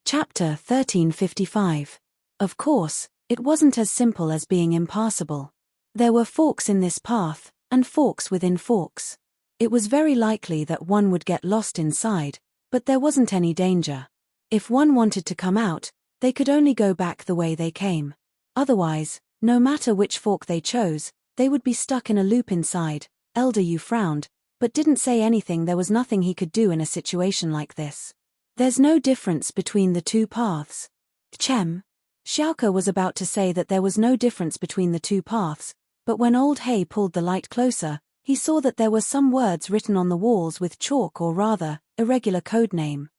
Chapter 1355. Of course, it wasn't as simple as being impassable. There were forks in this path, and forks within forks. It was very likely that one would get lost inside, but there wasn't any danger. If one wanted to come out, they could only go back the way they came. Otherwise, no matter which fork they chose, they would be stuck in a loop inside. Elder Yu frowned, but didn't say anything. There was nothing he could do in a situation like this. There's no difference between the two paths. Chem. Xiaoke was about to say that there was no difference between the two paths, but when old He pulled the light closer, he saw that there were some words written on the walls with chalk, or rather, irregular code name.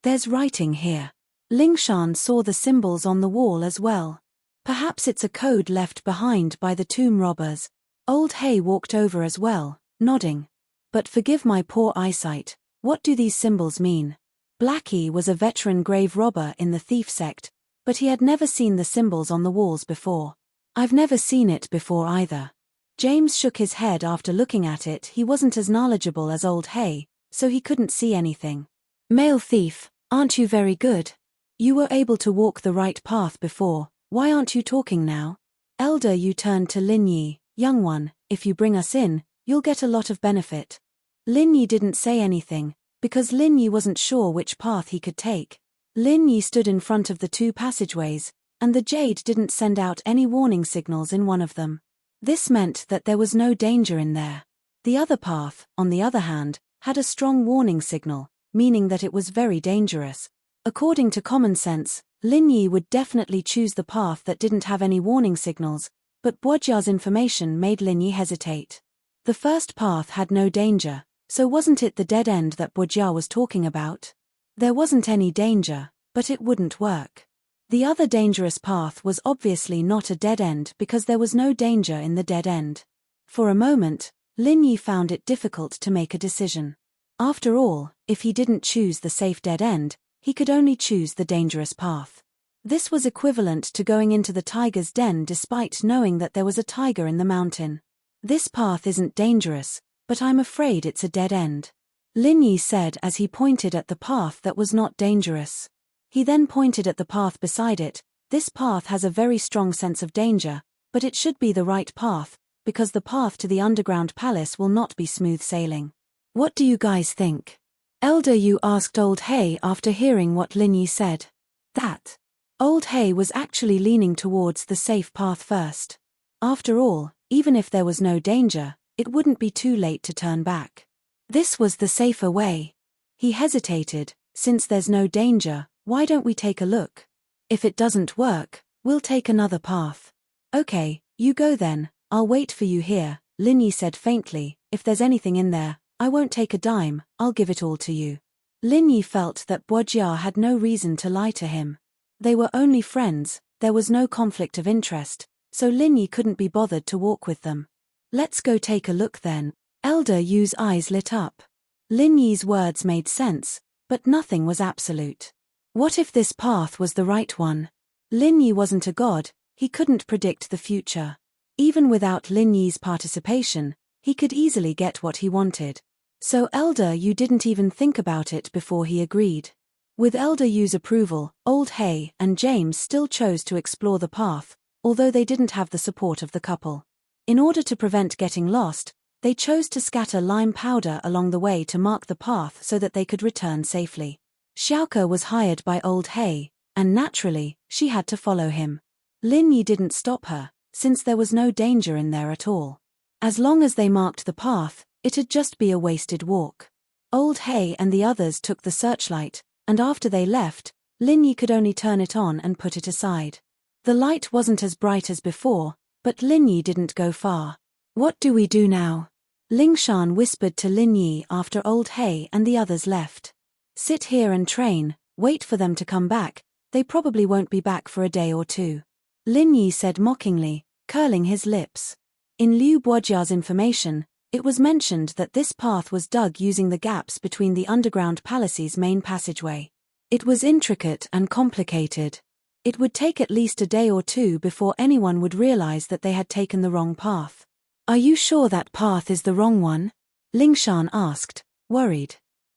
There's writing here. Lingshan saw the symbols on the wall as well. Perhaps it's a code left behind by the tomb robbers. Old He walked over as well, nodding. But forgive my poor eyesight, what do these symbols mean? Blackie was a veteran grave robber in the thief sect, but he had never seen the symbols on the walls before. I've never seen it before either. James shook his head after looking at it. He wasn't as knowledgeable as old He, so he couldn't see anything. Male thief, aren't you very good? You were able to walk the right path before, why aren't you talking now? Elder Yu turned to Lin Yi. Young one, if you bring us in, you'll get a lot of benefit. Lin Yi didn't say anything, because Lin Yi wasn't sure which path he could take. Lin Yi stood in front of the two passageways, and the jade didn't send out any warning signals in one of them. This meant that there was no danger in there. The other path, on the other hand, had a strong warning signal, meaning that it was very dangerous. According to common sense, Lin Yi would definitely choose the path that didn't have any warning signals, but Bojia's information made Lin Yi hesitate. The first path had no danger, so wasn't it the dead end that Bojia was talking about? There wasn't any danger, but it wouldn't work. The other dangerous path was obviously not a dead end because there was no danger in the dead end. For a moment, Lin Yi found it difficult to make a decision. After all, if he didn't choose the safe dead end, he could only choose the dangerous path. This was equivalent to going into the tiger's den despite knowing that there was a tiger in the mountain. This path isn't dangerous, but I'm afraid it's a dead end. Lin Yi said as he pointed at the path that was not dangerous. He then pointed at the path beside it. This path has a very strong sense of danger, but it should be the right path, because the path to the underground palace will not be smooth sailing. What do you guys think? Elder Yu asked old He after hearing what Lin Yi said. That. Old He was actually leaning towards the safe path first. After all, even if there was no danger, it wouldn't be too late to turn back. This was the safer way. He hesitated. Since there's no danger, why don't we take a look? If it doesn't work, we'll take another path. Okay, you go then, I'll wait for you here, Lin Yi said faintly. If there's anything in there, I won't take a dime, I'll give it all to you. Lin Yi felt that Bojia had no reason to lie to him. They were only friends, there was no conflict of interest, so Lin Yi couldn't be bothered to walk with them. Let's go take a look then. Elder Yu's eyes lit up. Lin Yi's words made sense, but nothing was absolute. What if this path was the right one? Lin Yi wasn't a god, he couldn't predict the future. Even without Lin Yi's participation, he could easily get what he wanted. So Elder Yu didn't even think about it before he agreed. With Elder Yu's approval, old He and James still chose to explore the path, although they didn't have the support of the couple. In order to prevent getting lost, they chose to scatter lime powder along the way to mark the path so that they could return safely. Xiaoke was hired by old He, and naturally, she had to follow him. Lin Yi didn't stop her, since there was no danger in there at all. As long as they marked the path, it'd just be a wasted walk. Old He and the others took the searchlight, and after they left, Lin Yi could only turn it on and put it aside. The light wasn't as bright as before, but Lin Yi didn't go far. What do we do now? Lingshan whispered to Lin Yi after old He and the others left. Sit here and train, wait for them to come back, they probably won't be back for a day or two. Lin Yi said mockingly, curling his lips. In Liu Bojia's information, it was mentioned that this path was dug using the gaps between the underground palace's main passageway. It was intricate and complicated. It would take at least a day or two before anyone would realize that they had taken the wrong path. Are you sure that path is the wrong one? Lingshan asked, worried.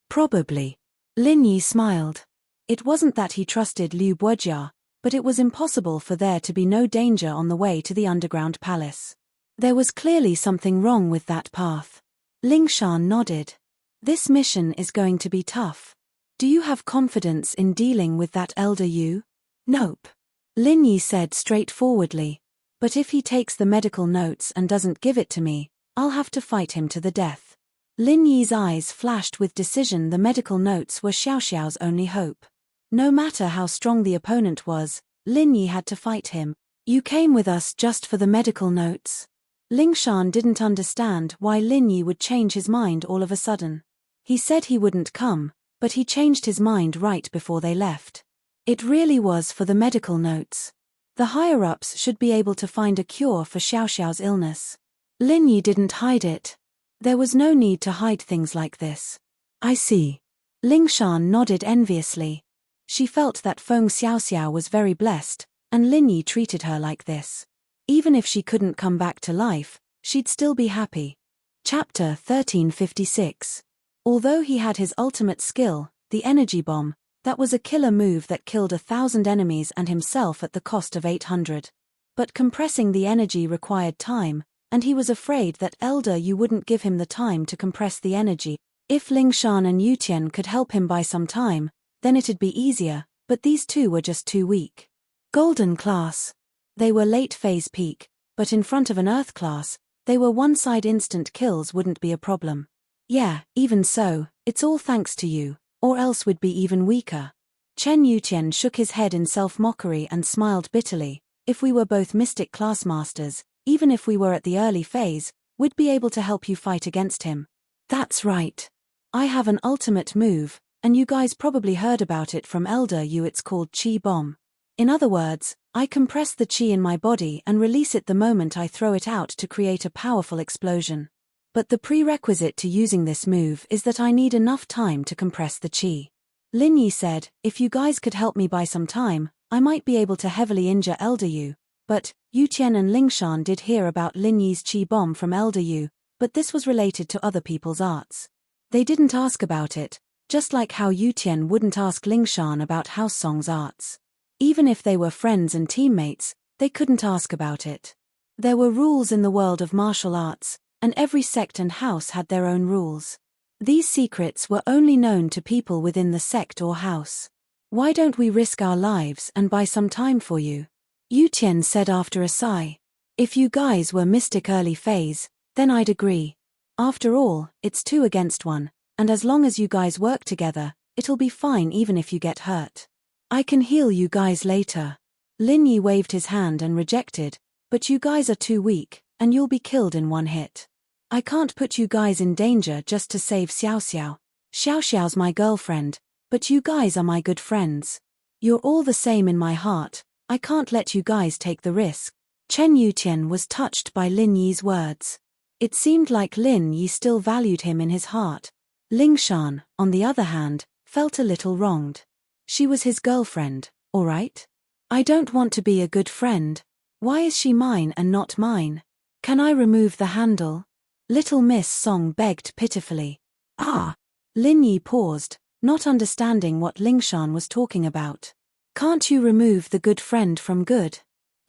Probably. Lin Yi smiled. It wasn't that he trusted Liu Buojia, but it was impossible for there to be no danger on the way to the underground palace. There was clearly something wrong with that path. Lingshan nodded. This mission is going to be tough. Do you have confidence in dealing with that elder Yu? Nope. Lin Yi said straightforwardly. But if he takes the medical notes and doesn't give it to me, I'll have to fight him to the death. Lin Yi's eyes flashed with decision. The medical notes were Xiaoxiao's only hope. No matter how strong the opponent was, Lin Yi had to fight him. You came with us just for the medical notes? Lingshan didn't understand why Lin Yi would change his mind all of a sudden. He said he wouldn't come, but he changed his mind right before they left. It really was for the medical notes. The higher-ups should be able to find a cure for Xiaoxiao's illness. Lin Yi didn't hide it. There was no need to hide things like this. I see. Lingshan nodded enviously. She felt that Feng Xiaoxiao was very blessed, and Lin Yi treated her like this. Even if she couldn't come back to life, she'd still be happy. Chapter 1356. Although he had his ultimate skill, the energy bomb, that was a killer move that killed 1,000 enemies and himself at the cost of 800. But compressing the energy required time, and he was afraid that Elder Yu wouldn't give him the time to compress the energy. If Lingshan and Yutian could help him buy some time, then it'd be easier, but these two were just too weak. Golden class. They were late phase peak, but in front of an Earth class, they were one-side instant kills wouldn't be a problem. Yeah, even so, it's all thanks to you, or else we'd be even weaker. Chen Yutian shook his head in self-mockery and smiled bitterly. If we were both mystic class masters, even if we were at the early phase, we'd be able to help you fight against him. That's right. I have an ultimate move, and you guys probably heard about it from Elder Yu. It's called Qi Bomb. In other words, I compress the qi in my body and release it the moment I throw it out to create a powerful explosion. But the prerequisite to using this move is that I need enough time to compress the qi. Lin Yi said, if you guys could help me buy some time, I might be able to heavily injure Elder Yu. But, Yutian and Lingshan did hear about Lin Yi's qi bomb from Elder Yu, but this was related to other people's arts. They didn't ask about it, just like how Yutian wouldn't ask Lingshan about House Song's arts. Even if they were friends and teammates, they couldn't ask about it. There were rules in the world of martial arts, and every sect and house had their own rules. These secrets were only known to people within the sect or house. Why don't we risk our lives and buy some time for you? Yutian said after a sigh. If you guys were mystic early phase, then I'd agree. After all, it's 2 against 1, and as long as you guys work together, it'll be fine even if you get hurt. I can heal you guys later. Lin Yi waved his hand and rejected, but you guys are too weak, and you'll be killed in 1 hit. I can't put you guys in danger just to save Xiaoxiao. Xiaoxiao's my girlfriend, but you guys are my good friends. You're all the same in my heart, I can't let you guys take the risk. Chen Yutian was touched by Lin Yi's words. It seemed like Lin Yi still valued him in his heart. Lingshan, on the other hand, felt a little wronged. She was his girlfriend, all right? I don't want to be a good friend. Why is she mine and not mine? Can I remove the handle? Little Miss Song begged pitifully. Ah! Lin Yi paused, not understanding what Lingshan was talking about. Can't you remove the good friend from good?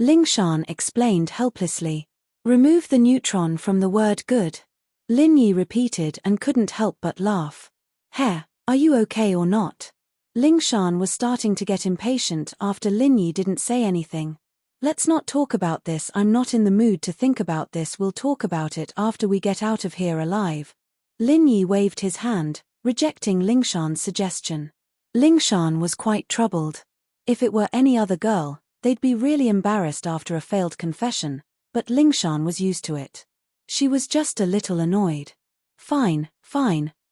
Lingshan explained helplessly. Remove the neutron from the word good. Lin Yi repeated and couldn't help but laugh. Heh, are you okay or not? Lingshan was starting to get impatient after Lin Yi didn't say anything. Let's not talk about this. I'm not in the mood to think about this. We'll talk about it after we get out of here alive. Lin Yi waved his hand, rejecting Lingshan's suggestion. Lingshan was quite troubled. If it were any other girl, they'd be really embarrassed after a failed confession, but Lingshan was used to it. She was just a little annoyed. Fine,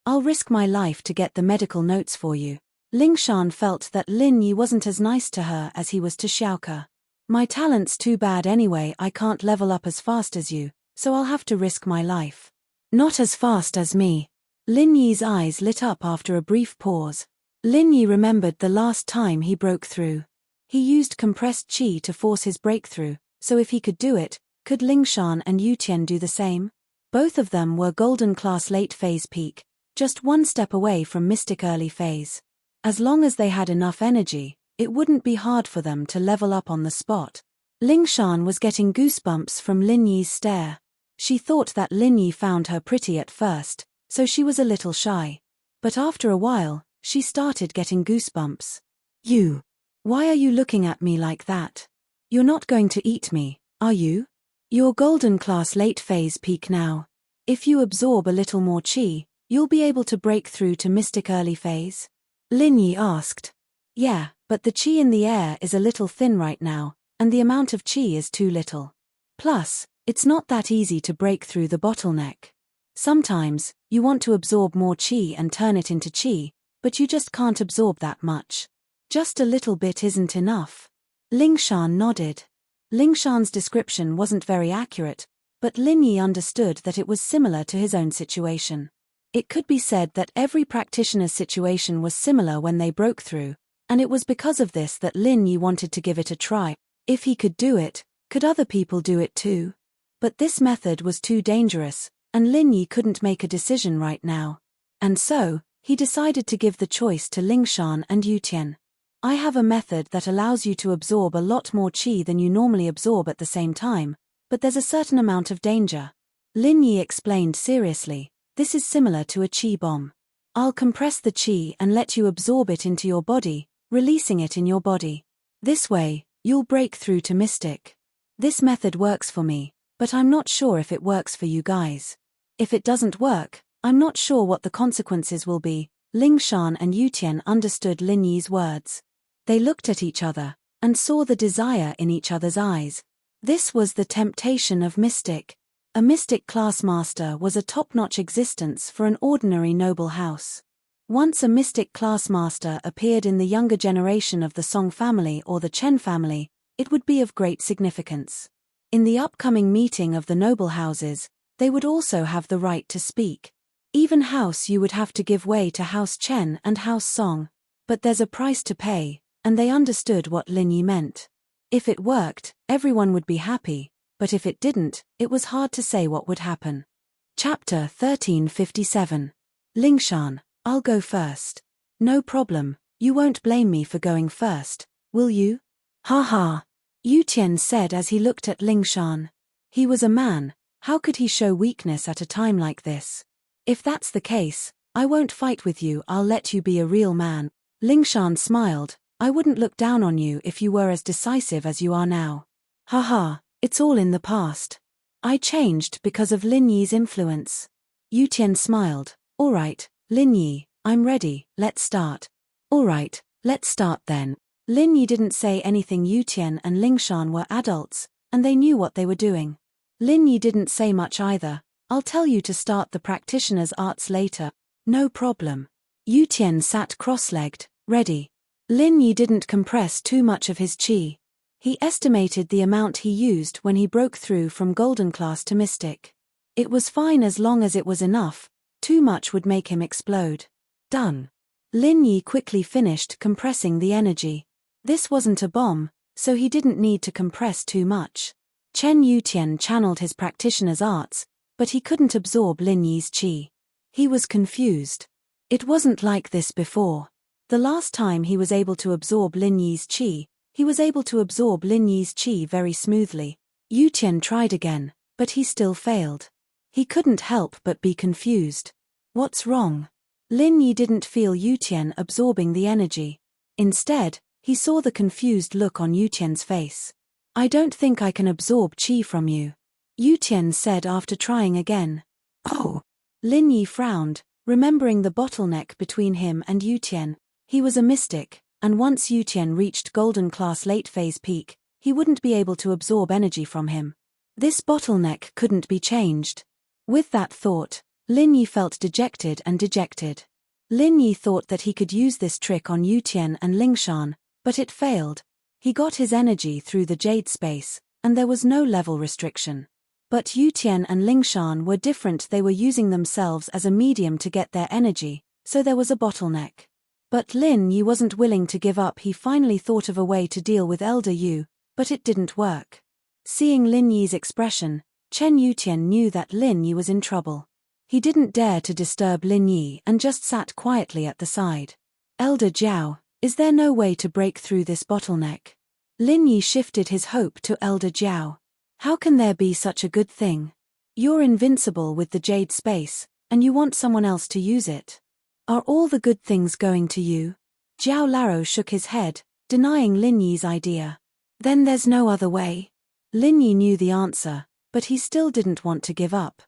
I'll risk my life to get the medical notes for you. Lingshan felt that Lin Yi wasn't as nice to her as he was to Xiaoke. My talent's too bad anyway. I can't level up as fast as you, so I'll have to risk my life. Not as fast as me. Lin Yi's eyes lit up after a brief pause. Lin Yi remembered the last time he broke through. He used compressed qi to force his breakthrough, so if he could do it, could Lingshan and Yutian do the same? Both of them were golden class late phase peak, just 1 step away from mystic early phase. As long as they had enough energy, it wouldn't be hard for them to level up on the spot. Ling Shan was getting goosebumps from Lin Yi's stare. She thought that Lin Yi found her pretty at first, so she was a little shy. But after a while, she started getting goosebumps. You. Why are you looking at me like that? You're not going to eat me, are you? You're golden class late phase peak now. If you absorb a little more qi, you'll be able to break through to mystic early phase? Lin Yi asked. Yeah, but the qi in the air is a little thin right now, and the amount of qi is too little. Plus, it's not that easy to break through the bottleneck. Sometimes, you want to absorb more qi and turn it into qi, but you just can't absorb that much. Just a little bit isn't enough. Ling Shan nodded. Ling Shan's description wasn't very accurate, but Lin Yi understood that it was similar to his own situation. It could be said that every practitioner's situation was similar when they broke through, and it was because of this that Lin Yi wanted to give it a try. If he could do it, could other people do it too? But this method was too dangerous, and Lin Yi couldn't make a decision right now. And so, he decided to give the choice to Ling Shan and Yu Tian. I have a method that allows you to absorb a lot more qi than you normally absorb at the same time, but there's a certain amount of danger. Lin Yi explained seriously, this is similar to a qi bomb. I'll compress the qi and let you absorb it into your body, releasing it in your body. This way, you'll break through to mystic. This method works for me, but I'm not sure if it works for you guys. If it doesn't work, I'm not sure what the consequences will be. Ling Shan and Yu Tian understood Lin Yi's words. They looked at each other, and saw the desire in each other's eyes. This was the temptation of mystic. A mystic class master was a top-notch existence for an ordinary noble house. Once a mystic class master appeared in the younger generation of the Song family or the Chen family, it would be of great significance. In the upcoming meeting of the noble houses, they would also have the right to speak. Even House Yu would have to give way to House Chen and House Song. But there's a price to pay, and they understood what Lin Yi meant. If it worked, everyone would be happy, but if it didn't, it was hard to say what would happen. Chapter 1357. Ling Shan, I'll go first. No problem, you won't blame me for going first, will you? Ha ha. Yu Tian said as he looked at Ling Shan. He was a man, how could he show weakness at a time like this? If that's the case, I won't fight with you, I'll let you be a real man. Ling Shan smiled, I wouldn't look down on you if you were as decisive as you are now. Haha, it's all in the past. I changed because of Lin Yi's influence. Yu Tian smiled, alright, Lin Yi, I'm ready, let's start. Alright, let's start then. Lin Yi didn't say anything. Yu Tian and Ling Shan were adults, and they knew what they were doing. Lin Yi didn't say much either. I'll tell you to start the practitioner's arts later. No problem. Yu Tian sat cross-legged, ready. Lin Yi didn't compress too much of his qi. He estimated the amount he used when he broke through from golden class to mystic. It was fine as long as it was enough, too much would make him explode. Done. Lin Yi quickly finished compressing the energy. This wasn't a bomb, so he didn't need to compress too much. Chen Yutian channeled his practitioner's arts, but he couldn't absorb Lin Yi's qi. He was confused. It wasn't like this before. The last time he was able to absorb Lin Yi's qi, he was able to absorb Lin Yi's qi very smoothly. Yutian tried again, but he still failed. He couldn't help but be confused. What's wrong? Lin Yi didn't feel Yutian absorbing the energy. Instead, he saw the confused look on Yutian's face. I don't think I can absorb qi from you, Yutian said after trying again. Oh. Lin Yi frowned, remembering the bottleneck between him and Yutian. He was a mystic, and once Yutian reached golden class late phase peak, he wouldn't be able to absorb energy from him. This bottleneck couldn't be changed. With that thought, Lin Yi felt dejected. Lin Yi thought that he could use this trick on Yutian and Ling Shan, but it failed. He got his energy through the jade space, and there was no level restriction. But Yutian and Ling Shan were different. They were using themselves as a medium to get their energy, so there was a bottleneck. But Lin Yi wasn't willing to give up. He finally thought of a way to deal with Elder Yu, but it didn't work. Seeing Lin Yi's expression, Chen Yutian knew that Lin Yi was in trouble. He didn't dare to disturb Lin Yi and just sat quietly at the side. Elder Jiao, is there no way to break through this bottleneck? Lin Yi shifted his hope to Elder Jiao. How can there be such a good thing? You're invincible with the jade space, and you want someone else to use it. Are all the good things going to you? Jiao Laro shook his head, denying Lin Yi's idea. Then there's no other way. Lin Yi knew the answer, but he still didn't want to give up.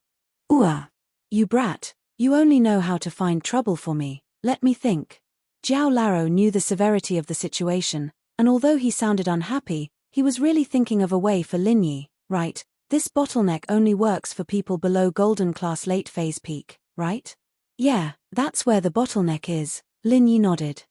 You brat, you only know how to find trouble for me, let me think. Jiao Laro knew the severity of the situation, and although he sounded unhappy, he was really thinking of a way for Lin Yi, right? This bottleneck only works for people below Golden Class late phase peak, right? Yeah, that's where the bottleneck is, Lin Yi nodded.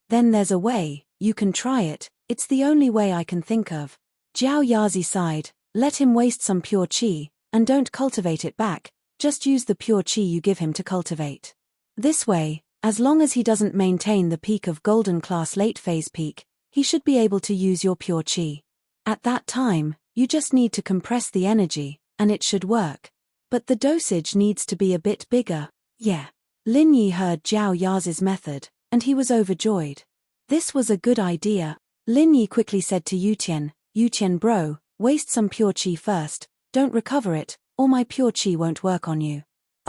Then there's a way, you can try it, it's the only way I can think of. Jiao Yazi sighed, let him waste some pure qi, and don't cultivate it back, just use the pure qi you give him to cultivate. This way, as long as he doesn't maintain the peak of Golden Class late phase peak, he should be able to use your pure qi. At that time, you just need to compress the energy, and it should work. But the dosage needs to be a bit bigger. Yeah. Lin Yi heard Jiao Yazi's method, and he was overjoyed. This was a good idea. Lin Yi quickly said to Yutian bro, waste some pure qi first, don't recover it, or my pure qi won't work on you.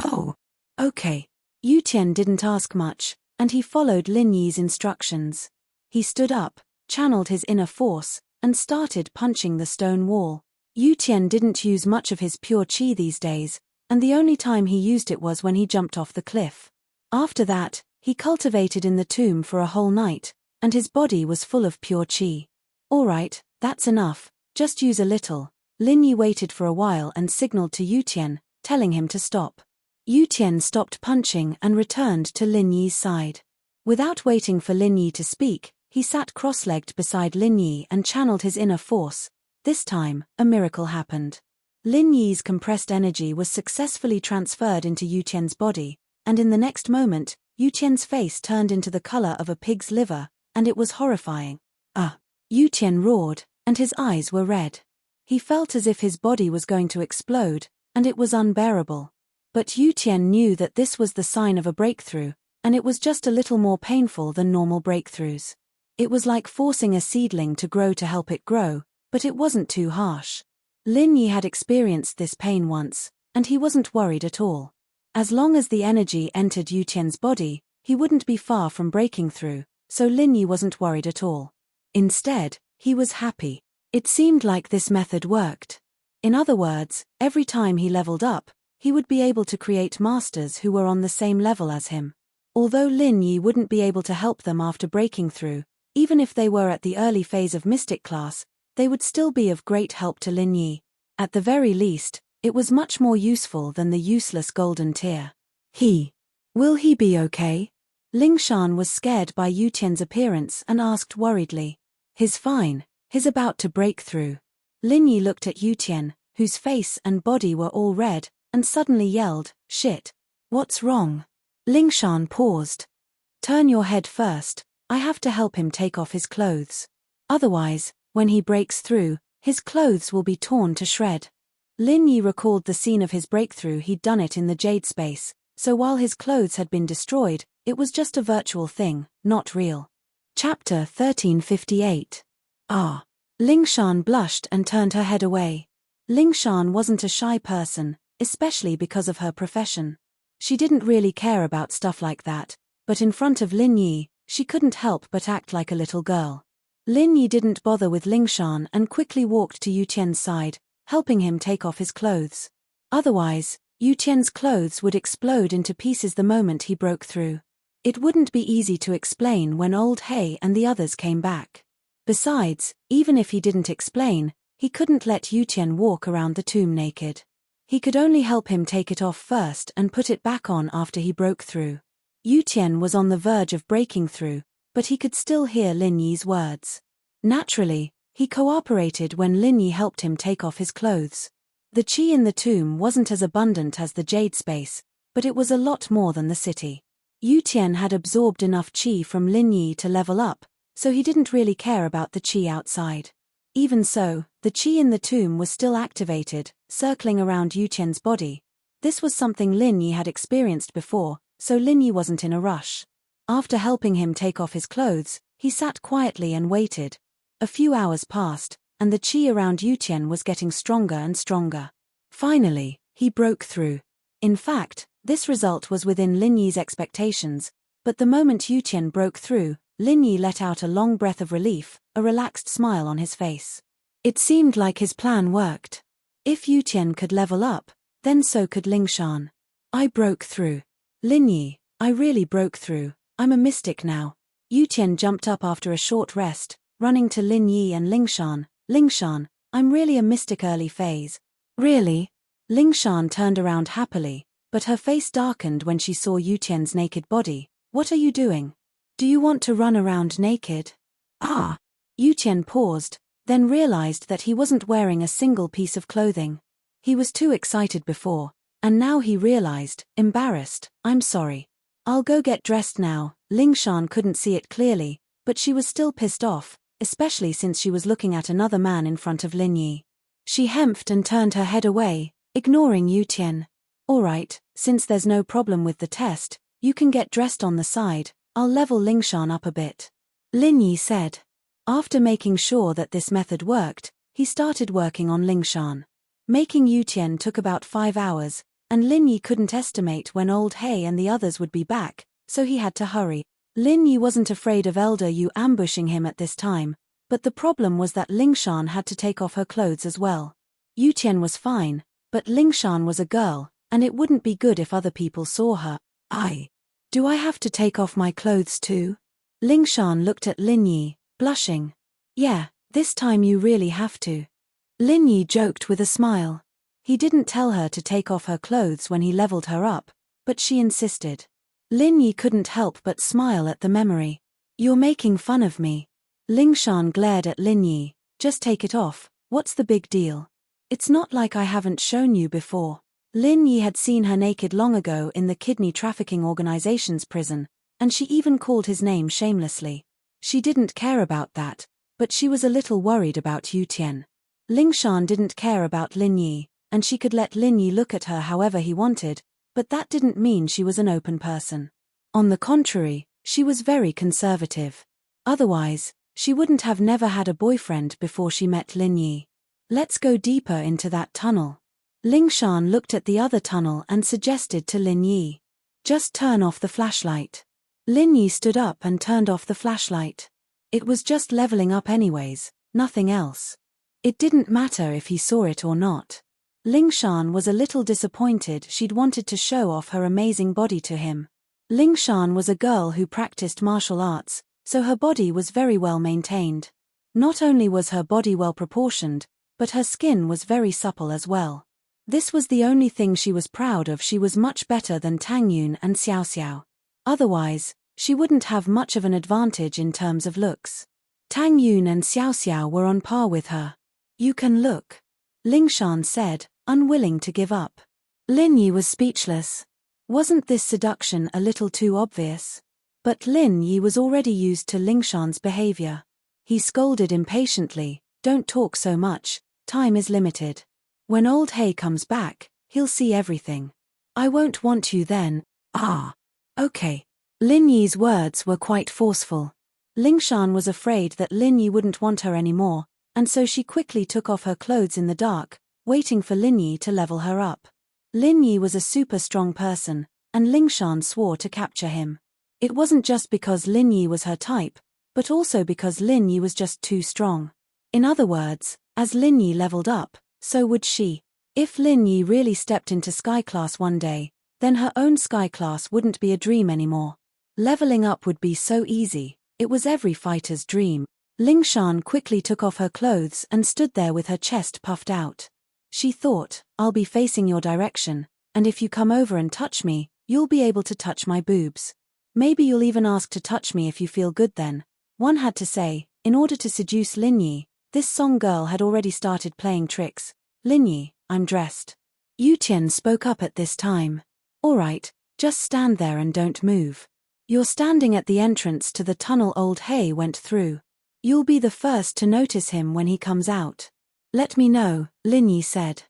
Oh. Okay. Yutian didn't ask much, and he followed Lin Yi's instructions. He stood up, channeled his inner force, and started punching the stone wall. Yutian didn't use much of his pure qi these days, and the only time he used it was when he jumped off the cliff. After that, he cultivated in the tomb for a whole night, and his body was full of pure qi. Alright, that's enough, just use a little. Lin Yi waited for a while and signaled to Yutian, telling him to stop. Yutian stopped punching and returned to Lin Yi's side. Without waiting for Lin Yi to speak, he sat cross-legged beside Lin Yi and channeled his inner force. This time, a miracle happened. Lin Yi's compressed energy was successfully transferred into Yutian's body, and in the next moment, Yutian's face turned into the color of a pig's liver, and it was horrifying. Yutian roared, and his eyes were red. He felt as if his body was going to explode, and it was unbearable. But Yutian knew that this was the sign of a breakthrough, and it was just a little more painful than normal breakthroughs. It was like forcing a seedling to grow to help it grow, but it wasn't too harsh. Lin Yi had experienced this pain once, and he wasn't worried at all. As long as the energy entered Yutian's body, he wouldn't be far from breaking through, so Lin Yi wasn't worried at all. Instead, he was happy. It seemed like this method worked. In other words, every time he leveled up, he would be able to create masters who were on the same level as him. Although Lin Yi wouldn't be able to help them after breaking through, even if they were at the early phase of mystic class, they would still be of great help to Lin Yi. At the very least, it was much more useful than the useless golden tier. Will he be okay? Lingshan was scared by Yutian's appearance and asked worriedly. He's fine, he's about to break through. Lin Yi looked at Yutian, whose face and body were all red, and suddenly yelled, shit. What's wrong? Lingshan paused. Turn your head first, I have to help him take off his clothes. Otherwise, when he breaks through, his clothes will be torn to shred. Lin Yi recalled the scene of his breakthrough. He'd done it in the jade space, so while his clothes had been destroyed, it was just a virtual thing, not real. Chapter 1358. Lingshan blushed and turned her head away. Lingshan wasn't a shy person, especially because of her profession. She didn't really care about stuff like that, but in front of Lin Yi, she couldn't help but act like a little girl. Lin Yi didn't bother with Lingshan and quickly walked to Yutian's side, helping him take off his clothes. Otherwise, Yutian's clothes would explode into pieces the moment he broke through. It wouldn't be easy to explain when old Hei and the others came back. Besides, even if he didn't explain, he couldn't let Yutian walk around the tomb naked. He could only help him take it off first and put it back on after he broke through. Yutian was on the verge of breaking through, but he could still hear Lin Yi's words. Naturally, he cooperated when Lin Yi helped him take off his clothes. The qi in the tomb wasn't as abundant as the jade space, but it was a lot more than the city. Yutian had absorbed enough qi from Lin Yi to level up, so he didn't really care about the qi outside. Even so, the qi in the tomb was still activated, circling around Yutian's body. This was something Lin Yi had experienced before, so Lin Yi wasn't in a rush. After helping him take off his clothes, he sat quietly and waited. A few hours passed, and the qi around Yutian was getting stronger and stronger. Finally, he broke through. In fact, this result was within Lin Yi's expectations, but the moment Yutian broke through, Lin Yi let out a long breath of relief, a relaxed smile on his face. It seemed like his plan worked. If Yutian could level up, then so could Lingshan. I broke through. Lin Yi, I really broke through. I'm a mystic now. Yutian jumped up after a short rest, running to Lin Yi and Lingshan. Lingshan, I'm really a mystic early phase. Really? Lingshan turned around happily, but her face darkened when she saw Yutian's naked body. What are you doing? Do you want to run around naked? Ah! Yutian paused, then realized that he wasn't wearing a single piece of clothing. He was too excited before, and now he realized, embarrassed. I'm sorry. I'll go get dressed now. Lingshan couldn't see it clearly, but she was still pissed off, especially since she was looking at another man in front of Lin Yi. She hemphed and turned her head away, ignoring Yutian. All right, since there's no problem with the test, you can get dressed on the side. I'll level Lingshan up a bit. Lin Yi said. After making sure that this method worked, he started working on Lingshan. Making Yutian took about 5 hours, and Lin Yi couldn't estimate when Old Hay and the others would be back, so he had to hurry. Lin Yi wasn't afraid of Elder Yu ambushing him at this time, but the problem was that Lingshan had to take off her clothes as well. Yutian was fine, but Lingshan was a girl, and it wouldn't be good if other people saw her. Do I have to take off my clothes too? Lingshan looked at Lin Yi, blushing. Yeah, this time you really have to. Lin Yi joked with a smile. He didn't tell her to take off her clothes when he leveled her up, but she insisted. Lin Yi couldn't help but smile at the memory. You're making fun of me. Lingshan glared at Lin Yi. Just take it off, what's the big deal? It's not like I haven't shown you before. Lin Yi had seen her naked long ago in the kidney trafficking organization's prison, and she even called his name shamelessly. She didn't care about that, but she was a little worried about Yutian. Lingshan didn't care about Lin Yi, and she could let Lin Yi look at her however he wanted, but that didn't mean she was an open person. On the contrary, she was very conservative. Otherwise, she wouldn't have never had a boyfriend before she met Lin Yi. Let's go deeper into that tunnel. Lingshan looked at the other tunnel and suggested to Lin Yi. Just turn off the flashlight. Lin Yi stood up and turned off the flashlight. It was just leveling up anyways, nothing else. It didn't matter if he saw it or not. Lingshan was a little disappointed. She'd wanted to show off her amazing body to him. Lingshan was a girl who practiced martial arts, so her body was very well maintained. Not only was her body well proportioned, but her skin was very supple as well. This was the only thing she was proud of. She was much better than Tang Yun and Xiao Xiao. Otherwise, she wouldn't have much of an advantage in terms of looks. Tang Yun and Xiao Xiao were on par with her. You can look. Lingshan said, unwilling to give up. Lin Yi was speechless. Wasn't this seduction a little too obvious? But Lin Yi was already used to Lingshan's behavior. He scolded impatiently, don't talk so much, time is limited. When Old Hay comes back, he'll see everything. I won't want you then. Okay. Lin Yi's words were quite forceful. Lingshan was afraid that Lin Yi wouldn't want her anymore, and so she quickly took off her clothes in the dark, waiting for Lin Yi to level her up. Lin Yi was a super strong person, and Lingshan swore to capture him. It wasn't just because Lin Yi was her type, but also because Lin Yi was just too strong. In other words, as Lin Yi leveled up, so would she. If Lin Yi really stepped into Sky Class one day, then her own Sky Class wouldn't be a dream anymore. Leveling up would be so easy, it was every fighter's dream. Lingshan quickly took off her clothes and stood there with her chest puffed out. She thought, I'll be facing your direction, and if you come over and touch me, you'll be able to touch my boobs. Maybe you'll even ask to touch me if you feel good then. One had to say, in order to seduce Lin Yi, this song girl had already started playing tricks. Lin Yi, I'm dressed. Yutian spoke up at this time. All right, just stand there and don't move. You're standing at the entrance to the tunnel Old Hay went through. You'll be the first to notice him when he comes out. Let me know, Lin Yi said.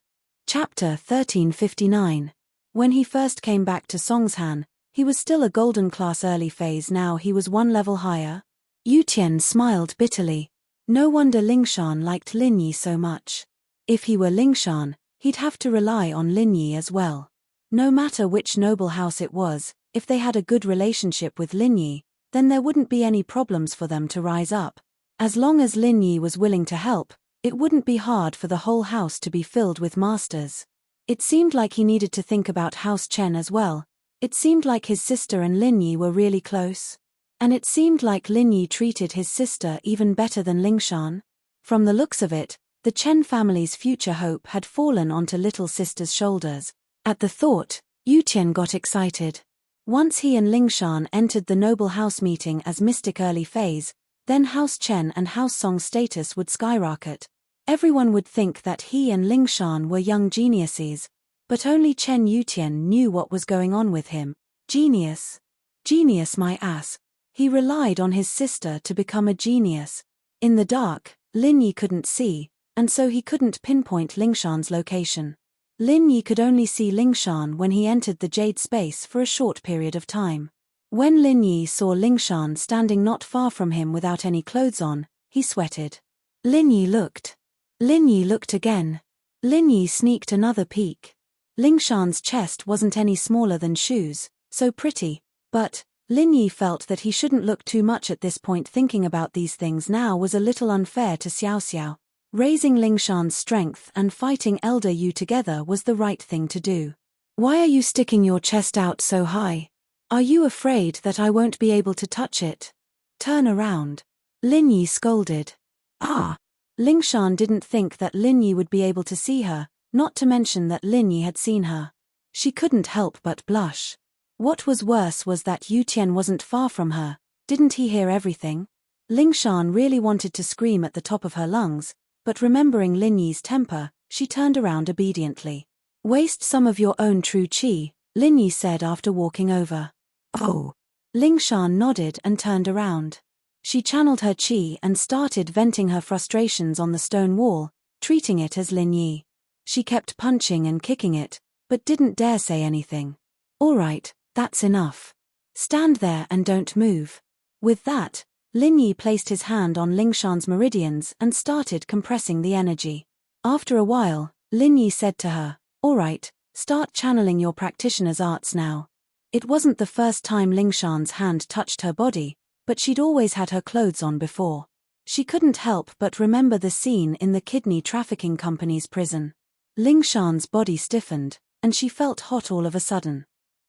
Chapter 1359. When he first came back to Songshan, He was still a golden class early phase, now he was one level higher. Yu Tian smiled bitterly. No wonder Lingshan liked Lin Yi so much. If he were Lingshan, he'd have to rely on Lin Yi as well. No matter which noble house it was, if they had a good relationship with Lin Yi, then there wouldn't be any problems for them to rise up. As long as Lin Yi was willing to help, it wouldn't be hard for the whole house to be filled with masters. It seemed like he needed to think about House Chen as well. It seemed like his sister and Lin Yi were really close. And it seemed like Lin Yi treated his sister even better than Lingshan. From the looks of it, the Chen family's future hope had fallen onto little sister's shoulders. At the thought, Yu Tian got excited. Once he and Lingshan entered the noble house meeting as mystic early phase, then House Chen and House Song's status would skyrocket. Everyone would think that he and Lingshan were young geniuses, but only Chen Yutian knew what was going on with him. Genius. Genius, my ass. He relied on his sister to become a genius. In the dark, Lin Yi couldn't see, and so he couldn't pinpoint Lingshan's location. Lin Yi could only see Lingshan when he entered the jade space for a short period of time. When Lin Yi saw Lingshan standing not far from him without any clothes on, he sweated. Lin Yi looked. Lin Yi looked again. Lin Yi sneaked another peek. Lingshan's chest wasn't any smaller than shoes, so pretty, but Lin Yi felt that he shouldn't look too much at this point. Thinking about these things now was a little unfair to Xiao Xiao. Raising Lingshan's strength and fighting Elder Yu together was the right thing to do. Why are you sticking your chest out so high? Are you afraid that I won't be able to touch it? Turn around. Lin Yi scolded. Ah! Lingshan didn't think that Lin Yi would be able to see her, not to mention that Lin Yi had seen her. She couldn't help but blush. What was worse was that Yu Tian wasn't far from her. Didn't he hear everything? Lingshan really wanted to scream at the top of her lungs, but remembering Lin Yi's temper, she turned around obediently. Waste some of your own true qi, Lin Yi said after walking over. Oh. Lingshan nodded and turned around. She channeled her qi and started venting her frustrations on the stone wall, treating it as Lin Yi. She kept punching and kicking it, but didn't dare say anything. All right, that's enough. Stand there and don't move. With that, Lin Yi placed his hand on Lingshan's meridians and started compressing the energy. After a while, Lin Yi said to her, all right, start channeling your practitioner's arts now. It wasn't the first time Lingshan's hand touched her body, but she'd always had her clothes on before. She couldn't help but remember the scene in the kidney trafficking company's prison. Lingshan's body stiffened, and she felt hot all of a sudden.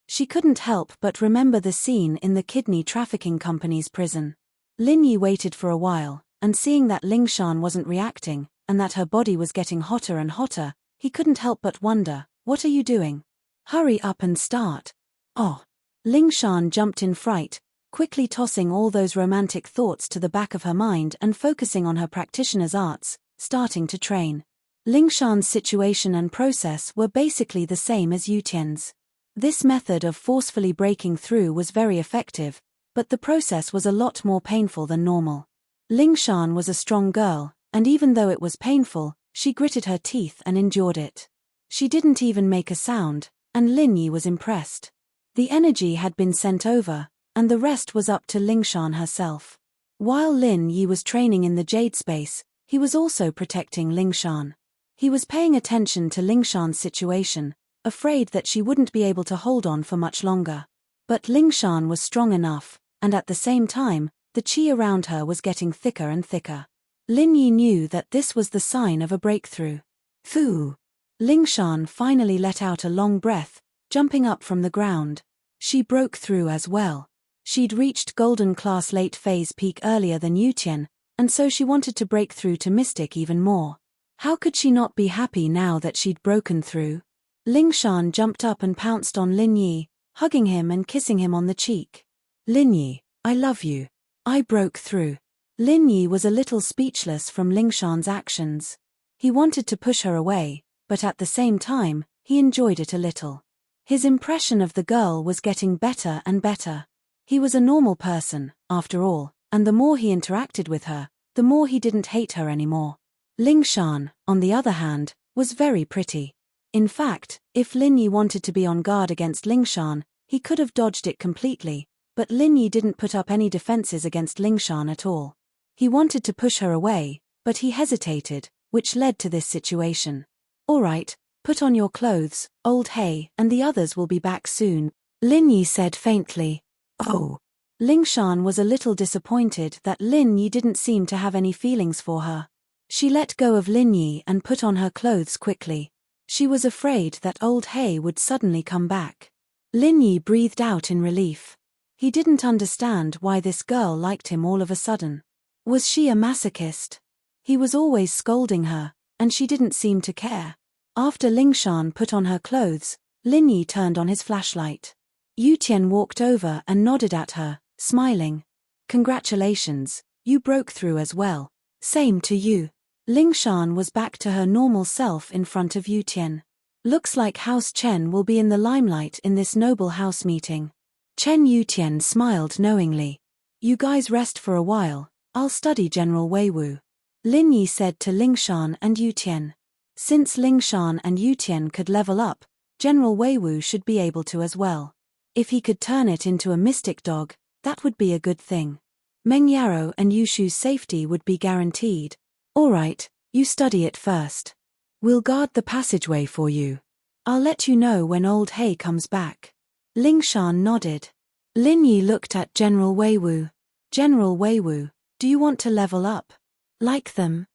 She couldn't help but remember the scene in the kidney trafficking company's prison. Lin Yi waited for a while, and seeing that Lingshan wasn't reacting, and that her body was getting hotter and hotter, he couldn't help but wonder, what are you doing? Hurry up and start. Oh. Lingshan jumped in fright, quickly tossing all those romantic thoughts to the back of her mind and focusing on her practitioner's arts, starting to train. Lingshan's situation and process were basically the same as Yu Tian's. This method of forcefully breaking through was very effective, but the process was a lot more painful than normal. Lingshan was a strong girl, and even though it was painful, she gritted her teeth and endured it. She didn't even make a sound, and Lin Yi was impressed. The energy had been sent over, and the rest was up to Lingshan herself. While Lin Yi was training in the jade space, he was also protecting Lingshan. He was paying attention to Lingshan's situation, afraid that she wouldn't be able to hold on for much longer. But Lingshan was strong enough, and at the same time, the qi around her was getting thicker and thicker. Lin Yi knew that this was the sign of a breakthrough. Phoo! Lingshan finally let out a long breath, jumping up from the ground. She broke through as well. She'd reached golden class late phase peak earlier than Yu Tian, and so she wanted to break through to mystic even more. How could she not be happy now that she'd broken through? Lingshan jumped up and pounced on Lin Yi, hugging him and kissing him on the cheek. Lin Yi, I love you. I broke through. Lin Yi was a little speechless from Lingshan's actions. He wanted to push her away, but at the same time, he enjoyed it a little. His impression of the girl was getting better and better. He was a normal person, after all, and the more he interacted with her, the more he didn't hate her anymore. Lingshan, on the other hand, was very pretty. In fact, if Lin Yi wanted to be on guard against Lingshan, He could have dodged it completely, but Lin Yi didn't put up any defenses against Lingshan at all. He wanted to push her away, but he hesitated, which led to this situation. "All right, put on your clothes, old He, and the others will be back soon," Lin Yi said faintly. "Oh." Lingshan was a little disappointed that Lin Yi didn't seem to have any feelings for her. She let go of Lin Yi and put on her clothes quickly. She was afraid that old He would suddenly come back. Lin Yi breathed out in relief. He didn't understand why this girl liked him all of a sudden. Was she a masochist? He was always scolding her, and she didn't seem to care. After Lingshan put on her clothes, Lin Yi turned on his flashlight. Yutian walked over and nodded at her, smiling. "Congratulations, you broke through as well." "Same to you." Lingshan was back to her normal self in front of Yutian. "Looks like House Chen will be in the limelight in this noble house meeting." Chen Yutian smiled knowingly. "You guys rest for a while, I'll study General Weiwu," Lin Yi said to Lingshan and Yutian. Since Lingshan and Yutian could level up, General Weiwu should be able to as well. If he could turn it into a mystic dog, that would be a good thing. Meng Yarrow and Yushu's safety would be guaranteed. "All right, you study it first. We'll guard the passageway for you. I'll let you know when old He comes back." Lingshan nodded. Lin Yi looked at General Weiwu. "General Weiwu, do you want to level up? Like them?"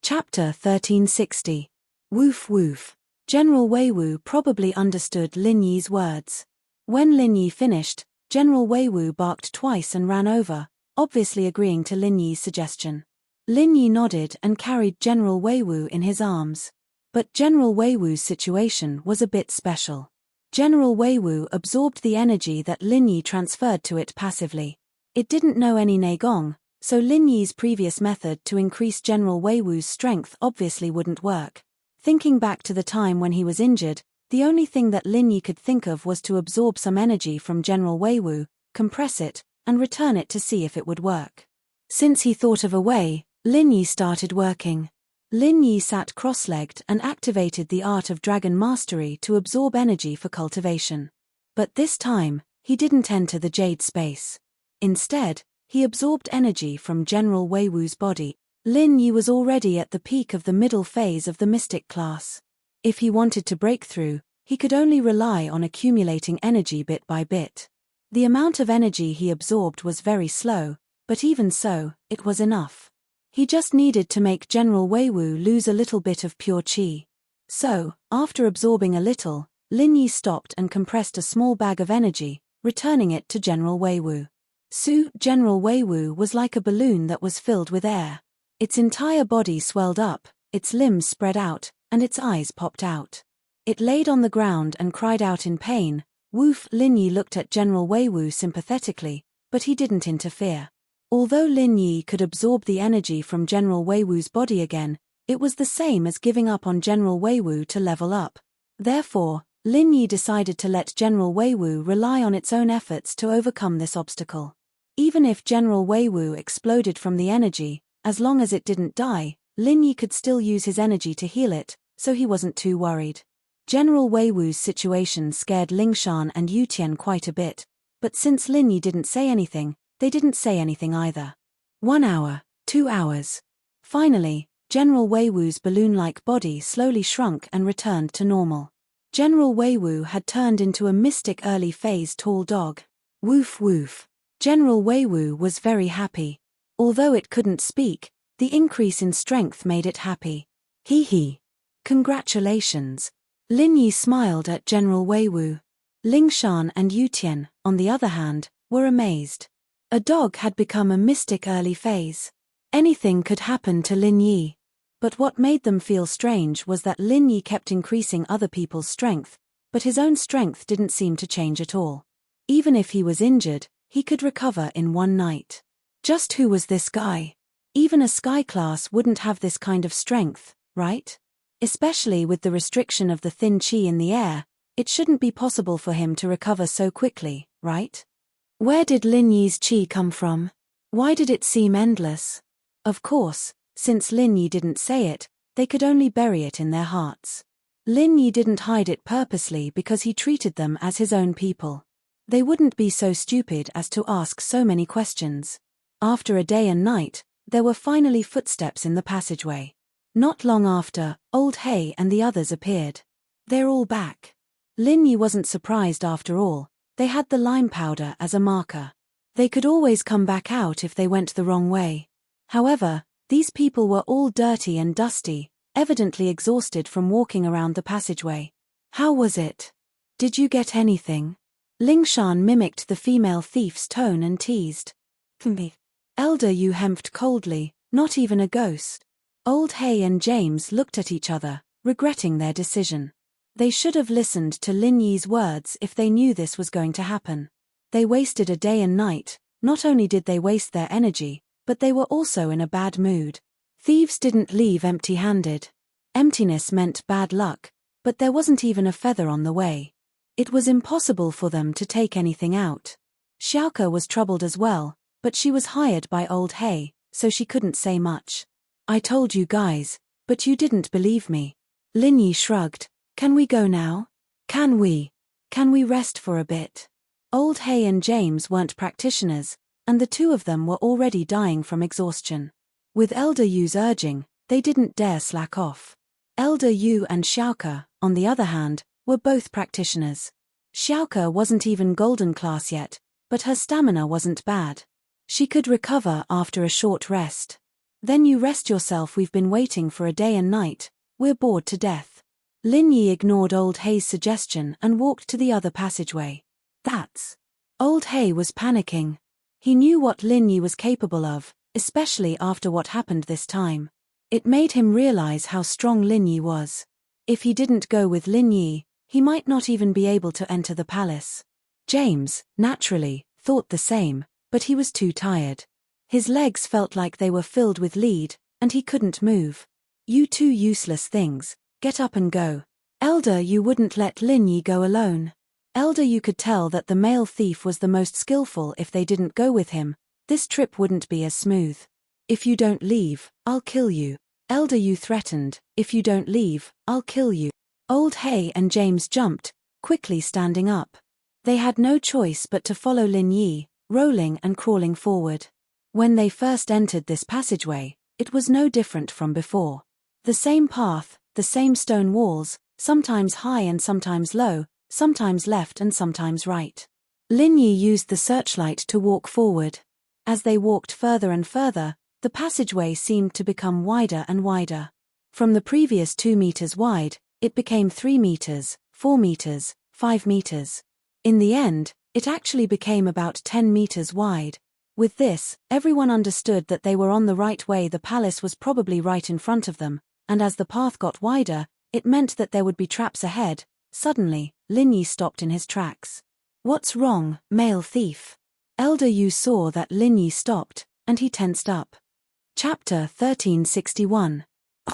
Chapter 1360. Woof woof. General Weiwu probably understood Lin Yi's words. When Lin Yi finished, General Weiwu barked twice and ran over, obviously agreeing to Lin Yi's suggestion. Lin Yi nodded and carried General Weiwu in his arms. But General Weiwu's situation was a bit special. General Weiwu absorbed the energy that Lin Yi transferred to it passively. It didn't know any Neigong, so Lin Yi's previous method to increase General Weiwu's strength obviously wouldn't work. Thinking back to the time when he was injured, the only thing that Lin Yi could think of was to absorb some energy from General Weiwu, compress it, and return it to see if it would work. Since he thought of a way, Lin Yi started working. Lin Yi sat cross-legged and activated the art of dragon mastery to absorb energy for cultivation. But this time, he didn't enter the jade space. Instead, he absorbed energy from General Weiwu's body. Lin Yi was already at the peak of the middle phase of the mystic class. If he wanted to break through, he could only rely on accumulating energy bit by bit. The amount of energy he absorbed was very slow, but even so, it was enough. He just needed to make General Weiwu lose a little bit of pure qi. So, after absorbing a little, Lin Yi stopped and compressed a small bag of energy, returning it to General Weiwu. General Weiwu was like a balloon that was filled with air. Its entire body swelled up, its limbs spread out, and its eyes popped out. It laid on the ground and cried out in pain. Woof! Lin Yi looked at General Weiwu sympathetically, but he didn't interfere. Although Lin Yi could absorb the energy from General Weiwu's body again, it was the same as giving up on General Weiwu to level up. Therefore, Lin Yi decided to let General Weiwu rely on its own efforts to overcome this obstacle. Even if General Weiwu exploded from the energy, as long as it didn't die, Lin Yi could still use his energy to heal it, so he wasn't too worried. General Weiwu's situation scared Lingshan and Yutian quite a bit, but since Lin Yi didn't say anything, they didn't say anything either. 1 hour, 2 hours. Finally, General Weiwu's balloon-like body slowly shrunk and returned to normal. General Weiwu had turned into a mystic early phase tall dog. Woof woof. General Weiwu was very happy. Although it couldn't speak, the increase in strength made it happy. Hee hee. Congratulations. Lin Yi smiled at General Weiwu. Lingshan and Yutian, on the other hand, were amazed. A dog had become a mystic early phase. Anything could happen to Lin Yi. But what made them feel strange was that Lin Yi kept increasing other people's strength, but his own strength didn't seem to change at all. Even if he was injured, he could recover in one night. Just who was this guy? Even a sky class wouldn't have this kind of strength, right? Especially with the restriction of the thin qi in the air, it shouldn't be possible for him to recover so quickly, right? Where did Lin Yi's qi come from? Why did it seem endless? Of course, since Lin Yi didn't say it, they could only bury it in their hearts. Lin Yi didn't hide it purposely because he treated them as his own people. They wouldn't be so stupid as to ask so many questions. After a day and night, there were finally footsteps in the passageway. Not long after, Old Hay and the others appeared. They're all back. Lin Yi wasn't surprised after all. They had the lime powder as a marker. They could always come back out if they went the wrong way. However, these people were all dirty and dusty, evidently exhausted from walking around the passageway. How was it? Did you get anything? Ling Shan mimicked the female thief's tone and teased. Me. Elder Yu hemped coldly, not even a ghost. Old Hay and James looked at each other, regretting their decision. They should have listened to Lin Yi's words if they knew this was going to happen. They wasted a day and night. Not only did they waste their energy, but they were also in a bad mood. Thieves didn't leave empty-handed. Emptiness meant bad luck, but there wasn't even a feather on the way. It was impossible for them to take anything out. Xiaoke was troubled as well, but she was hired by Old Hay, so she couldn't say much. I told you guys, but you didn't believe me. Lin Yi shrugged. Can we go now? Can we rest for a bit? Old Hay and James weren't practitioners, and the two of them were already dying from exhaustion. With Elder Yu's urging, they didn't dare slack off. Elder Yu and Xiaoke, on the other hand, were both practitioners. Xiaoke wasn't even golden class yet, but her stamina wasn't bad. She could recover after a short rest. Then you rest yourself, we've been waiting for a day and night, we're bored to death. Lin Yi ignored Old Hay's suggestion and walked to the other passageway. That's... Old Hay was panicking. He knew what Lin Yi was capable of, especially after what happened this time. It made him realize how strong Lin Yi was. If he didn't go with Lin Yi, he might not even be able to enter the palace. James, naturally, thought the same, but he was too tired. His legs felt like they were filled with lead, and he couldn't move. You two useless things, get up and go. Elder Yu wouldn't let Lin Yi go alone. Elder Yu could tell that the male thief was the most skillful. If they didn't go with him, this trip wouldn't be as smooth. If you don't leave, I'll kill you. Elder Yu threatened, if you don't leave, I'll kill you. Old Hay and James jumped, quickly standing up. They had no choice but to follow Lin Yi, rolling and crawling forward. When they first entered this passageway, it was no different from before. The same path, the same stone walls, sometimes high and sometimes low, sometimes left and sometimes right. Lin Yi used the searchlight to walk forward. As they walked further and further, the passageway seemed to become wider and wider. From the previous 2 meters wide, it became 3 meters, 4 meters, 5 meters. In the end, it actually became about 10 meters wide. With this, everyone understood that they were on the right way. The palace was probably right in front of them, and as the path got wider, it meant that there would be traps ahead. Suddenly, Lin Yi stopped in his tracks. What's wrong, male thief? Elder Yu saw that Lin Yi stopped, and he tensed up. Chapter 1361.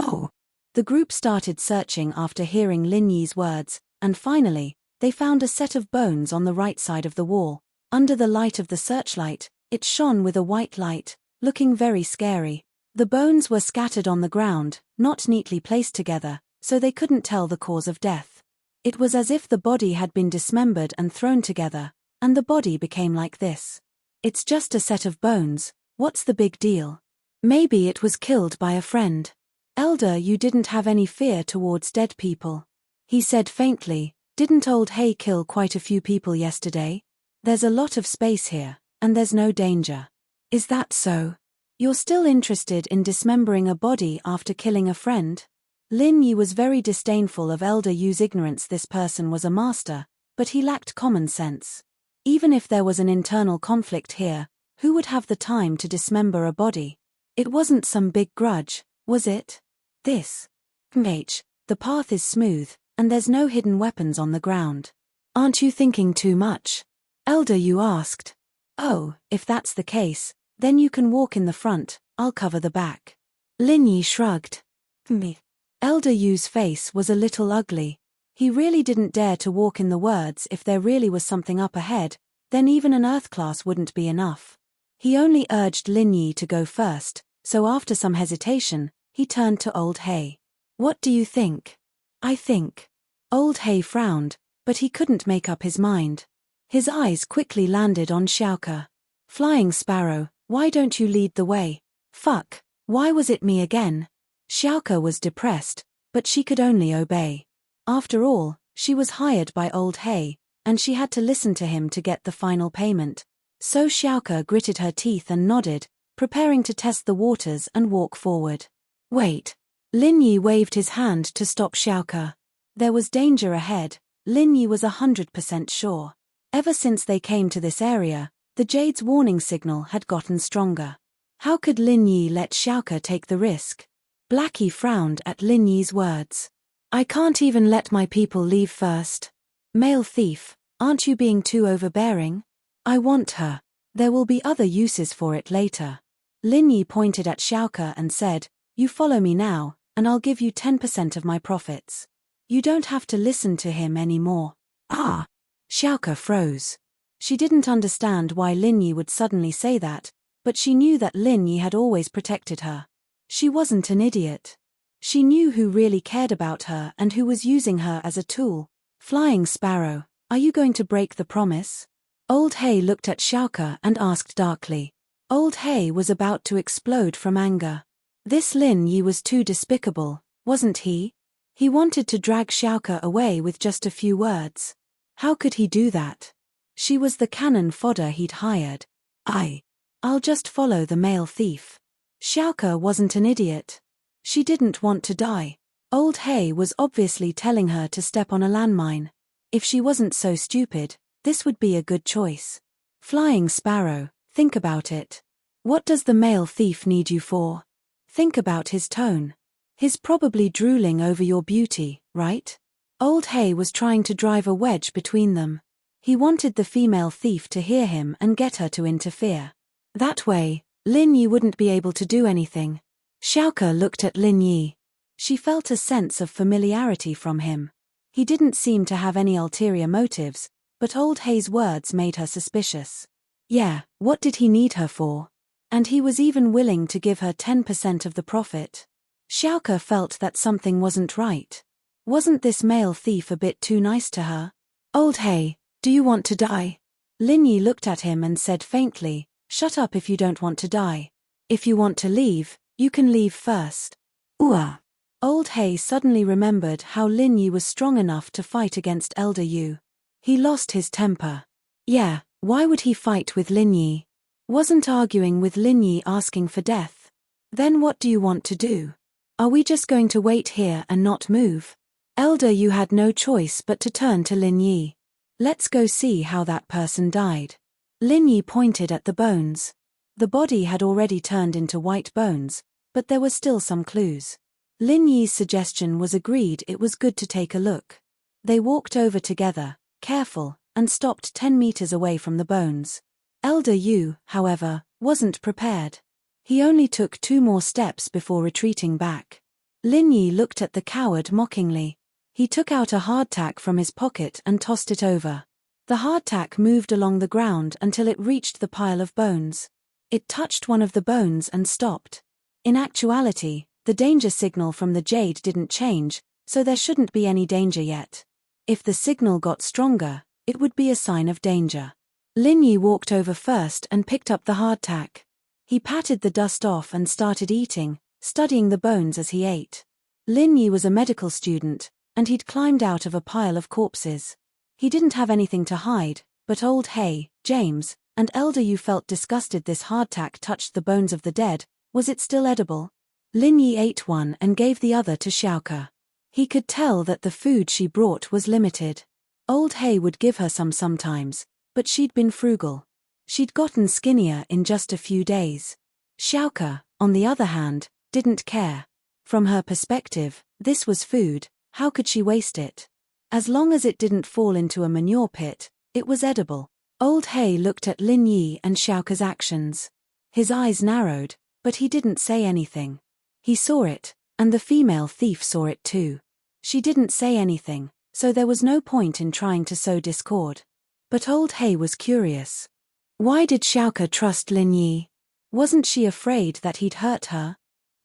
Oh! The group started searching after hearing Lin Yi's words, and finally, they found a set of bones on the right side of the wall. Under the light of the searchlight, it shone with a white light, looking very scary. The bones were scattered on the ground, not neatly placed together, so they couldn't tell the cause of death. It was as if the body had been dismembered and thrown together, and the body became like this. It's just a set of bones, what's the big deal? Maybe it was killed by a friend. Elder, you didn't have any fear towards dead people. He said faintly, didn't Old Hay kill quite a few people yesterday? There's a lot of space here, and there's no danger. Is that so? You're still interested in dismembering a body after killing a friend? Lin Yi was very disdainful of Elder Yu's ignorance. This person was a master, but he lacked common sense. Even if there was an internal conflict here, who would have the time to dismember a body? It wasn't some big grudge, was it? This. The path is smooth, and there's no hidden weapons on the ground. Aren't you thinking too much? Elder Yu asked. Oh, if that's the case, then you can walk in the front, I'll cover the back. Lin Yi shrugged. Me. Elder Yu's face was a little ugly. He really didn't dare to walk in the words. If there really was something up ahead, then even an earth class wouldn't be enough. He only urged Lin Yi to go first, so after some hesitation, he turned to Old Hay. What do you think? I think. Old Hay frowned, but he couldn't make up his mind. His eyes quickly landed on Xiaoke. Flying Sparrow, why don't you lead the way? Fuck, why was it me again? Xiaoke was depressed, but she could only obey. After all, she was hired by Old Hay, and she had to listen to him to get the final payment. So Xiaoke gritted her teeth and nodded, preparing to test the waters and walk forward. Wait. Lin Yi waved his hand to stop Xiaoke. There was danger ahead, Lin Yi was 100% sure. Ever since they came to this area, the Jade's warning signal had gotten stronger. How could Lin Yi let Xiaoke take the risk? Blackie frowned at Lin Yi's words. I can't even let my people leave first. Male thief, aren't you being too overbearing? I want her. There will be other uses for it later. Lin Yi pointed at Xiaoke and said, you follow me now, and I'll give you 10% of my profits. You don't have to listen to him anymore. Ah! Xiaoke froze. She didn't understand why Lin Yi would suddenly say that, but she knew that Lin Yi had always protected her. She wasn't an idiot. She knew who really cared about her and who was using her as a tool. Flying Sparrow, are you going to break the promise? Old Hay looked at Xiaoke and asked darkly. Old Hay was about to explode from anger. This Lin Yi was too despicable, wasn't he? He wanted to drag Xiaoke away with just a few words. How could he do that? She was the cannon fodder he'd hired. I'll just follow the male thief. Xiaoke wasn't an idiot. She didn't want to die. Old Hay was obviously telling her to step on a landmine. If she wasn't so stupid, this would be a good choice. Flying Sparrow, think about it. What does the male thief need you for? Think about his tone. He's probably drooling over your beauty, right? Old Hay was trying to drive a wedge between them. He wanted the female thief to hear him and get her to interfere. That way, Lin Yi wouldn't be able to do anything. Xiaoke looked at Lin Yi. She felt a sense of familiarity from him. He didn't seem to have any ulterior motives, but Old Hay's words made her suspicious. Yeah, what did he need her for? And he was even willing to give her 10% of the profit. Xiaoke felt that something wasn't right. Wasn't this male thief a bit too nice to her? Old Hay, do you want to die? Lin Yi looked at him and said faintly, shut up if you don't want to die. If you want to leave, you can leave first. Ooh. Old Hay suddenly remembered how Lin Yi was strong enough to fight against Elder Yu. He lost his temper. Yeah, why would he fight with Lin Yi? Wasn't arguing with Lin Yi asking for death? Then what do you want to do? Are we just going to wait here and not move? Elder Yu had no choice but to turn to Lin Yi. Let's go see how that person died. Lin Yi pointed at the bones. The body had already turned into white bones, but there were still some clues. Lin Yi's suggestion was agreed. It was good to take a look. They walked over together, careful, and stopped 10 meters away from the bones. Elder Yu, however, wasn't prepared. He only took 2 more steps before retreating back. Lin Yi looked at the coward mockingly. He took out a hardtack from his pocket and tossed it over. The hardtack moved along the ground until it reached the pile of bones. It touched one of the bones and stopped. In actuality, the danger signal from the jade didn't change, so there shouldn't be any danger yet. If the signal got stronger, it would be a sign of danger. Lin Yi walked over first and picked up the hardtack. He patted the dust off and started eating, studying the bones as he ate. Lin Yi was a medical student, and he'd climbed out of a pile of corpses. He didn't have anything to hide, but Old Hay, James, and Elder Yu felt disgusted. This hardtack touched the bones of the dead. Was it still edible? Lin Yi ate one and gave the other to Xiaoke. He could tell that the food she brought was limited. Old Hay would give her some sometimes, but she'd been frugal. She'd gotten skinnier in just a few days. Xiaoke, on the other hand, didn't care. From her perspective, this was food. How could she waste it? As long as it didn't fall into a manure pit, it was edible. Old Hay looked at Lin Yi and Xiaoke's actions. His eyes narrowed, but he didn't say anything. He saw it, and the female thief saw it too. She didn't say anything, so there was no point in trying to sow discord. But Old Hay was curious. Why did Xiaoke trust Lin Yi? Wasn't she afraid that he'd hurt her?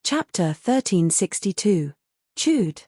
Chapter 1362. Chewed.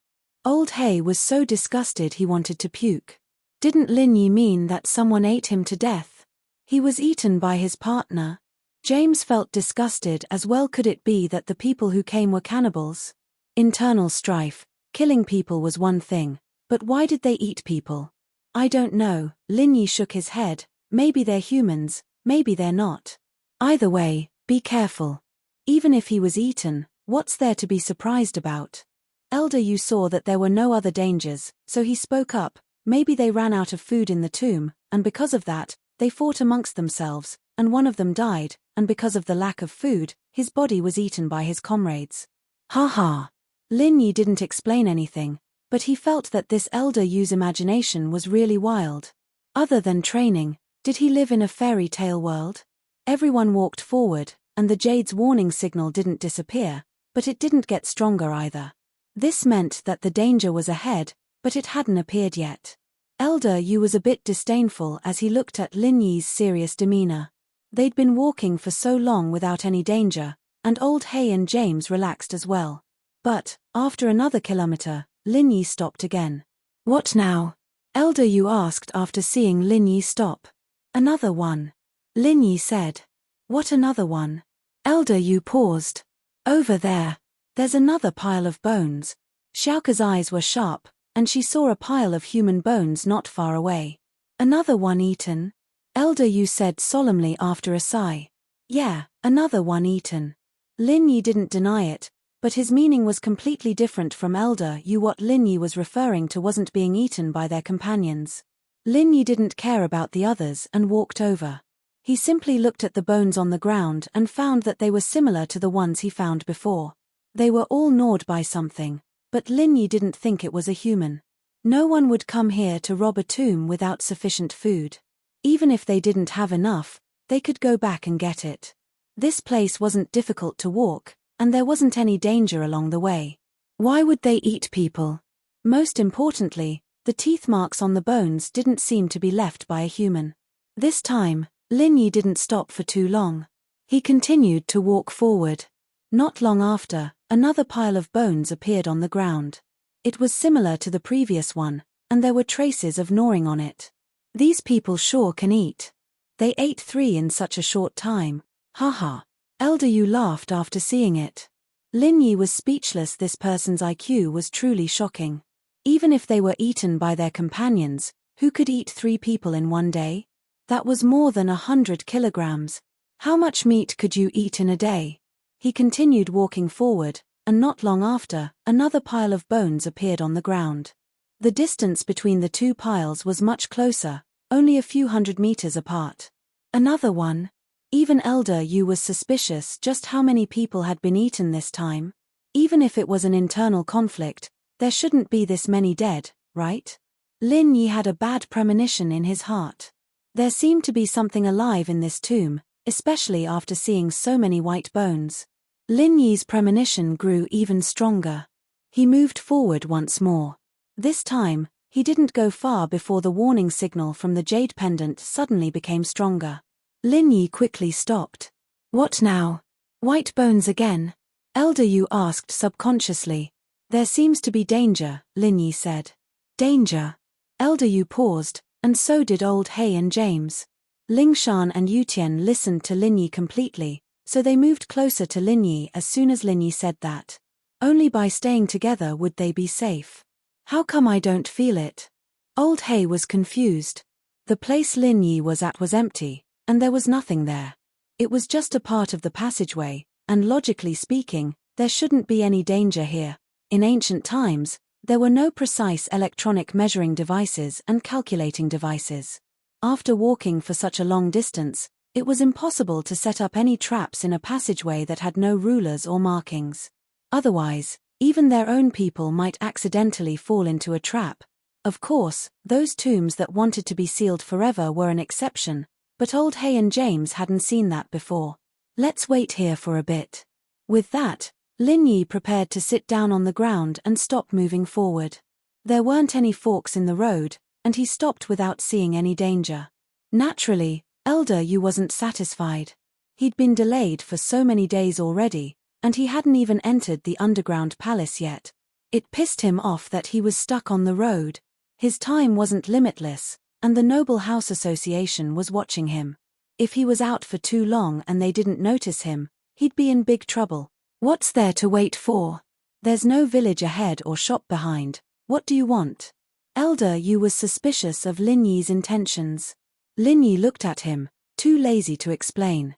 Old Hay was so disgusted he wanted to puke. Didn't Lin Yi mean that someone ate him to death? He was eaten by his partner. James felt disgusted. As well could it be that the people who came were cannibals? Internal strife. Killing people was one thing, but why did they eat people? I don't know. Lin Yi shook his head. Maybe they're humans, maybe they're not. Either way, be careful. Even if he was eaten, what's there to be surprised about? Elder Yu saw that there were no other dangers, so he spoke up. Maybe they ran out of food in the tomb, and because of that, they fought amongst themselves, and one of them died, and because of the lack of food, his body was eaten by his comrades. Ha ha. Lin Yi didn't explain anything, but he felt that this Elder Yu's imagination was really wild. Other than training, did he live in a fairy tale world? Everyone walked forward, and the jade's warning signal didn't disappear, but it didn't get stronger either. This meant that the danger was ahead, but it hadn't appeared yet. Elder Yu was a bit disdainful as he looked at Lin Yi's serious demeanor. They'd been walking for so long without any danger, and old Hay and James relaxed as well. But, after another kilometer, Lin Yi stopped again. What now? Elder Yu asked after seeing Lin Yi stop. Another one. Lin Yi said. What another one? Elder Yu paused. Over there. There's another pile of bones. Xiaoke's eyes were sharp, and she saw a pile of human bones not far away. Another one eaten? Elder Yu said solemnly after a sigh. Yeah, another one eaten. Lin Yi didn't deny it, but his meaning was completely different from Elder Yu. What Lin Yi was referring to wasn't being eaten by their companions. Lin Yi didn't care about the others and walked over. He simply looked at the bones on the ground and found that they were similar to the ones he found before. They were all gnawed by something, but Lin Yi didn't think it was a human. No one would come here to rob a tomb without sufficient food. Even if they didn't have enough, they could go back and get it. This place wasn't difficult to walk, and there wasn't any danger along the way. Why would they eat people? Most importantly, the teeth marks on the bones didn't seem to be left by a human. This time, Lin Yi didn't stop for too long. He continued to walk forward. Not long after, another pile of bones appeared on the ground. It was similar to the previous one, and there were traces of gnawing on it. These people sure can eat. They ate 3 in such a short time. Haha. Elder Yu laughed after seeing it. Lin Yi was speechless. This person's IQ was truly shocking. Even if they were eaten by their companions, who could eat 3 people in one day? That was more than 100 kilograms. How much meat could you eat in a day? He continued walking forward, and not long after, another pile of bones appeared on the ground. The distance between the 2 piles was much closer, only a few hundred meters apart. Another one. Even Elder Yu was suspicious just how many people had been eaten this time. Even if it was an internal conflict, there shouldn't be this many dead, right? Lin Yi had a bad premonition in his heart. There seemed to be something alive in this tomb, especially after seeing so many white bones. Lin Yi's premonition grew even stronger. He moved forward once more. This time, he didn't go far before the warning signal from the jade pendant suddenly became stronger. Lin Yi quickly stopped. What now? White bones again? Elder Yu asked subconsciously. There seems to be danger, Lin Yi said. Danger? Elder Yu paused, and so did old Hay and James. Ling Shan and Yutian listened to Lin Yi completely, so they moved closer to Lin Yi as soon as Lin Yi said that. Only by staying together would they be safe. How come I don't feel it? Old Hay was confused. The place Lin Yi was at was empty, and there was nothing there. It was just a part of the passageway, and logically speaking, there shouldn't be any danger here. In ancient times, there were no precise electronic measuring devices and calculating devices. After walking for such a long distance, it was impossible to set up any traps in a passageway that had no rulers or markings. Otherwise, even their own people might accidentally fall into a trap. Of course, those tombs that wanted to be sealed forever were an exception, but old Hay and James hadn't seen that before. Let's wait here for a bit. With that, Lin Yi prepared to sit down on the ground and stop moving forward. There weren't any forks in the road, and he stopped without seeing any danger. Naturally, Elder Yu wasn't satisfied. He'd been delayed for so many days already, and he hadn't even entered the underground palace yet. It pissed him off that he was stuck on the road. His time wasn't limitless, and the Noble House Association was watching him. If he was out for too long and they didn't notice him, he'd be in big trouble. What's there to wait for? There's no village ahead or shop behind. What do you want? Elder Yu was suspicious of Lin Yi's intentions. Lin Yi looked at him, too lazy to explain.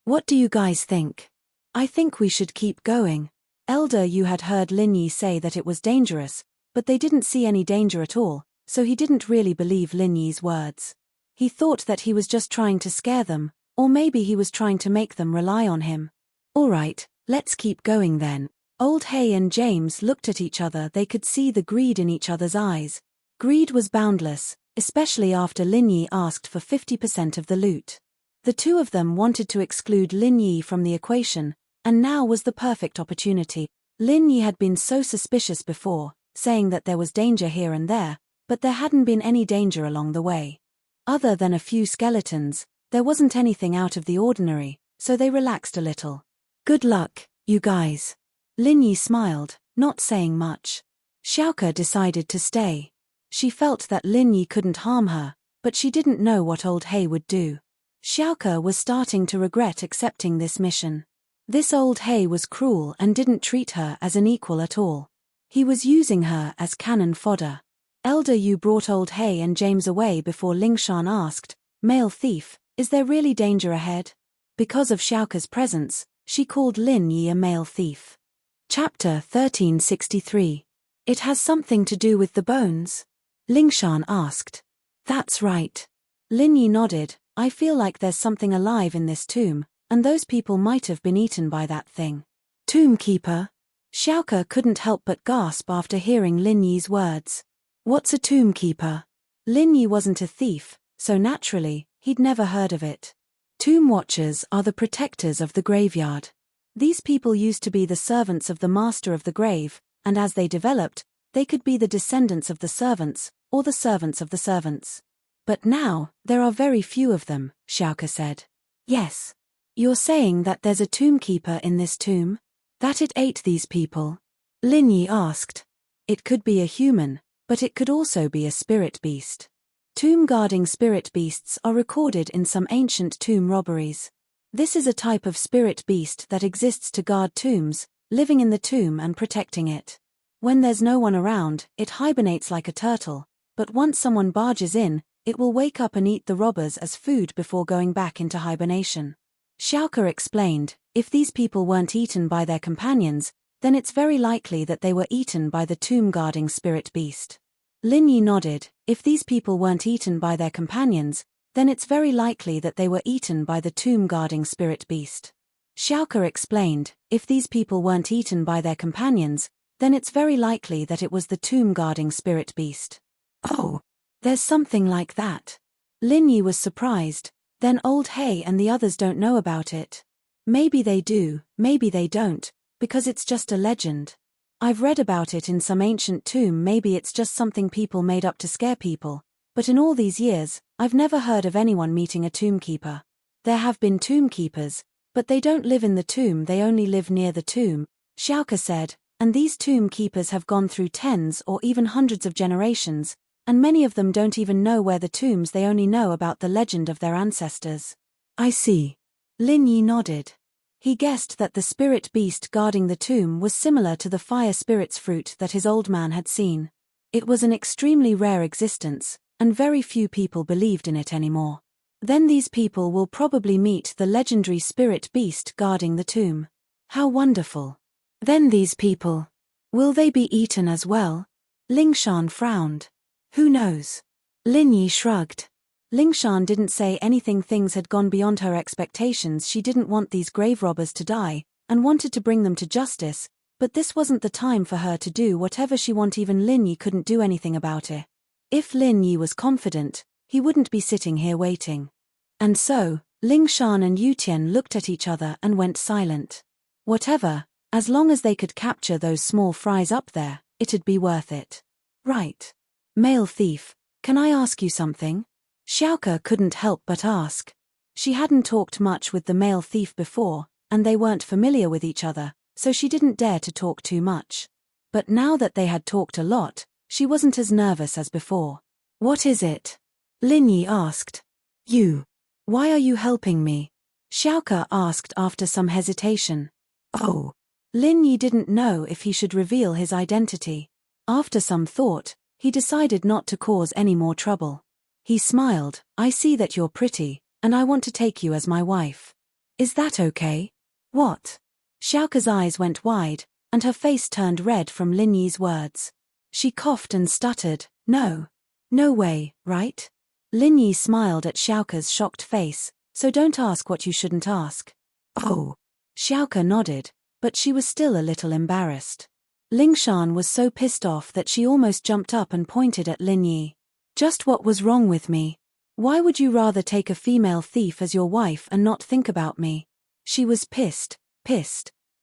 What do you guys think? I think we should keep going. Elder Yu had heard Lin Yi say that it was dangerous, but they didn't see any danger at all, so he didn't really believe Lin Yi's words. He thought that he was just trying to scare them, or maybe he was trying to make them rely on him. All right, let's keep going then. Old Hay and James looked at each other. They could see the greed in each other's eyes. Greed was boundless, especially after Lin Yi asked for 50% of the loot. The two of them wanted to exclude Lin Yi from the equation, and now was the perfect opportunity. Lin Yi had been so suspicious before, saying that there was danger here and there, but there hadn't been any danger along the way. Other than a few skeletons, there wasn't anything out of the ordinary, so they relaxed a little. Good luck, you guys. Lin Yi smiled, not saying much. Xiaoke decided to stay. She felt that Lin Yi couldn't harm her, but she didn't know what old Hay would do. Xiaoke was starting to regret accepting this mission. This old Hay was cruel and didn't treat her as an equal at all. He was using her as cannon fodder. Elder Yu brought old Hay and James away before Lingshan asked, "Male thief, is there really danger ahead?" Because of Xiaoke's presence, she called Lin Yi a male thief. Chapter 1363. It has something to do with the bones? Lingshan asked. That's right. Lin Yi nodded. I feel like there's something alive in this tomb, and those people might have been eaten by that thing. Tomb keeper? Xiaoke couldn't help but gasp after hearing Lin Yi's words. What's a tomb keeper? Lin Yi wasn't a thief, so naturally, he'd never heard of it. Tomb watchers are the protectors of the graveyard. These people used to be the servants of the master of the grave, and as they developed, they could be the descendants of the servants, or the servants of the servants. But now, there are very few of them, Xiaoke said. Yes. You're saying that there's a tomb keeper in this tomb? That it ate these people? Lin Yi asked. It could be a human, but it could also be a spirit beast. Tomb-guarding spirit beasts are recorded in some ancient tomb robberies. This is a type of spirit beast that exists to guard tombs, living in the tomb and protecting it. When there's no one around, it hibernates like a turtle, but once someone barges in, it will wake up and eat the robbers as food before going back into hibernation. Xiaoke explained, if these people weren't eaten by their companions, then it's very likely that they were eaten by the tomb-guarding spirit beast. Lin Yi nodded. If these people weren't eaten by their companions, then it's very likely that they were eaten by the tomb-guarding spirit beast. Xiaoke explained, if these people weren't eaten by their companions, then it's very likely that it was the tomb-guarding spirit beast. Oh, there's something like that. Lin Yi was surprised. Then old Hay and the others don't know about it. Maybe they do, maybe they don't, because it's just a legend. I've read about it in some ancient tomb. Maybe it's just something people made up to scare people, but in all these years, I've never heard of anyone meeting a tomb keeper. There have been tomb keepers, but they don't live in the tomb, they only live near the tomb, Xiaoke said, and these tomb keepers have gone through tens or even hundreds of generations, and many of them don't even know where the tombs, they only know about the legend of their ancestors. I see. Lin Yi nodded. He guessed that the spirit beast guarding the tomb was similar to the fire spirit's fruit that his old man had seen. It was an extremely rare existence, and very few people believed in it anymore. Then these people will probably meet the legendary spirit beast guarding the tomb. How wonderful. Then these people. Will they be eaten as well? Lingshan frowned. Who knows? Lin Yi shrugged. Lingshan didn't say anything. Things had gone beyond her expectations. She didn't want these grave robbers to die, and wanted to bring them to justice, but this wasn't the time for her to do whatever she wanted. Even Lin Yi couldn't do anything about it. If Lin Yi was confident, he wouldn't be sitting here waiting. And so, Lingshan and Yutian looked at each other and went silent. Whatever, as long as they could capture those small fries up there, it'd be worth it. Right. Male thief, can I ask you something? Xiaoke couldn't help but ask. She hadn't talked much with the male thief before, and they weren't familiar with each other, so she didn't dare to talk too much. But now that they had talked a lot, She wasn't as nervous as before. What is it? Lin Yi asked. You. Why are you helping me? Xiaoke asked after some hesitation. Oh. Lin Yi didn't know if he should reveal his identity. After some thought, he decided not to cause any more trouble. He smiled. I see that you're pretty, and I want to take you as my wife. Is that okay? What? Xiaoke's eyes went wide, and her face turned red from Lin Yi's words. She coughed and stuttered, No. No way, right? Lin Yi smiled at Xiaoke's shocked face, so don't ask what you shouldn't ask. Oh. Xiaoke nodded, but she was still a little embarrassed. Lingshan was so pissed off that she almost jumped up and pointed at Lin Yi. Just what was wrong with me? Why would you rather take a female thief as your wife and not think about me? She was pissed.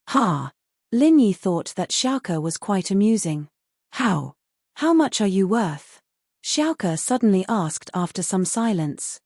Ha! Lin Yi thought that Xiaoke was quite amusing. How? How much are you worth? Xiaoke suddenly asked after some silence.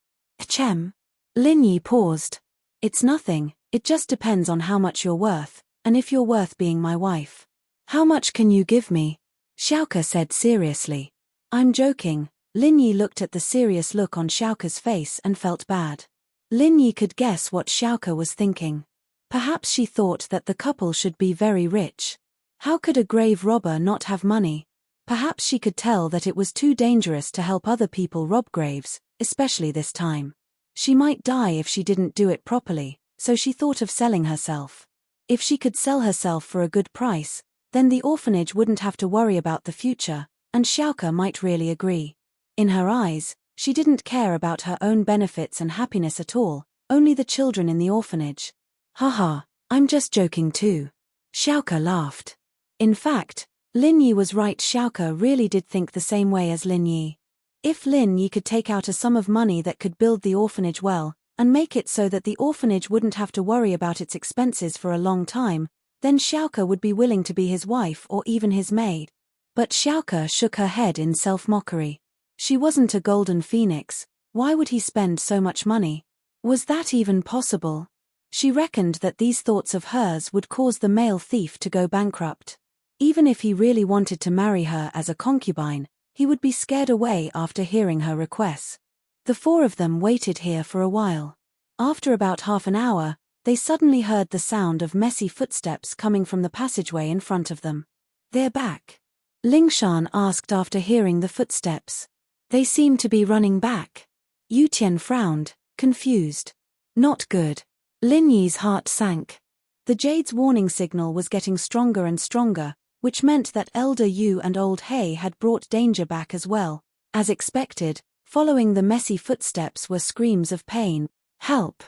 Chem? Lin Yi paused. It's nothing, it just depends on how much you're worth, and if you're worth being my wife. How much can you give me? Xiaoke said seriously. I'm joking. Lin Yi looked at the serious look on Xiaoke's face and felt bad. Lin Yi could guess what Xiaoke was thinking. Perhaps she thought that the couple should be very rich. How could a grave robber not have money? Perhaps she could tell that it was too dangerous to help other people rob graves, especially this time. She might die if she didn't do it properly, so she thought of selling herself. If she could sell herself for a good price, then the orphanage wouldn't have to worry about the future, and Xiaoke might really agree. In her eyes, she didn't care about her own benefits and happiness at all, only the children in the orphanage. Haha, I'm just joking too. Xiaoke laughed. In fact, Lin Yi was right. Xiaoke really did think the same way as Lin Yi. If Lin Yi could take out a sum of money that could build the orphanage well, and make it so that the orphanage wouldn't have to worry about its expenses for a long time, then Xiaoke would be willing to be his wife or even his maid. But Xiaoke shook her head in self-mockery. She wasn't a golden phoenix. Why would he spend so much money? Was that even possible? She reckoned that these thoughts of hers would cause the male thief to go bankrupt. Even if he really wanted to marry her as a concubine, he would be scared away after hearing her requests. The four of them waited here for a while. After about half an hour, they suddenly heard the sound of messy footsteps coming from the passageway in front of them. They're back. Lingshan asked after hearing the footsteps. They seem to be running back. Yu Tian frowned, confused. Not good. Lin Yi's heart sank. The Jade's warning signal was getting stronger and stronger, which meant that Elder Yu and Old Hay had brought danger back as well. As expected, following the messy footsteps were screams of pain. Help!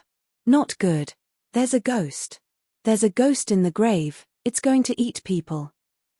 Not good. There's a ghost. There's a ghost in the grave, it's going to eat people.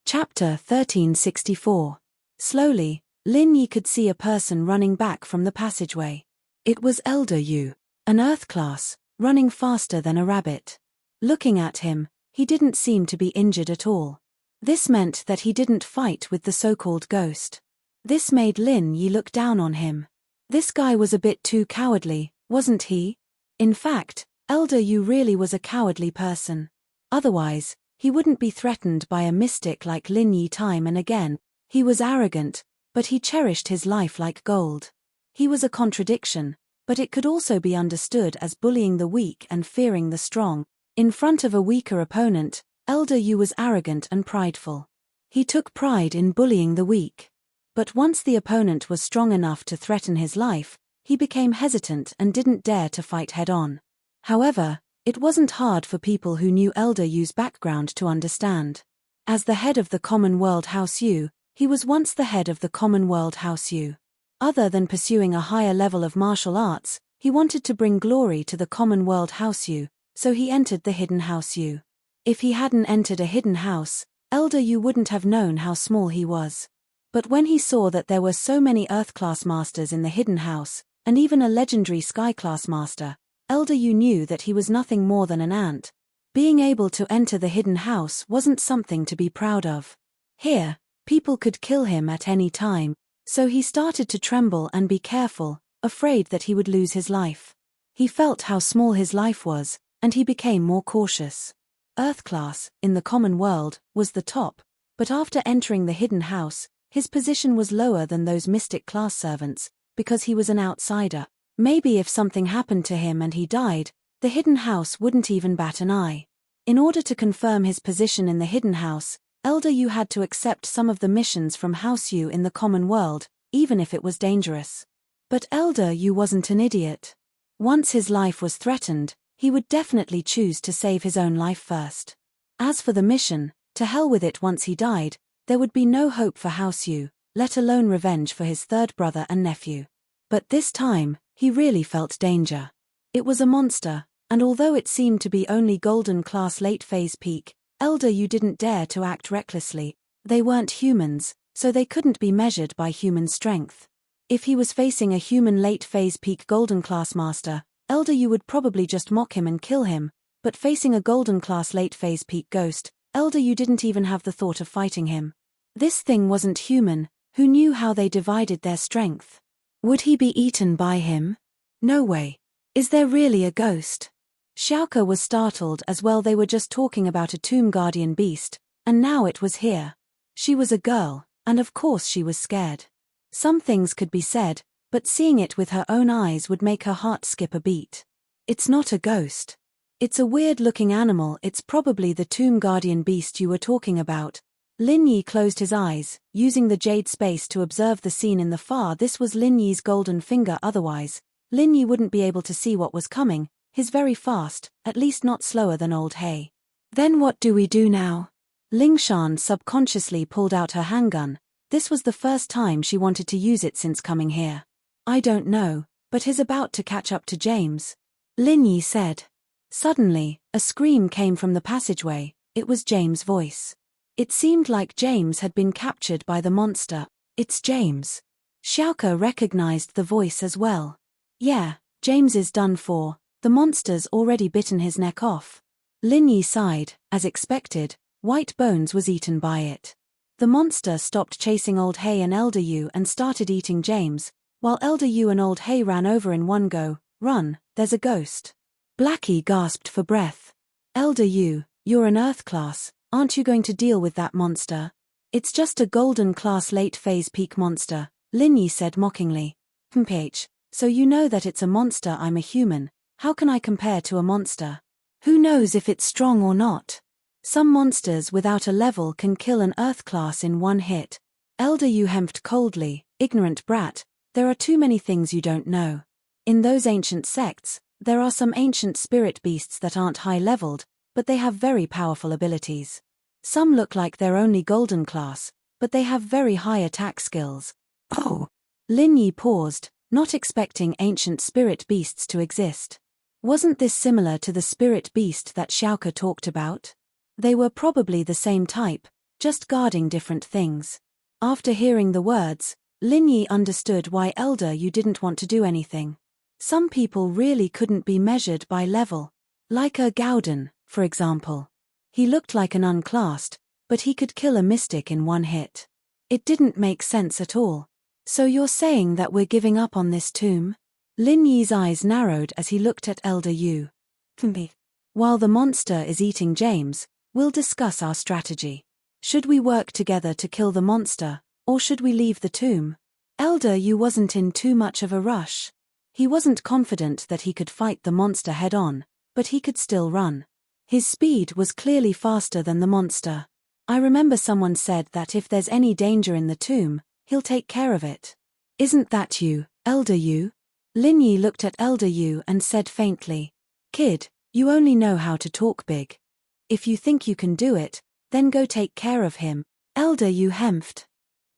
Chapter 1364. Slowly, Lin Yi could see a person running back from the passageway. It was Elder Yu, an Earth class, running faster than a rabbit. Looking at him, he didn't seem to be injured at all. This meant that he didn't fight with the so-called ghost. This made Lin Yi look down on him. This guy was a bit too cowardly, wasn't he? In fact, Elder Yu really was a cowardly person. Otherwise, he wouldn't be threatened by a mystic like Lin Yi time and again. He was arrogant, but he cherished his life like gold. He was a contradiction, but it could also be understood as bullying the weak and fearing the strong. In front of a weaker opponent, Elder Yu was arrogant and prideful. He took pride in bullying the weak. But once the opponent was strong enough to threaten his life, he became hesitant and didn't dare to fight head-on. However, it wasn't hard for people who knew Elder Yu's background to understand. As the head of the Commonwealth House Yu, he was once the head of the Commonwealth House Yu. Other than pursuing a higher level of martial arts, he wanted to bring glory to the Commonwealth House Yu, so he entered the Hidden House Yu. If he hadn't entered a hidden house, Elder Yu wouldn't have known how small he was. But when he saw that there were so many Earth-class masters in the Hidden House, and even a legendary Sky-class master, Elder Yu knew that he was nothing more than an ant. Being able to enter the Hidden House wasn't something to be proud of. Here, people could kill him at any time, so he started to tremble and be careful, afraid that he would lose his life. He felt how small his life was, and he became more cautious. Earth class, in the common world, was the top, but after entering the Hidden House, His position was lower than those mystic class servants, because he was an outsider. Maybe if something happened to him and he died, the hidden house wouldn't even bat an eye. In order to confirm his position in the hidden house, Elder Yu had to accept some of the missions from House Yu in the common world, even if it was dangerous. But Elder Yu wasn't an idiot. Once his life was threatened, he would definitely choose to save his own life first. As for the mission, to hell with it. Once he died, there would be no hope for House Yu, let alone revenge for his third brother and nephew. But this time, he really felt danger. It was a monster, and although it seemed to be only golden class late phase peak, Elder Yu didn't dare to act recklessly. They weren't humans, so they couldn't be measured by human strength. If he was facing a human late phase peak golden class master, Elder Yu would probably just mock him and kill him, but facing a golden class late phase peak ghost, Elder Yu didn't even have the thought of fighting him. This thing wasn't human. Who knew how they divided their strength? Would he be eaten by him? No way. Is there really a ghost? Xiaoke was startled as well. They were just talking about a tomb guardian beast, and now it was here. She was a girl, and of course she was scared. Some things could be said, but seeing it with her own eyes would make her heart skip a beat. It's not a ghost. It's a weird-looking animal. It's probably the tomb guardian beast you were talking about. Lin Yi closed his eyes, using the jade space to observe the scene in the far. This was Lin Yi's golden finger. Otherwise, Lin Yi wouldn't be able to see what was coming. He's very fast, at least not slower than old Hay. Then what do we do now? Lingshan subconsciously pulled out her handgun. This was the first time she wanted to use it since coming here. I don't know, but he's about to catch up to James. Lin Yi said. Suddenly, a scream came from the passageway. It was James' voice. It seemed like James had been captured by the monster. It's James. Xiaoke recognized the voice as well. Yeah, James is done for. The monster's already bitten his neck off. Lin Yi sighed. As expected, White Bones was eaten by it. The monster stopped chasing Old Hay and Elder Yu and started eating James, while Elder Yu and Old Hay ran over in one go. Run, there's a ghost. Blackie gasped for breath. Elder Yu, you're an Earth class, aren't you going to deal with that monster? It's just a golden class late phase peak monster, Lin Yi said mockingly. PH, so you know that it's a monster. I'm a human. How can I compare to a monster? Who knows if it's strong or not? Some monsters without a level can kill an Earth class in one hit. Elder Yu hemped coldly. Ignorant brat, there are too many things you don't know. In those ancient sects, there are some ancient spirit beasts that aren't high-leveled, but they have very powerful abilities. Some look like they're only golden class, but they have very high attack skills. Oh! Lin Yi paused, not expecting ancient spirit beasts to exist. Wasn't this similar to the spirit beast that Xiaoke talked about? They were probably the same type, just guarding different things. After hearing the words, Lin Yi understood why Elder Yu didn't want to do anything. Some people really couldn't be measured by level. Like a Gauden, for example. He looked like an unclassed, but he could kill a mystic in one hit. It didn't make sense at all. So you're saying that we're giving up on this tomb? Lin Yi's eyes narrowed as he looked at Elder Yu. While the monster is eating James, we'll discuss our strategy. Should we work together to kill the monster, or should we leave the tomb? Elder Yu wasn't in too much of a rush. He wasn't confident that he could fight the monster head-on, but he could still run. His speed was clearly faster than the monster. I remember someone said that if there's any danger in the tomb, he'll take care of it. Isn't that you, Elder Yu? Lin Yi looked at Elder Yu and said faintly, Kid, you only know how to talk big. If you think you can do it, then go take care of him. Elder Yu hemphed.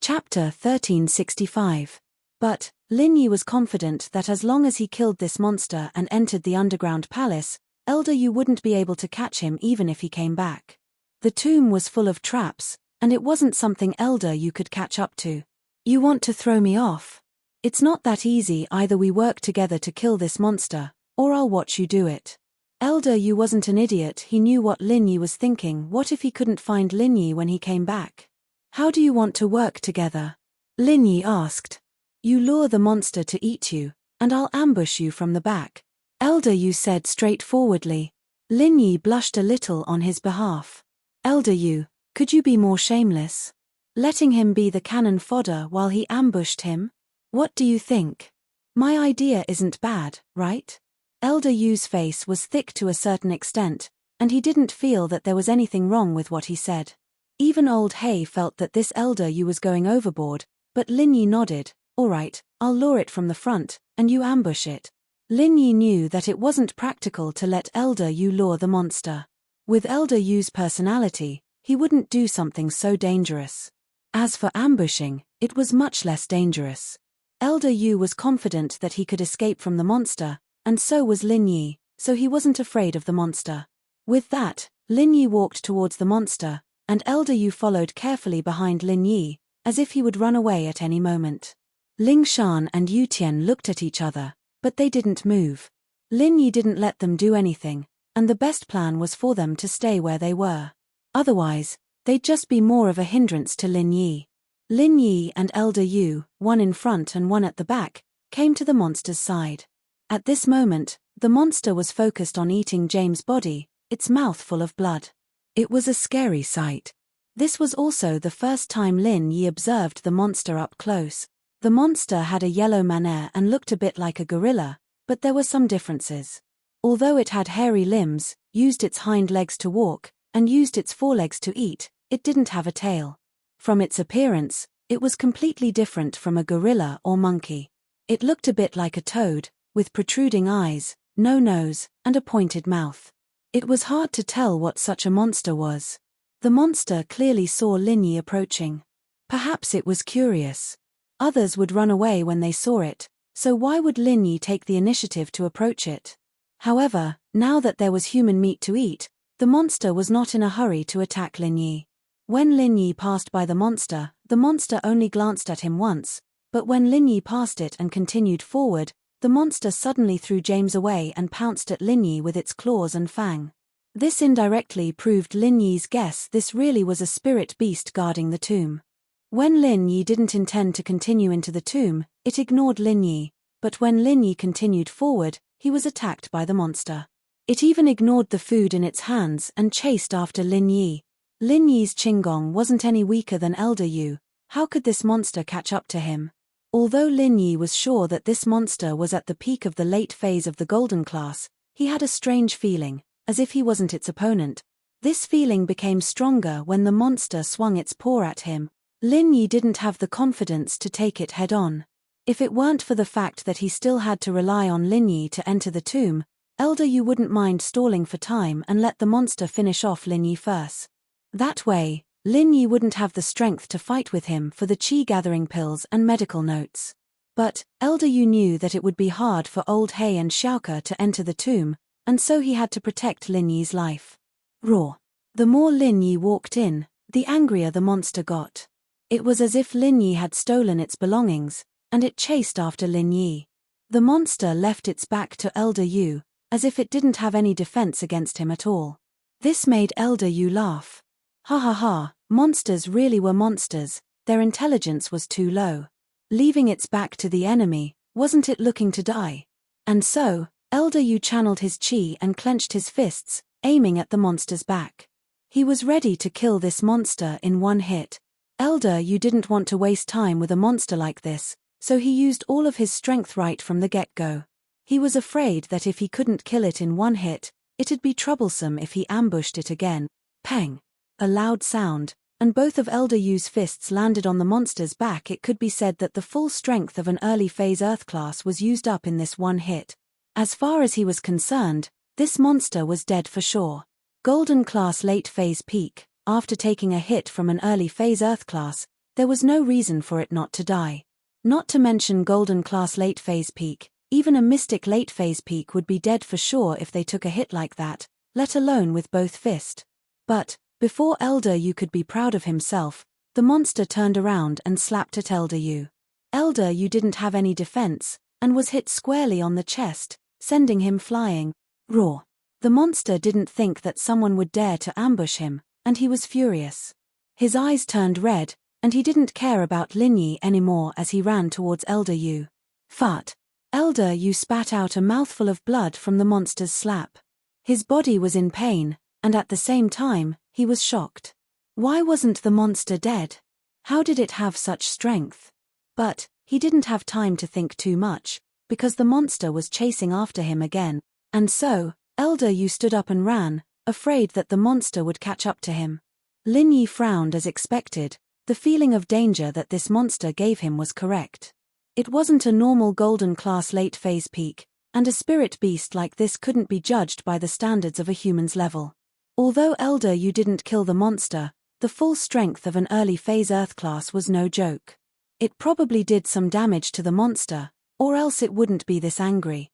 Chapter 1365. But, Lin Yi was confident that as long as he killed this monster and entered the underground palace, Elder Yu wouldn't be able to catch him even if he came back. The tomb was full of traps, and it wasn't something Elder Yu could catch up to. You want to throw me off? It's not that easy. Either we work together to kill this monster, or I'll watch you do it. Elder Yu wasn't an idiot. He knew what Lin Yi was thinking. What if he couldn't find Lin Yi when he came back? How do you want to work together? Lin Yi asked. You lure the monster to eat you, and I'll ambush you from the back. Elder Yu said straightforwardly. Lin Yi blushed a little on his behalf. Elder Yu, could you be more shameless? letting him be the cannon fodder while he ambushed him? What do you think? My idea isn't bad, right? Elder Yu's face was thick to a certain extent, and he didn't feel that there was anything wrong with what he said. Even old Hay felt that this Elder Yu was going overboard, but Lin Yi nodded. All right, I'll lure it from the front, and you ambush it. Lin Yi knew that it wasn't practical to let Elder Yu lure the monster. With Elder Yu's personality, he wouldn't do something so dangerous. As for ambushing, it was much less dangerous. Elder Yu was confident that he could escape from the monster, and so was Lin Yi, so he wasn't afraid of the monster. With that, Lin Yi walked towards the monster, and Elder Yu followed carefully behind Lin Yi, as if he would run away at any moment. Ling Shan and Yu Tian looked at each other, but they didn't move. Lin Yi didn't let them do anything, and the best plan was for them to stay where they were. Otherwise, they'd just be more of a hindrance to Lin Yi. Lin Yi and Elder Yu, one in front and one at the back, came to the monster's side. At this moment, the monster was focused on eating James' body, its mouth full of blood. It was a scary sight. This was also the first time Lin Yi observed the monster up close. The monster had a yellow mane and looked a bit like a gorilla, but there were some differences. Although it had hairy limbs, used its hind legs to walk, and used its forelegs to eat, it didn't have a tail. From its appearance, it was completely different from a gorilla or monkey. It looked a bit like a toad, with protruding eyes, no nose, and a pointed mouth. It was hard to tell what such a monster was. The monster clearly saw Lin Yi approaching. Perhaps it was curious. Others would run away when they saw it, so why would Lin Yi take the initiative to approach it? However, now that there was human meat to eat, the monster was not in a hurry to attack Lin Yi. When Lin Yi passed by the monster only glanced at him once, but when Lin Yi passed it and continued forward, the monster suddenly threw James away and pounced at Lin Yi with its claws and fang. This indirectly proved Lin Yi's guess this really was a spirit beast guarding the tomb. When Lin Yi didn't intend to continue into the tomb, it ignored Lin Yi, but when Lin Yi continued forward, he was attacked by the monster. It even ignored the food in its hands and chased after Lin Yi. Lin Yi's Qinggong wasn't any weaker than Elder Yu. How could this monster catch up to him? Although Lin Yi was sure that this monster was at the peak of the late phase of the golden class, he had a strange feeling, as if he wasn't its opponent. This feeling became stronger when the monster swung its paw at him. Lin Yi didn't have the confidence to take it head-on. If it weren't for the fact that he still had to rely on Lin Yi to enter the tomb, Elder Yu wouldn't mind stalling for time and let the monster finish off Lin Yi first. That way, Lin Yi wouldn't have the strength to fight with him for the qi-gathering pills and medical notes. But, Elder Yu knew that it would be hard for old Hay and Xiaoke to enter the tomb, and so he had to protect Lin Yi's life. Roar. The more Lin Yi walked in, the angrier the monster got. It was as if Lin Yi had stolen its belongings, and it chased after Lin Yi. The monster left its back to Elder Yu, as if it didn't have any defense against him at all. This made Elder Yu laugh. Ha ha ha, monsters really were monsters, their intelligence was too low. Leaving its back to the enemy, wasn't it looking to die? And so, Elder Yu channeled his qi and clenched his fists, aiming at the monster's back. He was ready to kill this monster in one hit. Elder Yu didn't want to waste time with a monster like this, so he used all of his strength right from the get-go. He was afraid that if he couldn't kill it in one hit, it'd be troublesome if he ambushed it again. Pang! A loud sound, and both of Elder Yu's fists landed on the monster's back. It could be said that the full strength of an early phase Earth class was used up in this one hit. As far as he was concerned, this monster was dead for sure. Golden class late phase peak, after taking a hit from an early phase Earth class, there was no reason for it not to die. Not to mention golden class late phase peak, even a mystic late phase peak would be dead for sure if they took a hit like that, let alone with both fist. But, before Elder Yu could be proud of himself, the monster turned around and slapped at Elder Yu. Elder Yu didn't have any defense, and was hit squarely on the chest, sending him flying. Roar. The monster didn't think that someone would dare to ambush him, and he was furious. His eyes turned red, and he didn't care about Lin Yi anymore as he ran towards Elder Yu. Fart. Elder Yu spat out a mouthful of blood from the monster's slap. His body was in pain, and at the same time, he was shocked. Why wasn't the monster dead? How did it have such strength? But he didn't have time to think too much, because the monster was chasing after him again, and so, Elder Yu stood up and ran, afraid that the monster would catch up to him. Lin Yi frowned as expected. The feeling of danger that this monster gave him was correct. It wasn't a normal golden class late phase peak, and a spirit beast like this couldn't be judged by the standards of a human's level. Although Elder Yu didn't kill the monster, the full strength of an early phase Earth class was no joke. It probably did some damage to the monster, or else it wouldn't be this angry.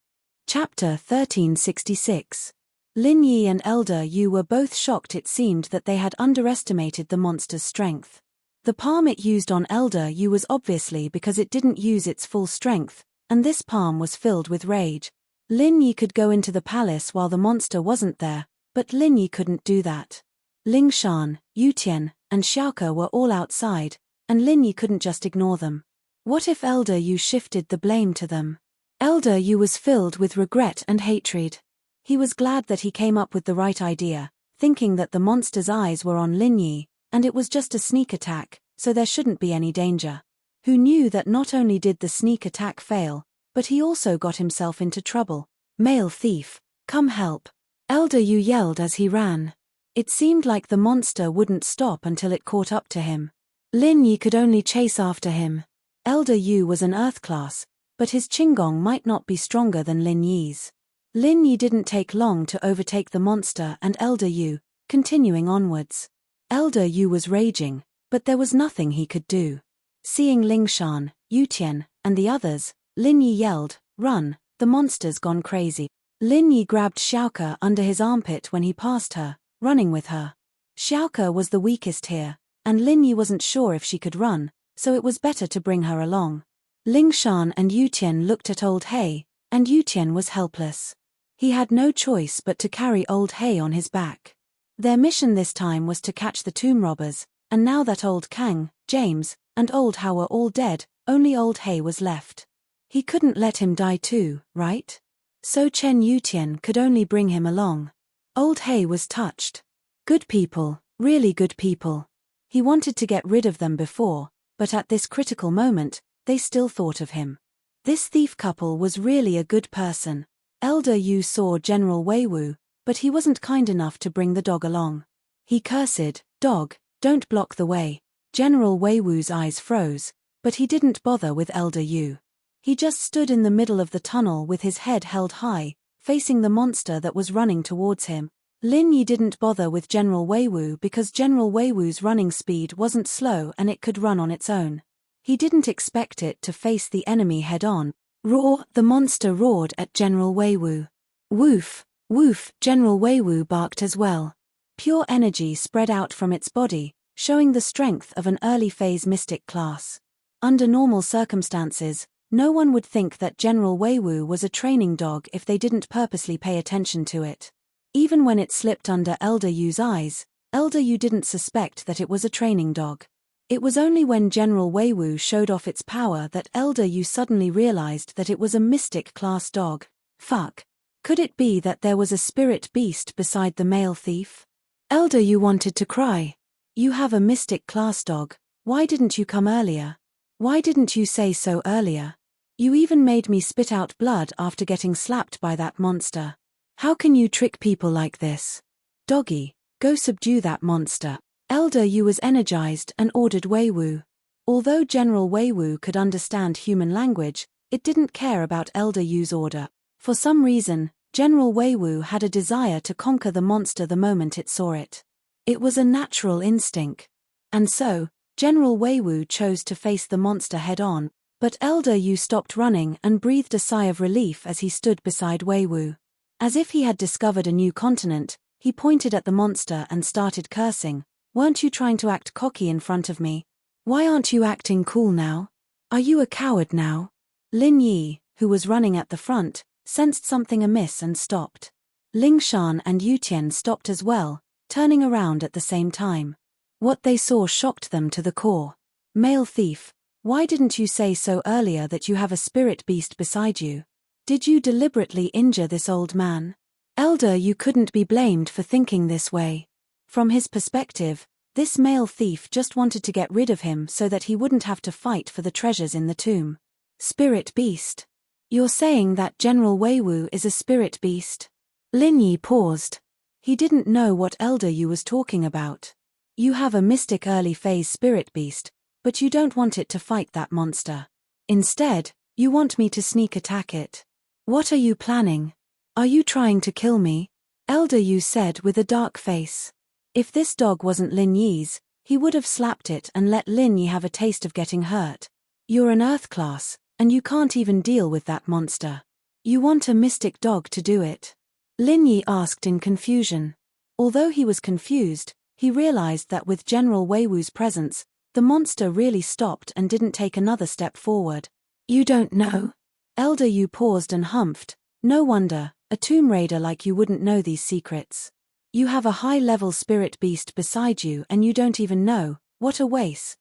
Chapter 1366. Lin Yi and Elder Yu were both shocked. It seemed that they had underestimated the monster's strength. The palm it used on Elder Yu was obviously because it didn't use its full strength, and this palm was filled with rage. Lin Yi could go into the palace while the monster wasn't there, but Lin Yi couldn't do that. Ling Shan, Yu Tian, and Xiaoke were all outside, and Lin Yi couldn't just ignore them. What if Elder Yu shifted the blame to them? Elder Yu was filled with regret and hatred. He was glad that he came up with the right idea, thinking that the monster's eyes were on Lin Yi, and it was just a sneak attack, so there shouldn't be any danger. Who knew that not only did the sneak attack fail, but he also got himself into trouble. Male thief, come help. Elder Yu yelled as he ran. It seemed like the monster wouldn't stop until it caught up to him. Lin Yi could only chase after him. Elder Yu was an Earth class, but his Qinggong might not be stronger than Lin Yi's. Lin Yi didn't take long to overtake the monster and Elder Yu, continuing onwards. Elder Yu was raging, but there was nothing he could do. Seeing Ling Shan, Yu Tian, and the others, Lin Yi yelled, "Run, the monster's gone crazy." Lin Yi grabbed Xiaoke under his armpit when he passed her, running with her. Xiaoke was the weakest here, and Lin Yi wasn't sure if she could run, so it was better to bring her along. Ling Shan and Yu Tian looked at Old Hay, and Yu Tian was helpless. He had no choice but to carry Old Hay on his back. Their mission this time was to catch the tomb robbers, and now that Old Kang, James, and Old Hao were all dead, only Old Hay was left. He couldn't let him die too, right? So Chen Yutian could only bring him along. Old Hay was touched. Good people, really good people. He wanted to get rid of them before, but at this critical moment, they still thought of him. This thief couple was really a good person. Elder Yu saw General Weiwu, but he wasn't kind enough to bring the dog along. He cursed, "Dog, don't block the way." General Weiwu's eyes froze, but he didn't bother with Elder Yu. He just stood in the middle of the tunnel with his head held high, facing the monster that was running towards him. Lin Yi didn't bother with General Weiwu because General Weiwu's running speed wasn't slow and it could run on its own. He didn't expect it to face the enemy head-on. Roar! The monster roared at General Weiwu. Woof! Woof! General Weiwu barked as well. Pure energy spread out from its body, showing the strength of an early-phase mystic class. Under normal circumstances, no one would think that General Weiwu was a training dog if they didn't purposely pay attention to it. Even when it slipped under Elder Yu's eyes, Elder Yu didn't suspect that it was a training dog. It was only when General Weiwu showed off its power that Elder Yu suddenly realized that it was a mystic class dog. Fuck. Could it be that there was a spirit beast beside the male thief? Elder Yu wanted to cry. You have a mystic class dog, why didn't you come earlier? Why didn't you say so earlier? You even made me spit out blood after getting slapped by that monster. How can you trick people like this? Doggy, go subdue that monster. Elder Yu was energized and ordered Weiwu. Although General Weiwu could understand human language, it didn't care about Elder Yu's order. For some reason, General Weiwu had a desire to conquer the monster the moment it saw it. It was a natural instinct. And so, General Weiwu chose to face the monster head-on, but Elder Yu stopped running and breathed a sigh of relief as he stood beside Weiwu. As if he had discovered a new continent, he pointed at the monster and started cursing. Weren't you trying to act cocky in front of me? Why aren't you acting cool now? Are you a coward now? Lin Yi, who was running at the front, sensed something amiss and stopped. Ling Shan and Yu Tian stopped as well, turning around at the same time. What they saw shocked them to the core. Male thief, why didn't you say so earlier that you have a spirit beast beside you? Did you deliberately injure this old man? Elder Yu couldn't be blamed for thinking this way. From his perspective, This male thief just wanted to get rid of him so that he wouldn't have to fight for the treasures in the tomb. Spirit beast. You're saying that General Weiwu is a spirit beast? Lin Yi paused. He didn't know what Elder Yu was talking about. You have a mystic early phase spirit beast, but you don't want it to fight that monster. Instead, you want me to sneak attack it. What are you planning? Are you trying to kill me? Elder Yu said with a dark face. If this dog wasn't Lin Yi's, he would have slapped it and let Lin Yi have a taste of getting hurt. You're an Earth class, and you can't even deal with that monster. You want a mystic dog to do it? Lin Yi asked in confusion. Although he was confused, he realized that with General Weiwu's presence, the monster really stopped and didn't take another step forward. You don't know? Elder Yu paused and humphed. No wonder, a tomb raider like you wouldn't know these secrets. You have a high-level spirit beast beside you and you don't even know. What a waste.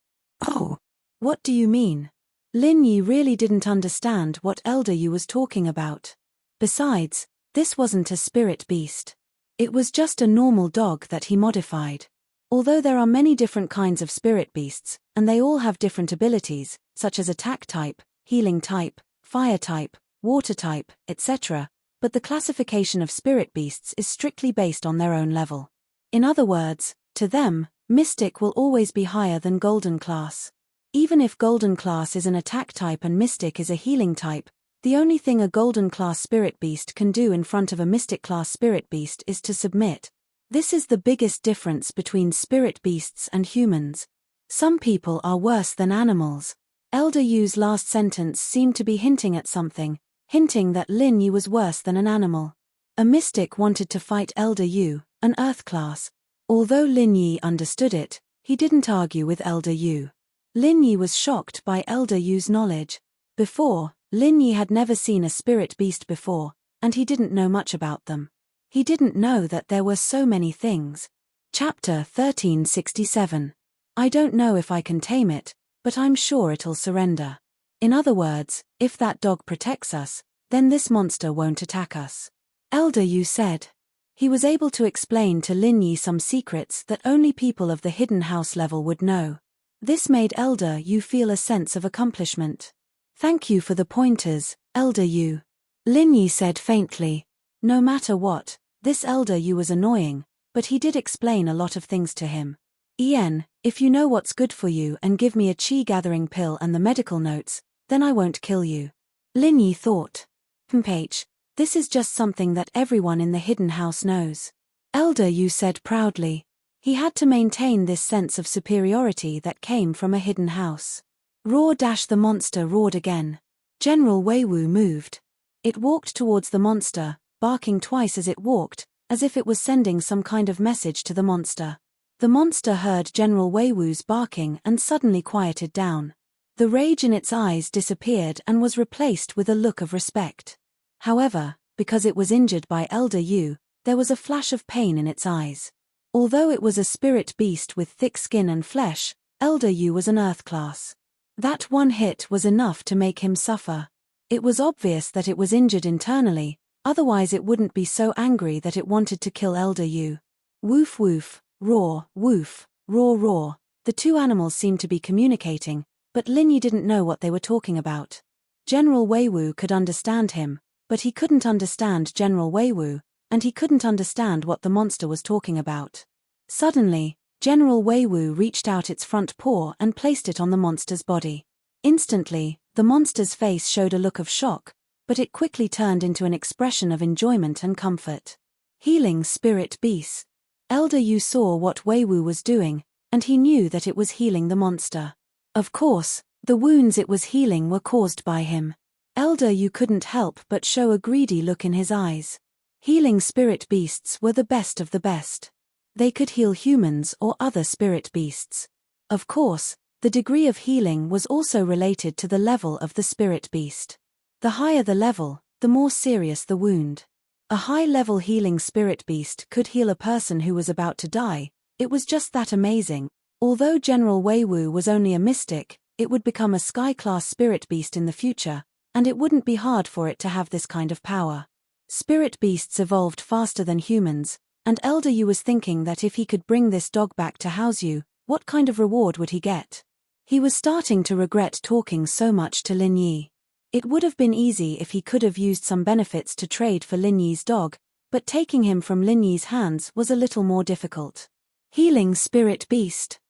Oh. What do you mean? Lin Yi really didn't understand what Elder Yu was talking about. Besides, this wasn't a spirit beast. It was just a normal dog that he modified. Although there are many different kinds of spirit beasts, and they all have different abilities, such as attack type, healing type, fire type, water type, etc., but the classification of spirit beasts is strictly based on their own level. In other words, to them, Mystic will always be higher than Golden class. Even if Golden class is an attack type and Mystic is a healing type, the only thing a Golden class spirit beast can do in front of a Mystic class spirit beast is to submit. This is the biggest difference between spirit beasts and humans. Some people are worse than animals. Elder Yu's last sentence seemed to be hinting at something, hinting that Lin Yi was worse than an animal. A mystic wanted to fight Elder Yu, an Earth class. Although Lin Yi understood it, he didn't argue with Elder Yu. Lin Yi was shocked by Elder Yu's knowledge. Before, Lin Yi had never seen a spirit beast before, and he didn't know much about them. He didn't know that there were so many things. Chapter 1367. I don't know if I can tame it, but I'm sure it'll surrender. In other words, if that dog protects us, then this monster won't attack us. Elder Yu said. He was able to explain to Lin Yi some secrets that only people of the hidden house level would know. This made Elder Yu feel a sense of accomplishment. Thank you for the pointers, Elder Yu. Lin Yi said faintly. No matter what, this Elder Yu was annoying, but he did explain a lot of things to him. If you know what's good for you and give me a chi gathering pill and the medical notes, then I won't kill you. Lin Yi thought. H. This is just something that everyone in the hidden house knows. Elder Yu said proudly. He had to maintain this sense of superiority that came from a hidden house. Roar! The monster roared again. General Weiwu moved. It walked towards the monster, barking twice as it walked, as if it was sending some kind of message to the monster. The monster heard General Weiwu's barking and suddenly quieted down. The rage in its eyes disappeared and was replaced with a look of respect. However, because it was injured by Elder Yu, there was a flash of pain in its eyes. Although it was a spirit beast with thick skin and flesh, Elder Yu was an Earth class. That one hit was enough to make him suffer. It was obvious that it was injured internally, otherwise it wouldn't be so angry that it wanted to kill Elder Yu. Woof woof, roar, woof, roar roar. The two animals seemed to be communicating, but Lin Yi didn't know what they were talking about. General Weiwu could understand him, but he couldn't understand General Weiwu, and he couldn't understand what the monster was talking about. Suddenly, General Weiwu reached out its front paw and placed it on the monster's body. Instantly, the monster's face showed a look of shock, but it quickly turned into an expression of enjoyment and comfort. Healing spirit beast. Elder Yu saw what Weiwu was doing, and he knew that it was healing the monster. Of course, the wounds it was healing were caused by him. Elder Yu couldn't help but show a greedy look in his eyes. Healing spirit beasts were the best of the best. They could heal humans or other spirit beasts. Of course, the degree of healing was also related to the level of the spirit beast. The higher the level, the more serious the wound. A high-level healing spirit beast could heal a person who was about to die. It was just that amazing. Although General Weiwu was only a mystic, it would become a sky-class spirit beast in the future, and it wouldn't be hard for it to have this kind of power. Spirit beasts evolved faster than humans, And Elder Yu was thinking that if he could bring this dog back to house you, what kind of reward would he get? He was starting to regret talking so much to Lin Yi. It would have been easy if he could have used some benefits to trade for Lin Yi's dog, but taking him from Lin Yi's hands was a little more difficult. Healing Spirit Beast.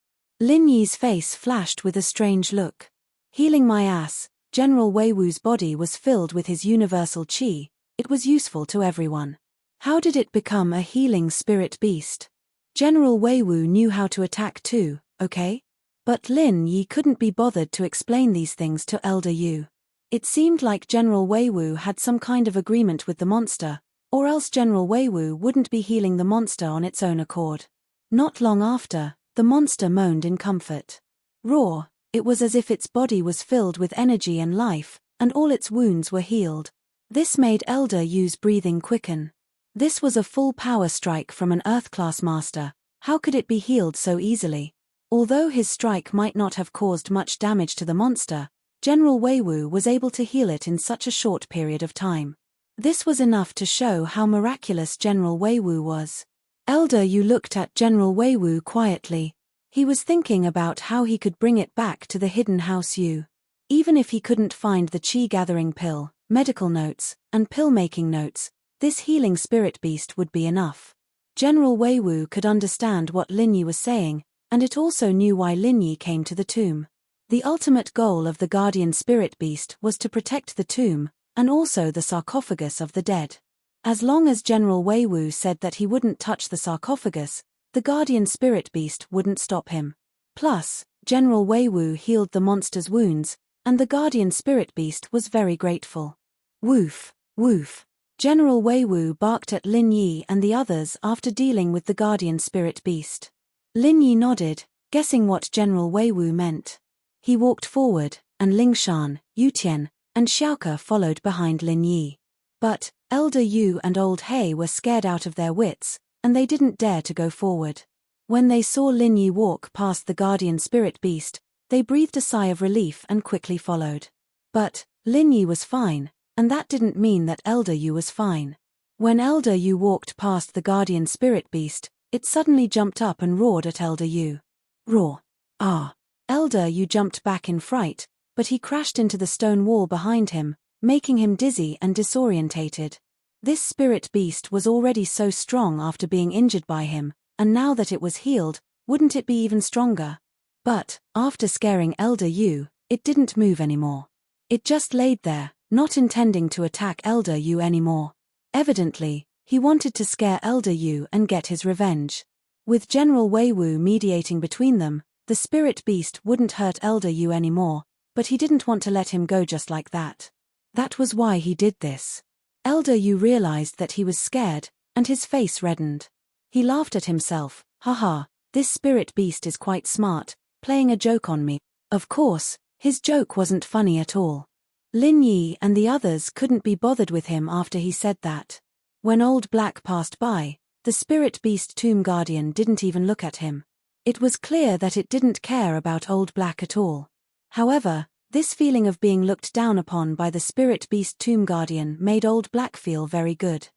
Lin Yi's face flashed with a strange look. Healing my ass. General Wei Wu's body was filled with his universal qi. It was useful to everyone. How did it become a healing spirit beast? General Wei Wu knew how to attack too, okay? But Lin Yi couldn't be bothered to explain these things to Elder Yu. It seemed like General Wei Wu had some kind of agreement with the monster, or else General Wei Wu wouldn't be healing the monster on its own accord. Not long after, the monster moaned in comfort. Roar, it was as if its body was filled with energy and life, and all its wounds were healed. This made Elder Yu's breathing quicken. This was a full power strike from an Earth-class master. How could it be healed so easily? Although his strike might not have caused much damage to the monster, General Wei Wu was able to heal it in such a short period of time. This was enough to show how miraculous General Wei Wu was. Elder Yu looked at General Wei Wu quietly. He was thinking about how he could bring it back to the hidden house Yu. Even if he couldn't find the qi-gathering pill, medical notes, and pill-making notes, this healing spirit beast would be enough. General Wei Wu could understand what Lin Yi was saying, and it also knew why Lin Yi came to the tomb. The ultimate goal of the guardian spirit beast was to protect the tomb, and also the sarcophagus of the dead. As long as General Wei Wu said that he wouldn't touch the sarcophagus, the guardian spirit beast wouldn't stop him. Plus, General Wei Wu healed the monster's wounds, and the guardian spirit beast was very grateful. Woof, woof. General Wei Wu barked at Lin Yi and the others after dealing with the guardian spirit beast. Lin Yi nodded, guessing what General Wei Wu meant. He walked forward, and Lingshan, Yutian, and Xiaoke followed behind Lin Yi. But Elder Yu and Old He were scared out of their wits, and they didn't dare to go forward. When they saw Lin Yi walk past the guardian spirit beast, they breathed a sigh of relief and quickly followed. But Lin Yi was fine, and that didn't mean that Elder Yu was fine. When Elder Yu walked past the guardian spirit beast, it suddenly jumped up and roared at Elder Yu. Roar. Ah. Elder Yu jumped back in fright, but he crashed into the stone wall behind him, making him dizzy and disorientated. This spirit beast was already so strong after being injured by him, and now that it was healed, wouldn't it be even stronger? But, after scaring Elder Yu, it didn't move anymore. It just laid there, not intending to attack Elder Yu anymore. Evidently, he wanted to scare Elder Yu and get his revenge. With General Wei Wu mediating between them, the spirit beast wouldn't hurt Elder Yu anymore, but he didn't want to let him go just like that. That was why he did this. Elder Yu realized that he was scared, and his face reddened. He laughed at himself. Haha, this spirit beast is quite smart, playing a joke on me. Of course, his joke wasn't funny at all. Lin Yi and the others couldn't be bothered with him after he said that. When Old Black passed by, the spirit beast tomb guardian didn't even look at him. It was clear that it didn't care about Old Black at all. However, this feeling of being looked down upon by the spirit beast tomb guardian made Old Black feel very good.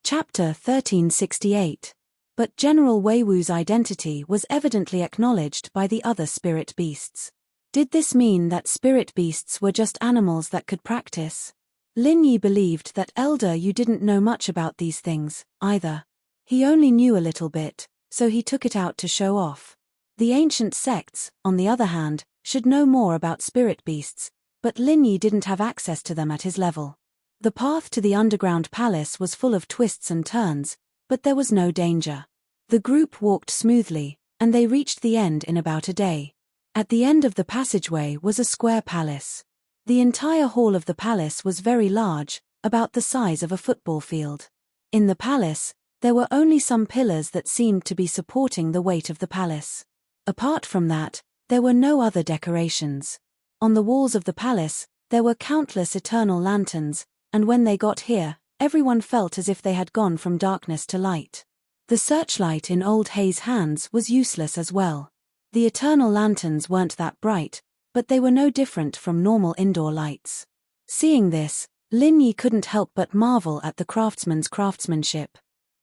Chapter 1368. But General Wei Wu's identity was evidently acknowledged by the other spirit beasts. Did this mean that spirit beasts were just animals that could practice? Lin Yi believed that Elder Yu didn't know much about these things, either. He only knew a little bit, so he took it out to show off. The ancient sects, on the other hand, should know more about spirit beasts, but Lin Yi didn't have access to them at his level. The path to the underground palace was full of twists and turns, but there was no danger. The group walked smoothly, and they reached the end in about a day. At the end of the passageway was a square palace. The entire hall of the palace was very large, about the size of a football field. In the palace, there were only some pillars that seemed to be supporting the weight of the palace. Apart from that, there were no other decorations. On the walls of the palace, there were countless eternal lanterns, and when they got here, everyone felt as if they had gone from darkness to light. The searchlight in Old He's hands was useless as well. The eternal lanterns weren't that bright, but they were no different from normal indoor lights. Seeing this, Lin Yi couldn't help but marvel at the craftsman's craftsmanship.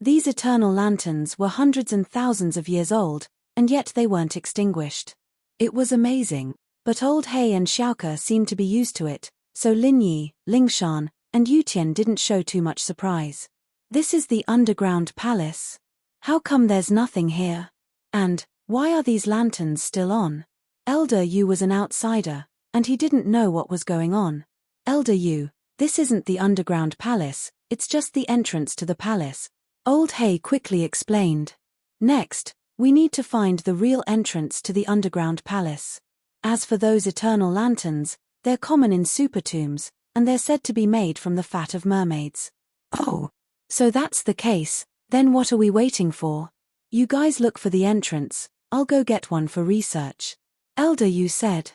These eternal lanterns were hundreds and thousands of years old, and yet they weren't extinguished. It was amazing. But old He and Xiaoke seemed to be used to it, so Lin Yi, Lingshan, and Yutian didn't show too much surprise. This is the underground palace? How come there's nothing here? And, why are these lanterns still on? Elder Yu was an outsider, and he didn't know what was going on. Elder Yu, this isn't the underground palace, it's just the entrance to the palace. Old He quickly explained. Next, we need to find the real entrance to the underground palace. As for those eternal lanterns, they're common in super tombs, and they're said to be made from the fat of mermaids. Oh, so that's the case, then what are we waiting for? You guys look for the entrance, I'll go get one for research. Elder Yu said.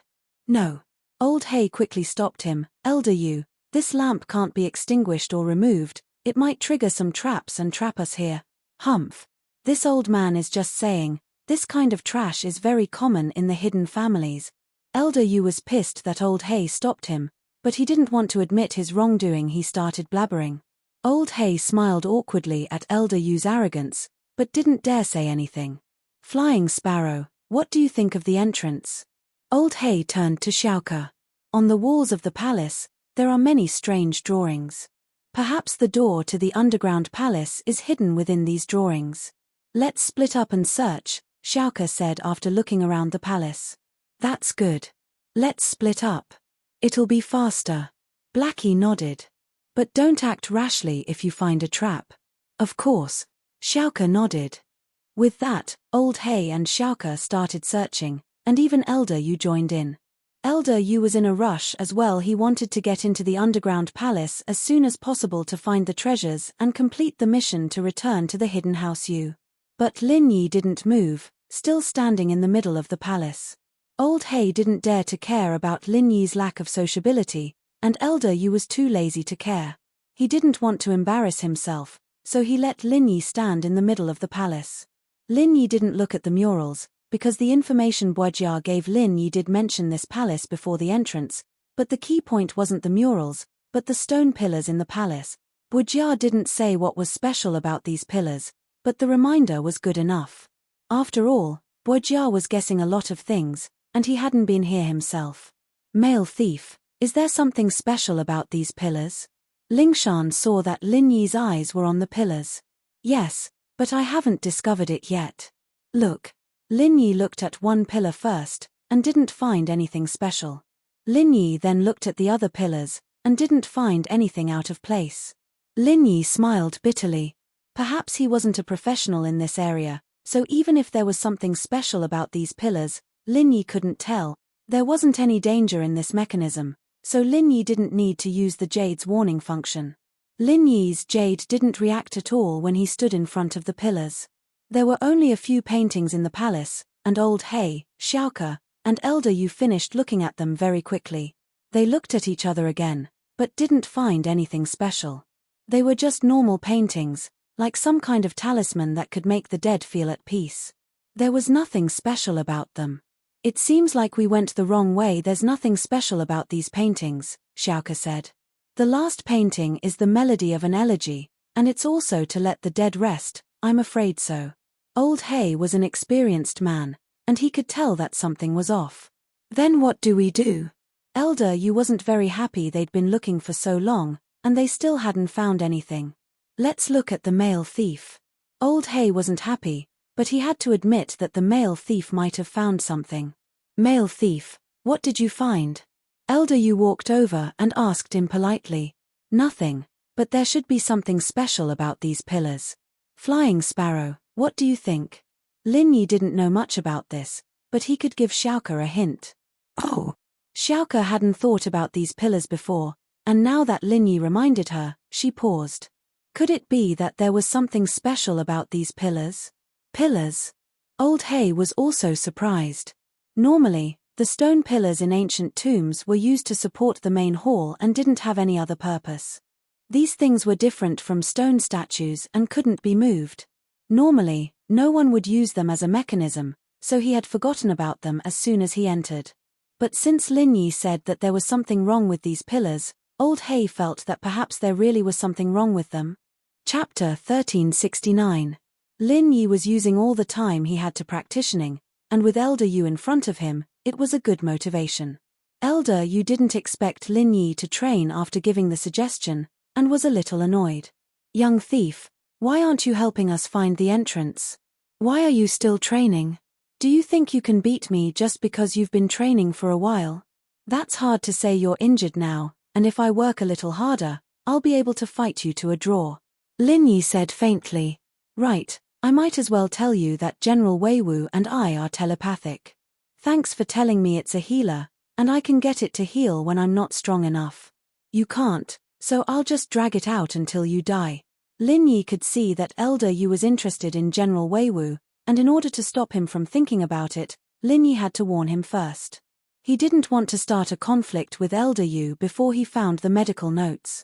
No. Old He quickly stopped him. Elder Yu, this lamp can't be extinguished or removed, it might trigger some traps and trap us here. Humph. This old man is just saying, this kind of trash is very common in the hidden families. Elder Yu was pissed that old He stopped him, but he didn't want to admit his wrongdoing. He started blabbering. Old He smiled awkwardly at Elder Yu's arrogance, but didn't dare say anything. Flying Sparrow, what do you think of the entrance? Old He turned to Xiaoke. On the walls of the palace, there are many strange drawings. Perhaps the door to the underground palace is hidden within these drawings. Let's split up and search, Xiaoke said after looking around the palace. That's good. Let's split up. It'll be faster. Blackie nodded. But don't act rashly if you find a trap. Of course. Xiaoke nodded. With that, Old He and Xiaoke started searching, and even Elder Yu joined in. Elder Yu was in a rush as well. He wanted to get into the underground palace as soon as possible to find the treasures and complete the mission to return to the hidden house Yu. But Lin Yi didn't move, still standing in the middle of the palace. Old He didn't dare to care about Lin Yi's lack of sociability, and Elder Yu was too lazy to care. He didn't want to embarrass himself, so he let Lin Yi stand in the middle of the palace. Lin Yi didn't look at the murals, because the information Boijia gave Lin Yi did mention this palace before the entrance, but the key point wasn't the murals, but the stone pillars in the palace. Boijia didn't say what was special about these pillars, but the reminder was good enough. After all, Boijia was guessing a lot of things, and he hadn't been here himself. Male thief, is there something special about these pillars? Lingshan saw that Lin Yi's eyes were on the pillars. Yes, but I haven't discovered it yet. Look. Lin Yi looked at one pillar first, and didn't find anything special. Lin Yi then looked at the other pillars, and didn't find anything out of place. Lin Yi smiled bitterly. Perhaps he wasn't a professional in this area, so even if there was something special about these pillars, Lin Yi couldn't tell. There wasn't any danger in this mechanism, so Lin Yi didn't need to use the jade's warning function. Lin Yi's jade didn't react at all when he stood in front of the pillars. There were only a few paintings in the palace, and Old He, Xiaoke, and Elder Yu finished looking at them very quickly. They looked at each other again, but didn't find anything special. They were just normal paintings, like some kind of talisman that could make the dead feel at peace. There was nothing special about them. It seems like we went the wrong way. There's nothing special about these paintings, Xiaoke said. The last painting is the melody of an elegy, and it's also to let the dead rest, I'm afraid so. Old He was an experienced man, and he could tell that something was off. Then what do we do? Elder Yu wasn't very happy. They'd been looking for so long, and they still hadn't found anything. Let's look at the male thief. Old He wasn't happy, but he had to admit that the male thief might have found something. Male thief, what did you find? Elder Yu walked over and asked him politely. Nothing, but there should be something special about these pillars. Flying Sparrow, what do you think? Lin Yi didn't know much about this, but he could give Xiaoke a hint. Oh! Xiaoke hadn't thought about these pillars before, and now that Lin Yi reminded her, she paused. Could it be that there was something special about these pillars? Pillars? Old He was also surprised. Normally, the stone pillars in ancient tombs were used to support the main hall and didn't have any other purpose. These things were different from stone statues and couldn't be moved. Normally, no one would use them as a mechanism, so he had forgotten about them as soon as he entered. But since Lin Yi said that there was something wrong with these pillars, Old He felt that perhaps there really was something wrong with them. Chapter 1369. Lin Yi was using all the time he had to practicing, and with Elder Yu in front of him, it was a good motivation. Elder Yu didn't expect Lin Yi to train after giving the suggestion, and was a little annoyed. Young thief, why aren't you helping us find the entrance? Why are you still training? Do you think you can beat me just because you've been training for a while? That's hard to say. You're injured now, and if I work a little harder, I'll be able to fight you to a draw. Lin Yi said faintly. Right, I might as well tell you that General Weiwu and I are telepathic. Thanks for telling me it's a healer, and I can get it to heal when I'm not strong enough. You can't, so I'll just drag it out until you die. Lin Yi could see that Elder Yu was interested in General Weiwu, and in order to stop him from thinking about it, Lin Yi had to warn him first. He didn't want to start a conflict with Elder Yu before he found the medical notes.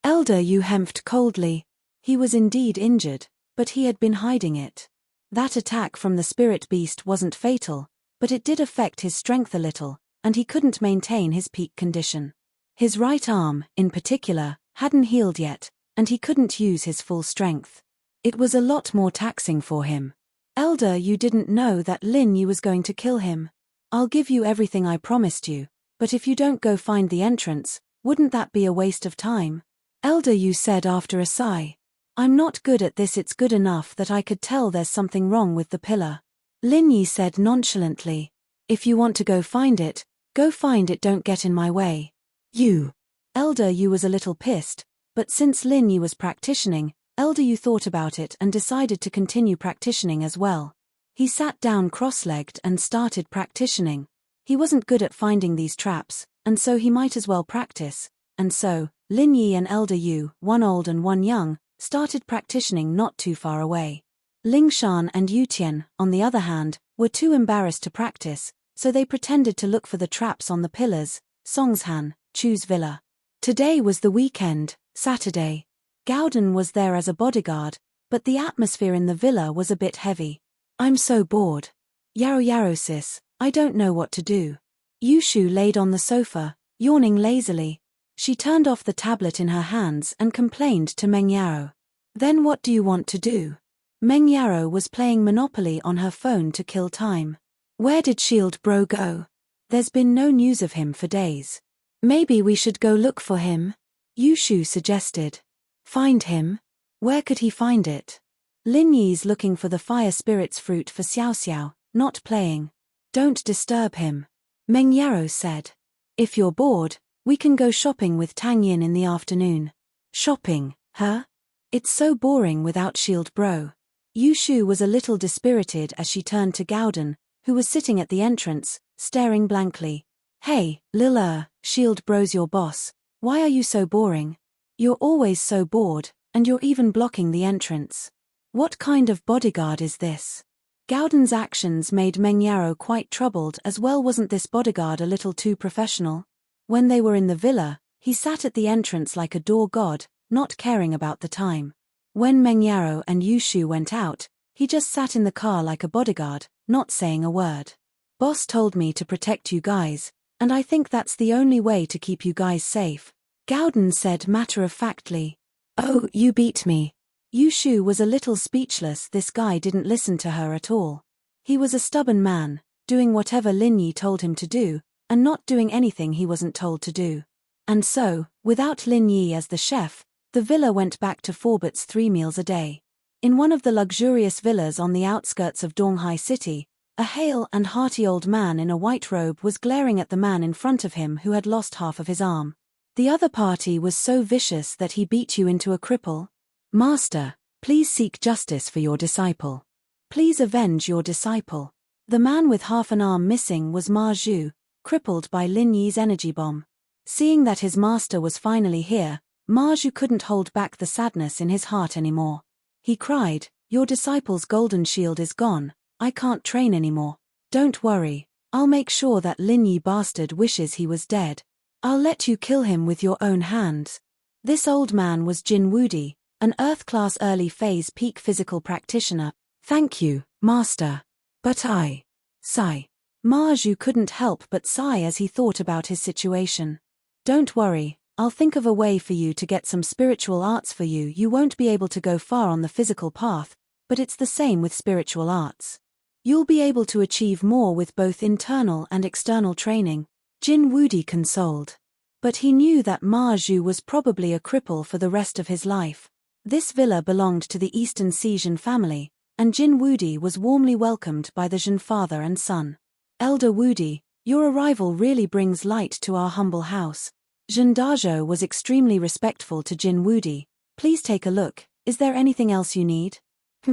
Elder Yu hemphed coldly. He was indeed injured, but he had been hiding it. That attack from the spirit beast wasn't fatal, but it did affect his strength a little, and he couldn't maintain his peak condition. His right arm, in particular, hadn't healed yet, and he couldn't use his full strength. It was a lot more taxing for him. Elder Yu didn't know that Lin Yi was going to kill him. I'll give you everything I promised you, but if you don't go find the entrance, wouldn't that be a waste of time? Elder Yu said after a sigh. I'm not good at this. It's good enough that I could tell there's something wrong with the pillar. Lin Yi said nonchalantly. If you want to go find it, don't get in my way. You. Elder Yu was a little pissed, but since Lin Yi was practicing, Elder Yu thought about it and decided to continue practicing as well. He sat down cross-legged and started practicing. He wasn't good at finding these traps, and so he might as well practice, and so, Lin Yi and Elder Yu, one old and one young, started practicing not too far away. Lingshan and Yutian, on the other hand, were too embarrassed to practice, so they pretended to look for the traps on the pillars. Songshan, Chu's villa. Today was the weekend, Saturday. Gaodan was there as a bodyguard, but the atmosphere in the villa was a bit heavy. I'm so bored. Yaro sis, I don't know what to do. Yushu laid on the sofa, yawning lazily. She turned off the tablet in her hands and complained to Meng Yaro. Then what do you want to do? Meng Yaro was playing Monopoly on her phone to kill time. Where did Shield Bro go? There's been no news of him for days. Maybe we should go look for him? Yushu suggested. Find him? Where could he find it? Lin Yi's looking for the fire spirit's fruit for Xiao Xiao, not playing. Don't disturb him. Meng Yaro said. If you're bored, we can go shopping with Tang Yin in the afternoon. Shopping, huh? It's so boring without Shield Bro. Yushu was a little dispirited as she turned to Gaodan, who was sitting at the entrance, staring blankly. Hey, Lil Shield Bro's your boss. Why are you so boring? You're always so bored, and you're even blocking the entrance. What kind of bodyguard is this? Gaodan's actions made Meng Yaro quite troubled as well. Wasn't this bodyguard a little too professional? When they were in the villa, he sat at the entrance like a door god, not caring about the time. When Meng Yaro and Yushu went out, he just sat in the car like a bodyguard, not saying a word. Boss told me to protect you guys, and I think that's the only way to keep you guys safe. Gaodan said matter-of-factly. Oh, you beat me. Yushu was a little speechless. This guy didn't listen to her at all. He was a stubborn man, doing whatever Lin Yi told him to do, and not doing anything he wasn't told to do. And so, without Lin Yi as the chef, the villa went back to Forbert's 3 meals a day. In one of the luxurious villas on the outskirts of Donghai City, a hale and hearty old man in a white robe was glaring at the man in front of him who had lost half of his arm. The other party was so vicious that he beat you into a cripple. Master, please seek justice for your disciple. Please avenge your disciple. The man with half an arm missing was Ma Zhu, crippled by Lin Yi's energy bomb. Seeing that his master was finally here, Ma Zhu couldn't hold back the sadness in his heart anymore. He cried, your disciple's golden shield is gone, I can't train anymore. Don't worry, I'll make sure that Lin Yi bastard wishes he was dead. I'll let you kill him with your own hands. This old man was Jin Wudi, an Earth-class early phase peak physical practitioner. Thank you, Master. But sigh. Ma Zhu couldn't help but sigh as he thought about his situation. Don't worry, I'll think of a way for you to get some spiritual arts for you. You won't be able to go far on the physical path, but it's the same with spiritual arts. You'll be able to achieve more with both internal and external training, Jin Wudi consoled. But he knew that Ma Zhu was probably a cripple for the rest of his life. This villa belonged to the Eastern Sea Zhen family, and Jin Wudi was warmly welcomed by the Zhen father and son. Elder Wudi, your arrival really brings light to our humble house. Zhen Dazhou was extremely respectful to Jin Wudi. Please take a look, is there anything else you need?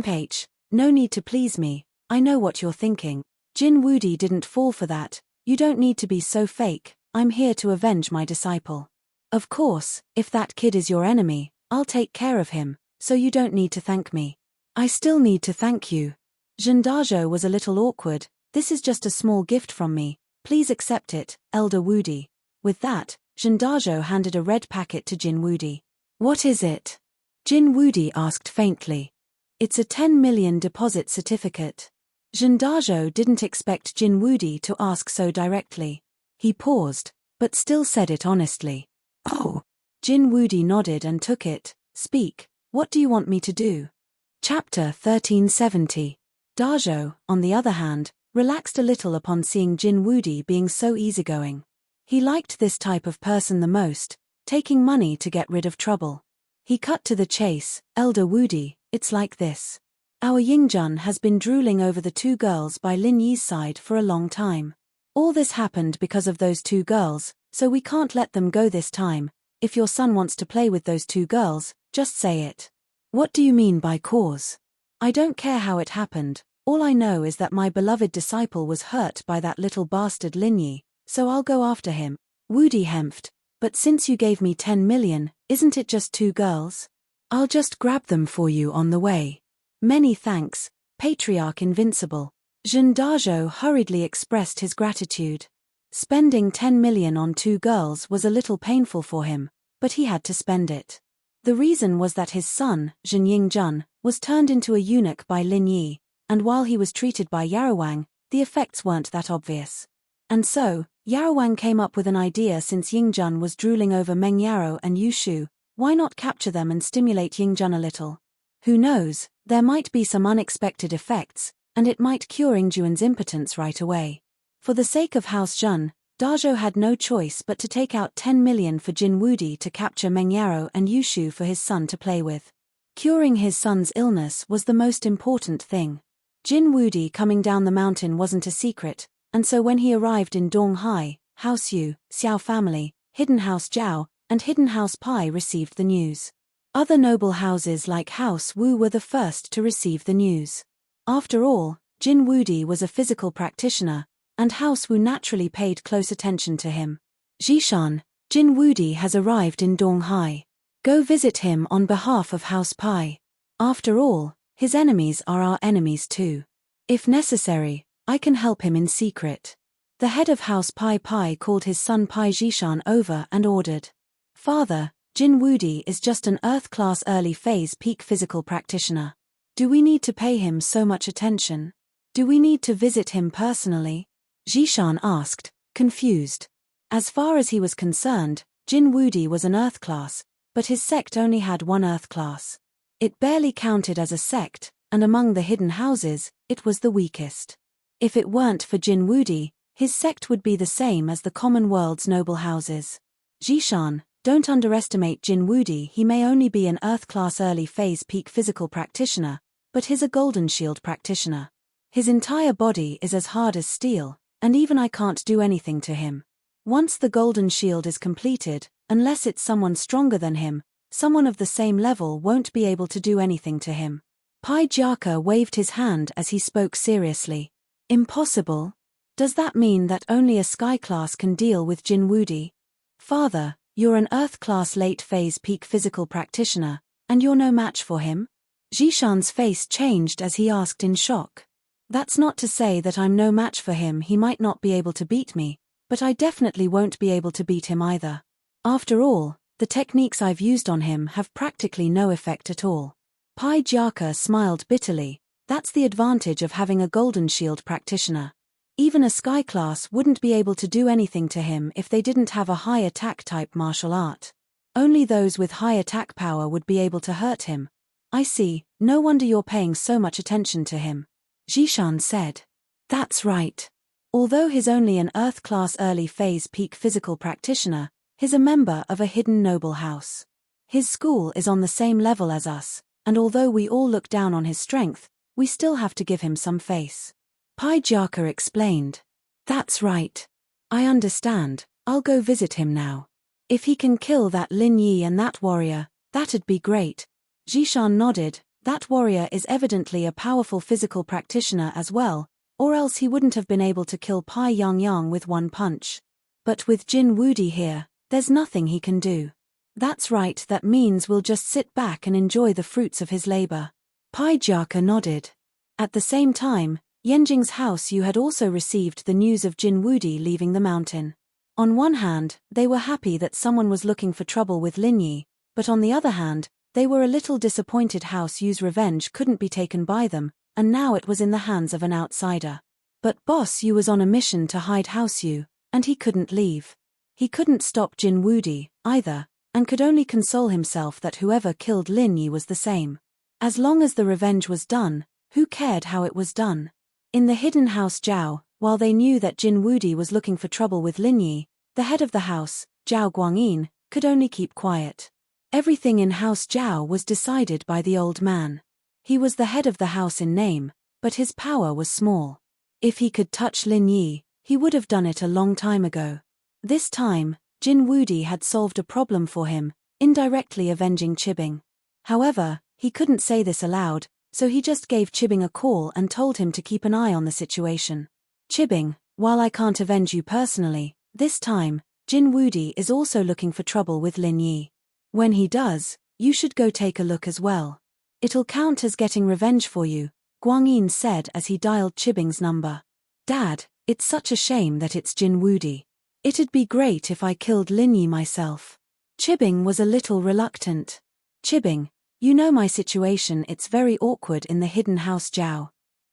H. No need to please me, I know what you're thinking. Jin Wudi didn't fall for that, you don't need to be so fake, I'm here to avenge my disciple. Of course, if that kid is your enemy, I'll take care of him, so you don't need to thank me. I still need to thank you. Zhen Dazhou was a little awkward, this is just a small gift from me, please accept it, Elder Wudi. With that, Zhen Dazhou handed a red packet to Jin Wudi. What is it? Jin Wudi asked faintly. It's a 10 million deposit certificate. Zhen Dazhou didn't expect Jin Wudi to ask so directly. He paused, but still said it honestly. Oh. Jin Wudi nodded and took it. Speak, what do you want me to do? Chapter 1370. Dazhou, on the other hand, relaxed a little upon seeing Jin Wudi being so easygoing. He liked this type of person the most, taking money to get rid of trouble. He cut to the chase, Elder Wudi, it's like this. Our Yingjun has been drooling over the two girls by Lin Yi's side for a long time. All this happened because of those two girls, so we can't let them go this time. If your son wants to play with those two girls, just say it. What do you mean by cause? I don't care how it happened, all I know is that my beloved disciple was hurt by that little bastard Lin Yi, so I'll go after him. Wudi hemphed, but since you gave me 10 million, isn't it just two girls? I'll just grab them for you on the way. Many thanks, Patriarch Invincible. Zhen Dazhou hurriedly expressed his gratitude. Spending 10 million on two girls was a little painful for him, but he had to spend it. The reason was that his son, Zhen Yingjun, was turned into a eunuch by Lin Yi, and while he was treated by Yarawang, the effects weren't that obvious. And so, Yarawang came up with an idea since Yingjun was drooling over Meng Yarrow and Yushu, why not capture them and stimulate Yingjun a little? Who knows, there might be some unexpected effects, and it might cure Yingjuan's impotence right away. For the sake of House Zhen, Dazhou had no choice but to take out 10 million for Jin Wudi to capture Meng Yarrow and Yushu for his son to play with. Curing his son's illness was the most important thing. Jin Wudi coming down the mountain wasn't a secret, and so when he arrived in Donghai, House Yu, Xiao family, Hidden House Zhao, and Hidden House Pai received the news. Other noble houses like House Wu were the first to receive the news. After all, Jin Wudi was a physical practitioner, and House Wu naturally paid close attention to him. Zhishan, Jin Wudi has arrived in Donghai. Go visit him on behalf of House Pai. After all, his enemies are our enemies too. If necessary, I can help him in secret. The head of House Pai called his son Pai Zhishan over and ordered. Father, Jin Wudi is just an Earth-class early-phase peak physical practitioner. Do we need to pay him so much attention? Do we need to visit him personally? Zhishan asked, confused. As far as he was concerned, Jin Wudi was an Earth class, but his sect only had one Earth class. It barely counted as a sect, and among the hidden houses, it was the weakest. If it weren't for Jin Wudi, his sect would be the same as the common world's noble houses. Zhishan, don't underestimate Jin Wudi. He may only be an Earth-class early-phase peak physical practitioner, but he's a Golden Shield practitioner. His entire body is as hard as steel, and even I can't do anything to him. Once the Golden Shield is completed, unless it's someone stronger than him, someone of the same level won't be able to do anything to him. Pai Jiaka waved his hand as he spoke seriously. Impossible? Does that mean that only a Sky class can deal with Jin Wudi? Father, you're an Earth-class late-phase peak physical practitioner, and you're no match for him? Zhishan's face changed as he asked in shock. That's not to say that I'm no match for him. He might not be able to beat me, but I definitely won't be able to beat him either. After all, the techniques I've used on him have practically no effect at all. Pai Jiaka smiled bitterly. That's the advantage of having a Golden Shield practitioner. Even a sky class wouldn't be able to do anything to him if they didn't have a high attack type martial art. Only those with high attack power would be able to hurt him. I see, no wonder you're paying so much attention to him. Zishan said. That's right. Although he's only an Earth-class early phase peak physical practitioner, he's a member of a hidden noble house. His school is on the same level as us, and although we all look down on his strength, we still have to give him some face. Pai Jiaka explained. That's right. I understand, I'll go visit him now. If he can kill that Lin Yi and that warrior, that'd be great. Zishan nodded. That warrior is evidently a powerful physical practitioner as well, or else he wouldn't have been able to kill Pai Yang with one punch. But with Jin Wudi here, there's nothing he can do. That's right, that means we'll just sit back and enjoy the fruits of his labor. Pai Jiaka nodded. At the same time, Yanjing's house you had also received the news of Jin Wudi leaving the mountain. On one hand, they were happy that someone was looking for trouble with Lin Yi, but on the other hand, they were a little disappointed House Yu's revenge couldn't be taken by them, and now it was in the hands of an outsider. But Boss Yu was on a mission to hide House Yu, and he couldn't leave. He couldn't stop Jin Wudi, either, and could only console himself that whoever killed Lin Yi was the same. As long as the revenge was done, who cared how it was done? In the hidden house Zhao, while they knew that Jin Wudi was looking for trouble with Lin Yi, the head of the house, Zhao Guangyin, could only keep quiet. Everything in House Zhao was decided by the old man. He was the head of the house in name, but his power was small. If he could touch Lin Yi, he would have done it a long time ago. This time, Jin Wudi had solved a problem for him, indirectly avenging Chibing. However, he couldn't say this aloud, so he just gave Chibing a call and told him to keep an eye on the situation. Chibing, while I can't avenge you personally, this time, Jin Wudi is also looking for trouble with Lin Yi. When he does, you should go take a look as well. It'll count as getting revenge for you, Guangyin said as he dialed Chibing's number. Dad, it's such a shame that it's Jin Wudi. It'd be great if I killed Lin Yi myself. Chibing was a little reluctant. Chibing, you know my situation, it's very awkward in the hidden house Zhao.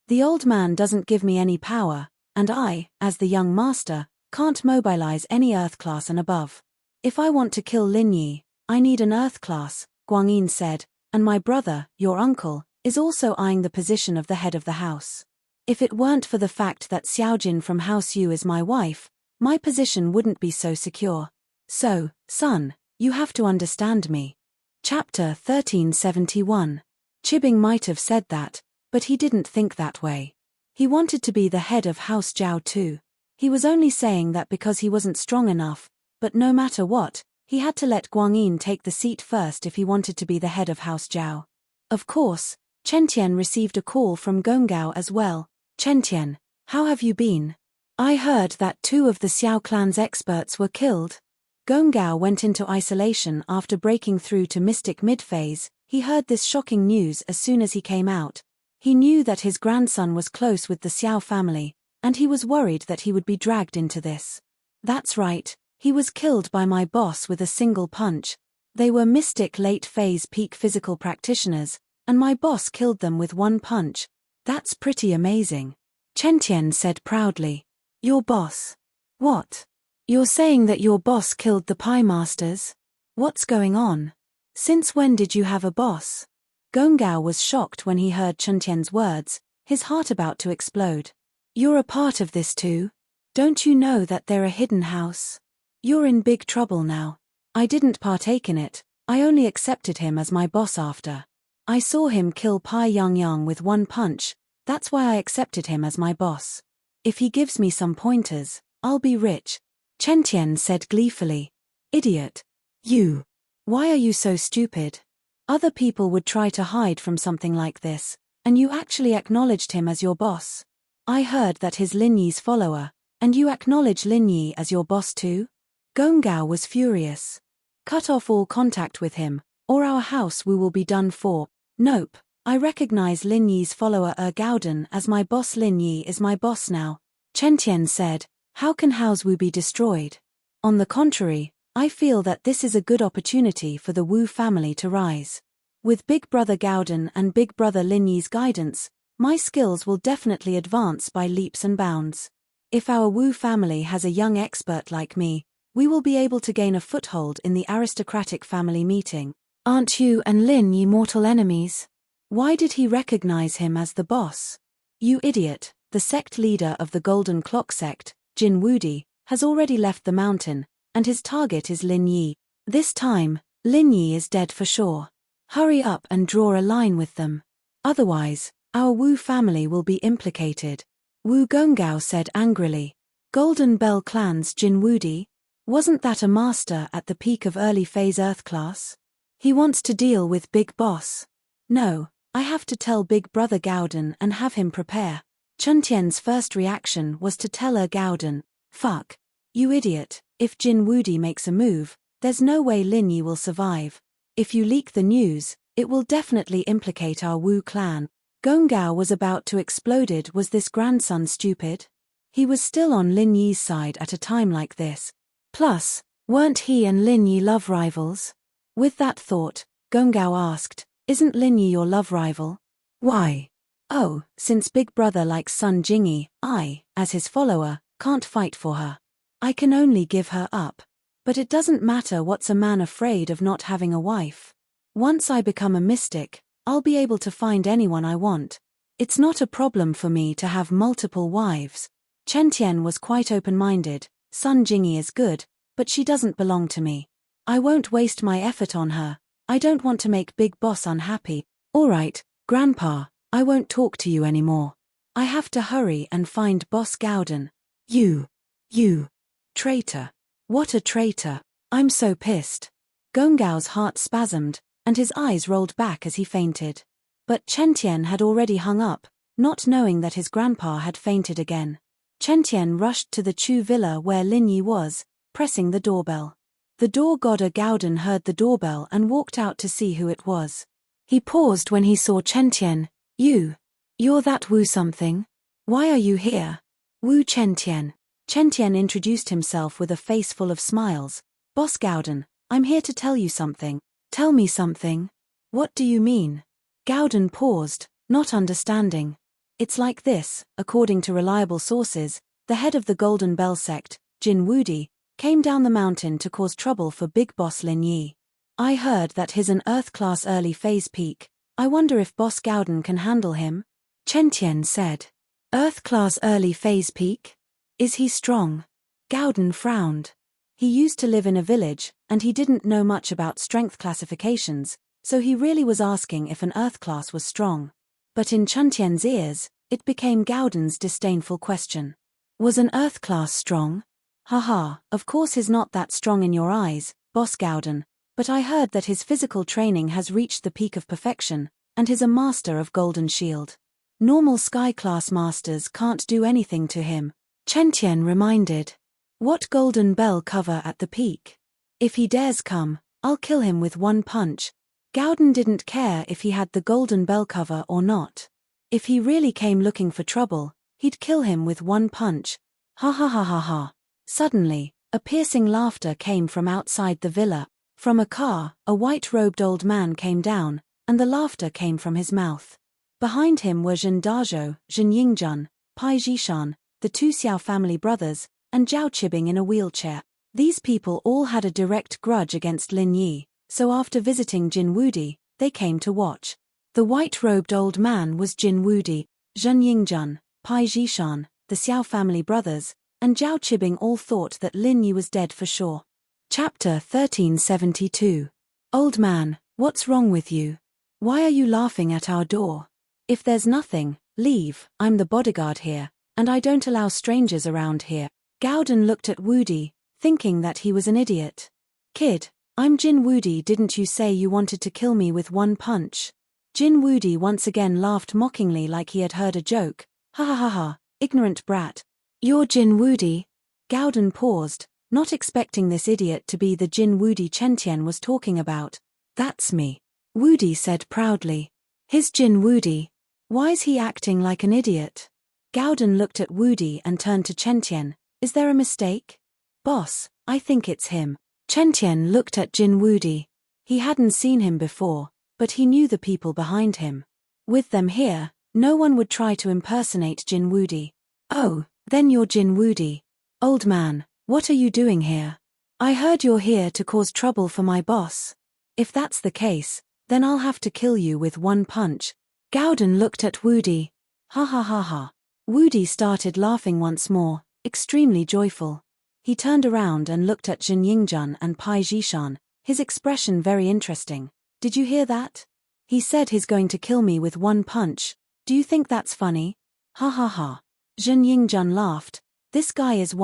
The old man doesn't give me any power, and I, as the young master, can't mobilize any Earth class and above. If I want to kill Lin Yi, I need an Earth class, Guangyin said, and my brother, your uncle, is also eyeing the position of the head of the house. If it weren't for the fact that Xiaojin from House Yu is my wife, my position wouldn't be so secure. So, son, you have to understand me. Chapter 1371. Chibing might have said that, but he didn't think that way. He wanted to be the head of House Zhao too. He was only saying that because he wasn't strong enough, but no matter what, he had to let Guangyin take the seat first if he wanted to be the head of House Zhao. Of course, Chen Tian received a call from Gongao as well. Chen Tian, how have you been? I heard that 2 of the Xiao clan's experts were killed. Gongao went into isolation after breaking through to Mystic Mid-Phase. He heard this shocking news as soon as he came out. He knew that his grandson was close with the Xiao family, and he was worried that he would be dragged into this. That's right, he was killed by my boss with a single punch. They were Mystic late-phase peak physical practitioners, and my boss killed them with one punch. That's pretty amazing. Chen Tian said proudly. Your boss? What? You're saying that your boss killed the Pi Masters? What's going on? Since when did you have a boss? Gongao was shocked when he heard Chen Tian's words, his heart about to explode. You're a part of this too? Don't you know that they're a hidden house? You're in big trouble now. I didn't partake in it, I only accepted him as my boss after. I saw him kill Pai Yang with one punch, that's why I accepted him as my boss. If he gives me some pointers, I'll be rich. Chen Tian said gleefully. Idiot. You. Why are you so stupid? Other people would try to hide from something like this, and you actually acknowledged him as your boss. I heard that he's Lin Yi's follower, and you acknowledge Lin Yi as your boss too? Gongao was furious. Cut off all contact with him, or our house will be done for. Nope, I recognize Lin Yi's follower Gaodan as my boss. Lin Yi is my boss now. Chen Tian said, how can House Wu be destroyed? On the contrary, I feel that this is a good opportunity for the Wu family to rise. With Big Brother Gaodan and Big Brother Lin Yi's guidance, my skills will definitely advance by leaps and bounds. If our Wu family has a young expert like me, we will be able to gain a foothold in the aristocratic family meeting. Aren't you and Lin Yi mortal enemies? Why did he recognize him as the boss? You idiot, the sect leader of the Golden Clock sect, Jin Wudi, has already left the mountain, and his target is Lin Yi. This time, Lin Yi is dead for sure. Hurry up and draw a line with them. Otherwise, our Wu family will be implicated. Wu Gongao said angrily. Golden Bell Clan's Jin Wudi? Wasn't that a master at the peak of early phase Earth class? He wants to deal with Big Boss. No, I have to tell Big Brother Gauden and have him prepare. Chun Tian's first reaction was to tell Gauden, fuck. You idiot, if Jin Wudi makes a move, there's no way Lin Yi will survive. If you leak the news, it will definitely implicate our Wu clan. Gongao was about to exploded. Was this grandson stupid? He was still on Lin Yi's side at a time like this. Plus, weren't he and Lin Yi love rivals? With that thought, Gongao asked, isn't Lin Yi your love rival? Why? Oh, since Big Brother likes Sun Jingyi, I, as his follower, can't fight for her. I can only give her up. But it doesn't matter. What's a man afraid of not having a wife? Once I become a mystic, I'll be able to find anyone I want. It's not a problem for me to have multiple wives. Chen Tian was quite open-minded. Sun Jingyi is good, but she doesn't belong to me. I won't waste my effort on her. I don't want to make Big Boss unhappy. Alright, Grandpa, I won't talk to you anymore. I have to hurry and find Boss Gauden. You. Traitor. What a traitor. I'm so pissed. Gongao's heart spasmed, and his eyes rolled back as he fainted. But Chen Tian had already hung up, not knowing that his grandpa had fainted again. Chen Tian rushed to the Chu villa where Lin Yi was, pressing the doorbell. The door godder Gauden heard the doorbell and walked out to see who it was. He paused when he saw Chen Tian. You're that Wu something? Why are you here? Wu Chen Tian. Chen Tian introduced himself with a face full of smiles. Boss Gauden, I'm here to tell you something. Tell me something. What do you mean? Gauden paused, not understanding. It's like this, according to reliable sources, the head of the Golden Bell sect, Jin Wudi, came down the mountain to cause trouble for Big Boss Lin Yi. I heard that he's an Earth-class early phase peak. I wonder if Boss Gauden can handle him? Chen Tian said. Earth-class early phase peak? Is he strong? Gauden frowned. He used to live in a village, and he didn't know much about strength classifications, so he really was asking if an Earth class was strong. But in Chun Tian's ears, it became Gauden's disdainful question. Was an Earth class strong? Haha, of course he's not that strong in your eyes, Boss Gauden, but I heard that his physical training has reached the peak of perfection, and he's a master of Golden Shield. Normal Sky-class masters can't do anything to him, Chen Tian reminded. What Golden Bell cover at the peak? If he dares come, I'll kill him with one punch. Gauden didn't care if he had the Golden Bell cover or not. If he really came looking for trouble, he'd kill him with one punch. Ha ha ha ha ha. Suddenly, a piercing laughter came from outside the villa. From a car, a white-robed old man came down, and the laughter came from his mouth. Behind him were Zhen Dazhou, Zhen Yingjun, Pai Jishan, the two Xiao family brothers, and Zhao Qibing in a wheelchair. These people all had a direct grudge against Lin Yi, so after visiting Jin Wudi, they came to watch. The white-robed old man was Jin Wudi, Zhen Yingjun, Pai Jishan, the Xiao family brothers, and Zhao Qibing all thought that Lin Yi was dead for sure. Chapter 1372. Old man, what's wrong with you? Why are you laughing at our door? If there's nothing, leave. I'm the bodyguard here, and I don't allow strangers around here. Gauden looked at Wudi, thinking that he was an idiot. Kid, I'm Jin Wudi. Didn't you say you wanted to kill me with one punch? Jin Wudi once again laughed mockingly like he had heard a joke. Ha ha ha ha, ignorant brat. You're Jin Wudi? Gauden paused, not expecting this idiot to be the Jin Wudi Chen Tian was talking about. That's me. Wudi said proudly. His Jin Wudi. Why's he acting like an idiot? Gauden looked at Wudi and turned to Chen Tian. Is there a mistake? Boss, I think it's him. Chen Tian looked at Jin Wudi. He hadn't seen him before, but he knew the people behind him. With them here, no one would try to impersonate Jin Wudi. Oh, Then you're Jin Woody. Old man, what are you doing here? I heard you're here to cause trouble for my boss. If that's the case, then I'll have to kill you with one punch. Gowden looked at Woody. Ha ha ha ha. Woody started laughing once more, extremely joyful. He turned around and looked at Jin Yingjun and Pai Jishan, his expression very interesting. Did you hear that? He said he's going to kill me with one punch. Do you think that's funny? Ha ha ha. Jin Yingjun laughed. This guy is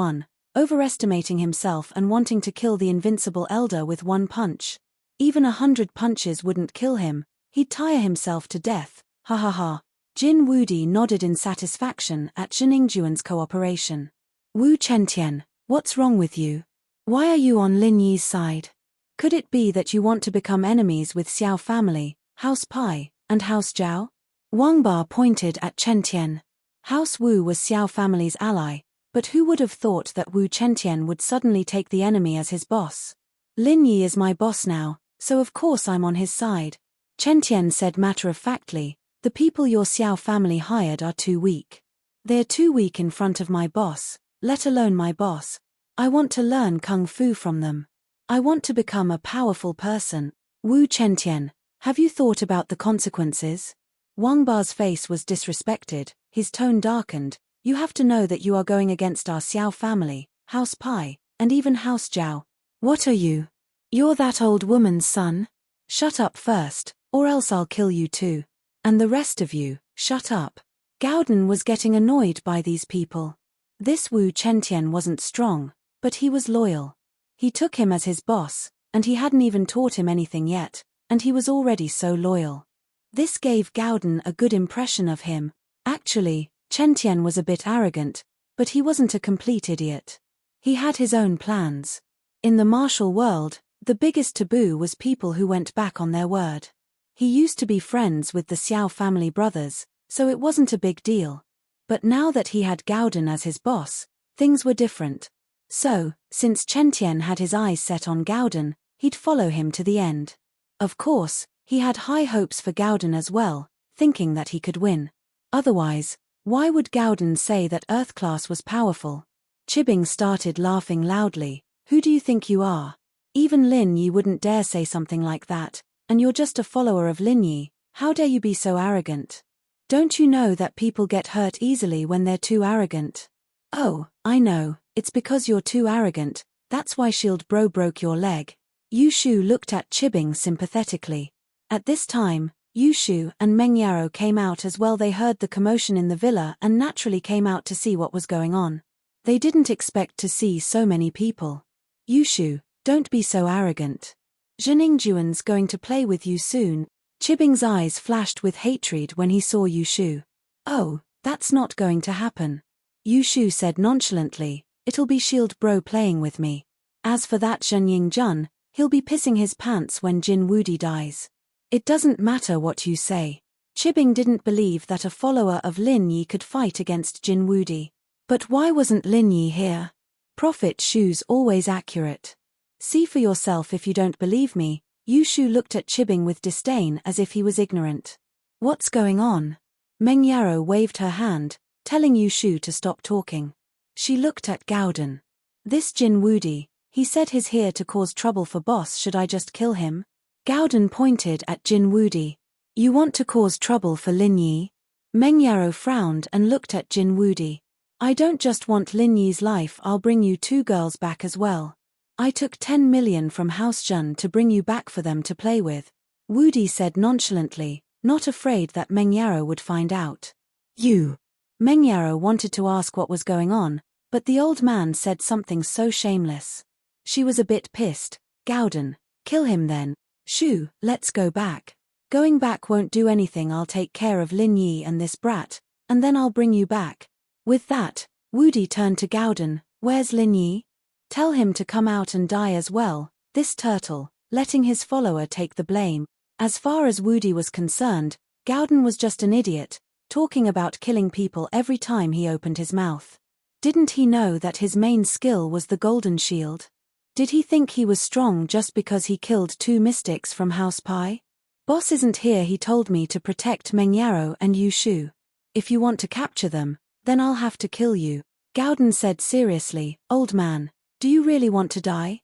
overestimating himself and wanting to kill the invincible elder with one punch. Even 100 punches wouldn't kill him. He'd tire himself to death. Ha ha ha. Jin Woody nodded in satisfaction at Jin Yingjuan's cooperation. Wu Chentian, what's wrong with you? Why are you on Lin Yi's side? Could it be that you want to become enemies with Xiao family, House Pai, and House Zhao? Wang Ba pointed at Chen Tian. House Wu was Xiao family's ally, but who would have thought that Wu Chentian would suddenly take the enemy as his boss? Lin Yi is my boss now, so of course I'm on his side. Chen Tian said matter-of-factly, the people your Xiao family hired are too weak. They're too weak in front of my boss, let alone my boss. I want to learn kung fu from them. I want to become a powerful person. Wu Chentian, have you thought about the consequences? Wang Ba's face was disrespected, his tone darkened. You have to know that you are going against our Xiao family, House Pai, and even House Zhao. What are you? You're that old woman's son? Shut up first, or else I'll kill you too. And the rest of you, shut up. Gowden was getting annoyed by these people. This Wu Chentian wasn't strong, but he was loyal. He took him as his boss, and he hadn't even taught him anything yet, and he was already so loyal. This gave Gowden a good impression of him. Actually, Chen Tian was a bit arrogant, but he wasn't a complete idiot. He had his own plans. In the martial world, the biggest taboo was people who went back on their word. He used to be friends with the Xiao family brothers, so it wasn't a big deal. But now that he had Gowden as his boss, things were different. So, since Chen Tian had his eyes set on Gowden, he'd follow him to the end. Of course, he had high hopes for Gowden as well, thinking that he could win. Otherwise, why would Gowden say that Earth Class was powerful? Chibing started laughing loudly. Who do you think you are? Even Lin Yi wouldn't dare say something like that, and you're just a follower of Lin Yi. How dare you be so arrogant? Don't you know that people get hurt easily when they're too arrogant? Oh, I know, it's because you're too arrogant, that's why Shield Bro broke your leg. Yushu looked at Chibing sympathetically. At this time, Yushu and Meng Yaro came out as well. They heard the commotion in the villa and naturally came out to see what was going on. They didn't expect to see so many people. Yushu, don't be so arrogant. Zheningjuan's going to play with you soon. Chibing's eyes flashed with hatred when he saw Yushu. Oh, that's not going to happen. Yushu said nonchalantly, it'll be Shield Bro playing with me. As for that Zhen Yingjun, he'll be pissing his pants when Jin Woody dies. It doesn't matter what you say. Chibing didn't believe that a follower of Lin Yi could fight against Jin Woody. But why wasn't Lin Yi here? Prophet Shu's always accurate. See for yourself if you don't believe me. Yushu looked at Chibing with disdain as if he was ignorant. What's going on? Meng Yaro waved her hand, telling Yushu to stop talking. She looked at Gowden. This Jin Woody, he said he's here to cause trouble for boss. Should I just kill him? Gowden pointed at Jin Woody. You want to cause trouble for Lin Yi? Meng Yaro frowned and looked at Jin Woody. I don't just want Lin Yi's life, I'll bring you 2 girls back as well. I took 10 million from House Zhen to bring you back for them to play with. Woody said nonchalantly, not afraid that Meng Yaro would find out. You. Meng Yaro wanted to ask what was going on, but the old man said something so shameless. She was a bit pissed. Gowden, kill him then. Shu, let's go back. Going back won't do anything. I'll take care of Lin Yi and this brat, and then I'll bring you back. With that, Woody turned to Gowden. Where's Lin Yi? Tell him to come out and die as well, this turtle, letting his follower take the blame. As far as Woody was concerned, Gowden was just an idiot, talking about killing people every time he opened his mouth. Didn't he know that his main skill was the golden shield? Did he think he was strong just because he killed 2 mystics from House Pai? Boss isn't here. He told me to protect Meng Yaro and Yushu. If you want to capture them, then I'll have to kill you. Gowden said seriously, "Old man, do you really want to die?"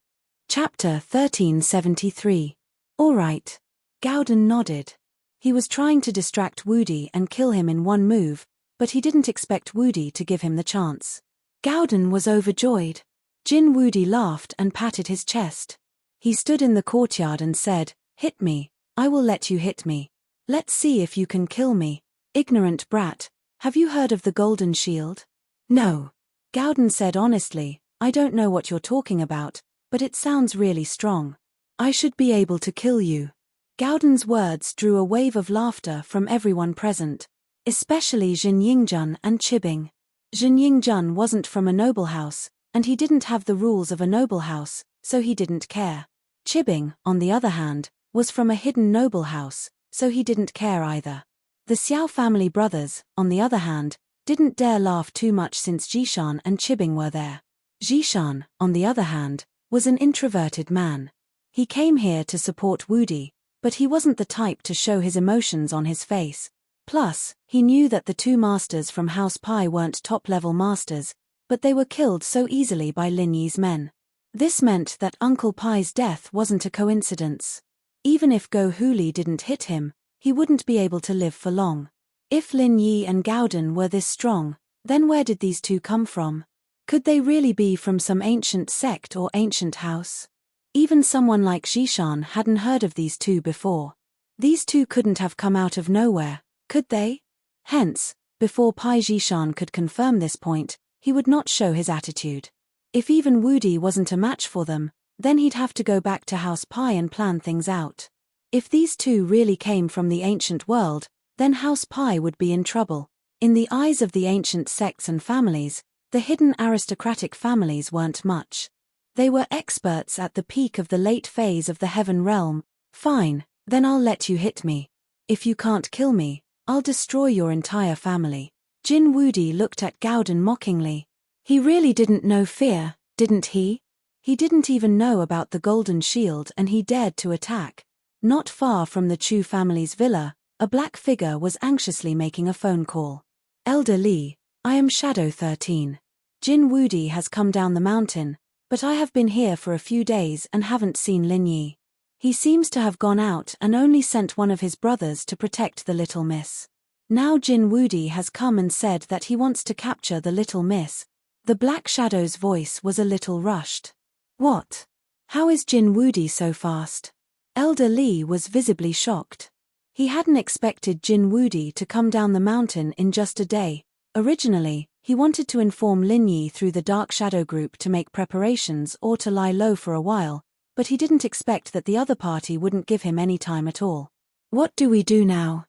Chapter 1373. All right. Gowden nodded. He was trying to distract Woody and kill him in one move, but he didn't expect Woody to give him the chance. Gowden was overjoyed. Jin Woody laughed and patted his chest. He stood in the courtyard and said, "Hit me, I will let you hit me. Let's see if you can kill me. Ignorant brat, have you heard of the Golden Shield?" "No." Gowden said honestly, "I don't know what you're talking about, but it sounds really strong. I should be able to kill you." Gowden's words drew a wave of laughter from everyone present, especially Jin Yingjun and Chibing. Jin Yingjun wasn't from a noble house, and he didn't have the rules of a noble house, so he didn't care. Chibing, on the other hand, was from a hidden noble house, so he didn't care either. The Xiao family brothers, on the other hand, didn't dare laugh too much since Jishan and Chibing were there. Jishan, on the other hand, was an introverted man. He came here to support Woody, but he wasn't the type to show his emotions on his face. Plus, he knew that the two masters from House Pai weren't top-level masters, but they were killed so easily by Lin Yi's men. This meant that Uncle Pai's death wasn't a coincidence. Even if Go Huli didn't hit him, he wouldn't be able to live for long. If Lin Yi and Gowden were this strong, then where did these two come from? Could they really be from some ancient sect or ancient house? Even someone like Jishan hadn't heard of these two before. These two couldn't have come out of nowhere, could they? Hence, before Pai Jishan could confirm this point, he would not show his attitude. If even Woody wasn't a match for them, then he'd have to go back to House Pai and plan things out. If these two really came from the ancient world, then House Pai would be in trouble. In the eyes of the ancient sects and families, the hidden aristocratic families weren't much. They were experts at the peak of the late phase of the Heaven Realm. "Fine, then I'll let you hit me. If you can't kill me, I'll destroy your entire family." Jin Woody looked at Gowden mockingly. He really didn't know fear, didn't he? He didn't even know about the Golden Shield and he dared to attack. Not far from the Chu family's villa, a black figure was anxiously making a phone call. "Elder Li, I am Shadow 13. Jin Woody has come down the mountain, but I have been here for a few days and haven't seen Lin Yi. He seems to have gone out and only sent one of his brothers to protect the little miss. Now Jin Woody has come and said that he wants to capture the little miss." The Black Shadow's voice was a little rushed. "What? How is Jin Woody so fast?" Elder Li was visibly shocked. He hadn't expected Jin Woody to come down the mountain in just a day. Originally, he wanted to inform Lin Yi through the Dark Shadow group to make preparations or to lie low for a while, but he didn't expect that the other party wouldn't give him any time at all. "What do we do now?"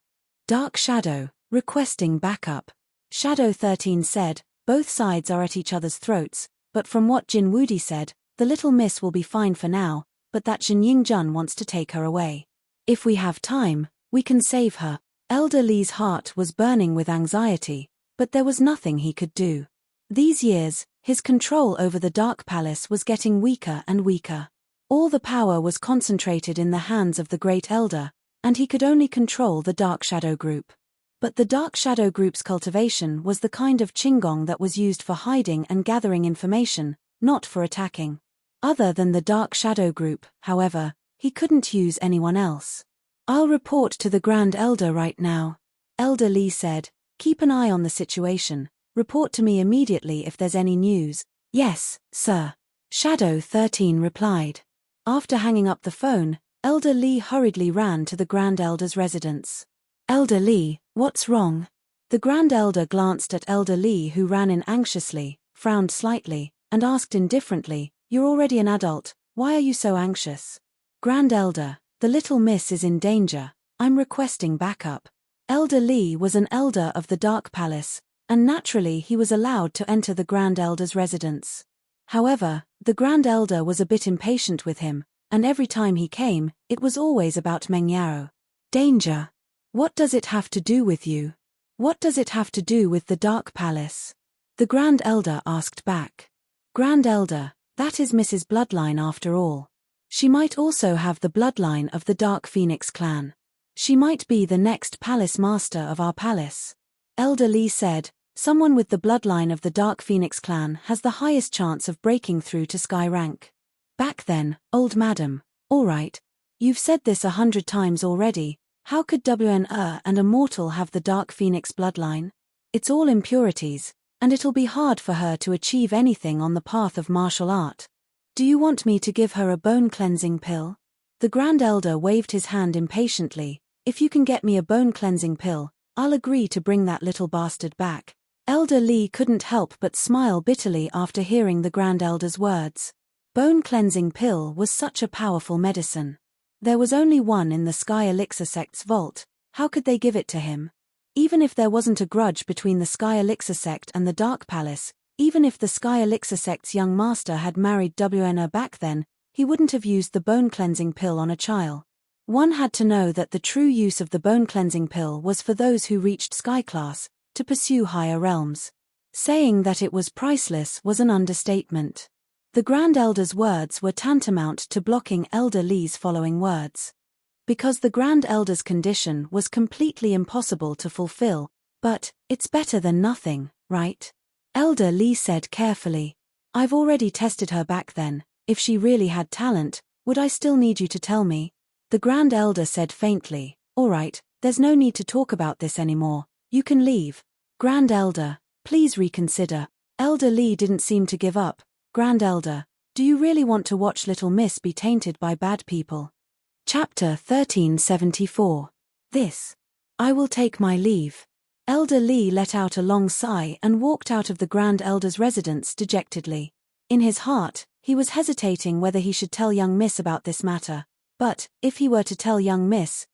Dark Shadow, requesting backup. Shadow 13 said, "Both sides are at each other's throats, but from what Jin Woody said, the little miss will be fine for now, but that Jin Yingjun wants to take her away. If we have time, we can save her." Elder Li's heart was burning with anxiety, but there was nothing he could do. These years, his control over the Dark Palace was getting weaker and weaker. All the power was concentrated in the hands of the Great Elder, and he could only control the Dark Shadow group. But the Dark Shadow group's cultivation was the kind of qinggong that was used for hiding and gathering information, not for attacking. Other than the Dark Shadow group, however, he couldn't use anyone else. "I'll report to the Grand Elder right now," Elder Li said. "Keep an eye on the situation. Report to me immediately if there's any news." "Yes, sir," Shadow 13 replied. After hanging up the phone, Elder Li hurriedly ran to the Grand Elder's residence. "Elder Li, what's wrong?" The Grand Elder glanced at Elder Li, who ran in anxiously, frowned slightly, and asked indifferently, "You're already an adult, why are you so anxious?" "Grand Elder, the little miss is in danger. I'm requesting backup." Elder Li was an elder of the Dark Palace, and naturally he was allowed to enter the Grand Elder's residence. However, the Grand Elder was a bit impatient with him, and every time he came, it was always about Meng Yao. "Danger? What does it have to do with you? What does it have to do with the Dark Palace?" The Grand Elder asked back. "Grand Elder, that is Mrs. Bloodline after all. She might also have the bloodline of the Dark Phoenix clan. She might be the next palace master of our palace." Elder Li said, Someone with the bloodline of the Dark Phoenix clan has the highest chance of breaking through to sky rank. Back then, old madam, alright. You've said this 100 times already. How could WN and a mortal have the Dark Phoenix bloodline? It's all impurities, and it'll be hard for her to achieve anything on the path of martial art. Do you want me to give her a bone-cleansing pill? The Grand Elder waved his hand impatiently. If you can get me a bone-cleansing pill, I'll agree to bring that little bastard back. Elder Lee couldn't help but smile bitterly after hearing the Grand Elder's words. Bone-cleansing pill was such a powerful medicine. There was only one in the Sky Elixir sect's vault. How could they give it to him? Even if there wasn't a grudge between the Sky Elixir sect and the Dark Palace, even if the Sky Elixir sect's young master had married WN back then, he wouldn't have used the bone-cleansing pill on a child. One had to know that the true use of the bone-cleansing pill was for those who reached Sky Class, to pursue higher realms. Saying that it was priceless was an understatement. The Grand Elder's words were tantamount to blocking Elder Lee's following words. Because the Grand Elder's condition was completely impossible to fulfill, but it's better than nothing, right? Elder Lee said carefully. I've already tested her back then. If she really had talent, would I still need you to tell me? The Grand Elder said faintly, alright, there's no need to talk about this anymore. You can leave. Grand Elder, please reconsider. Elder Lee didn't seem to give up. Grand Elder, do you really want to watch Little Miss be tainted by bad people? Chapter 1374. This. I will take my leave. Elder Lee let out a long sigh and walked out of the Grand Elder's residence dejectedly. In his heart, he was hesitating whether he should tell young Miss about this matter. But, if he were to tell young Miss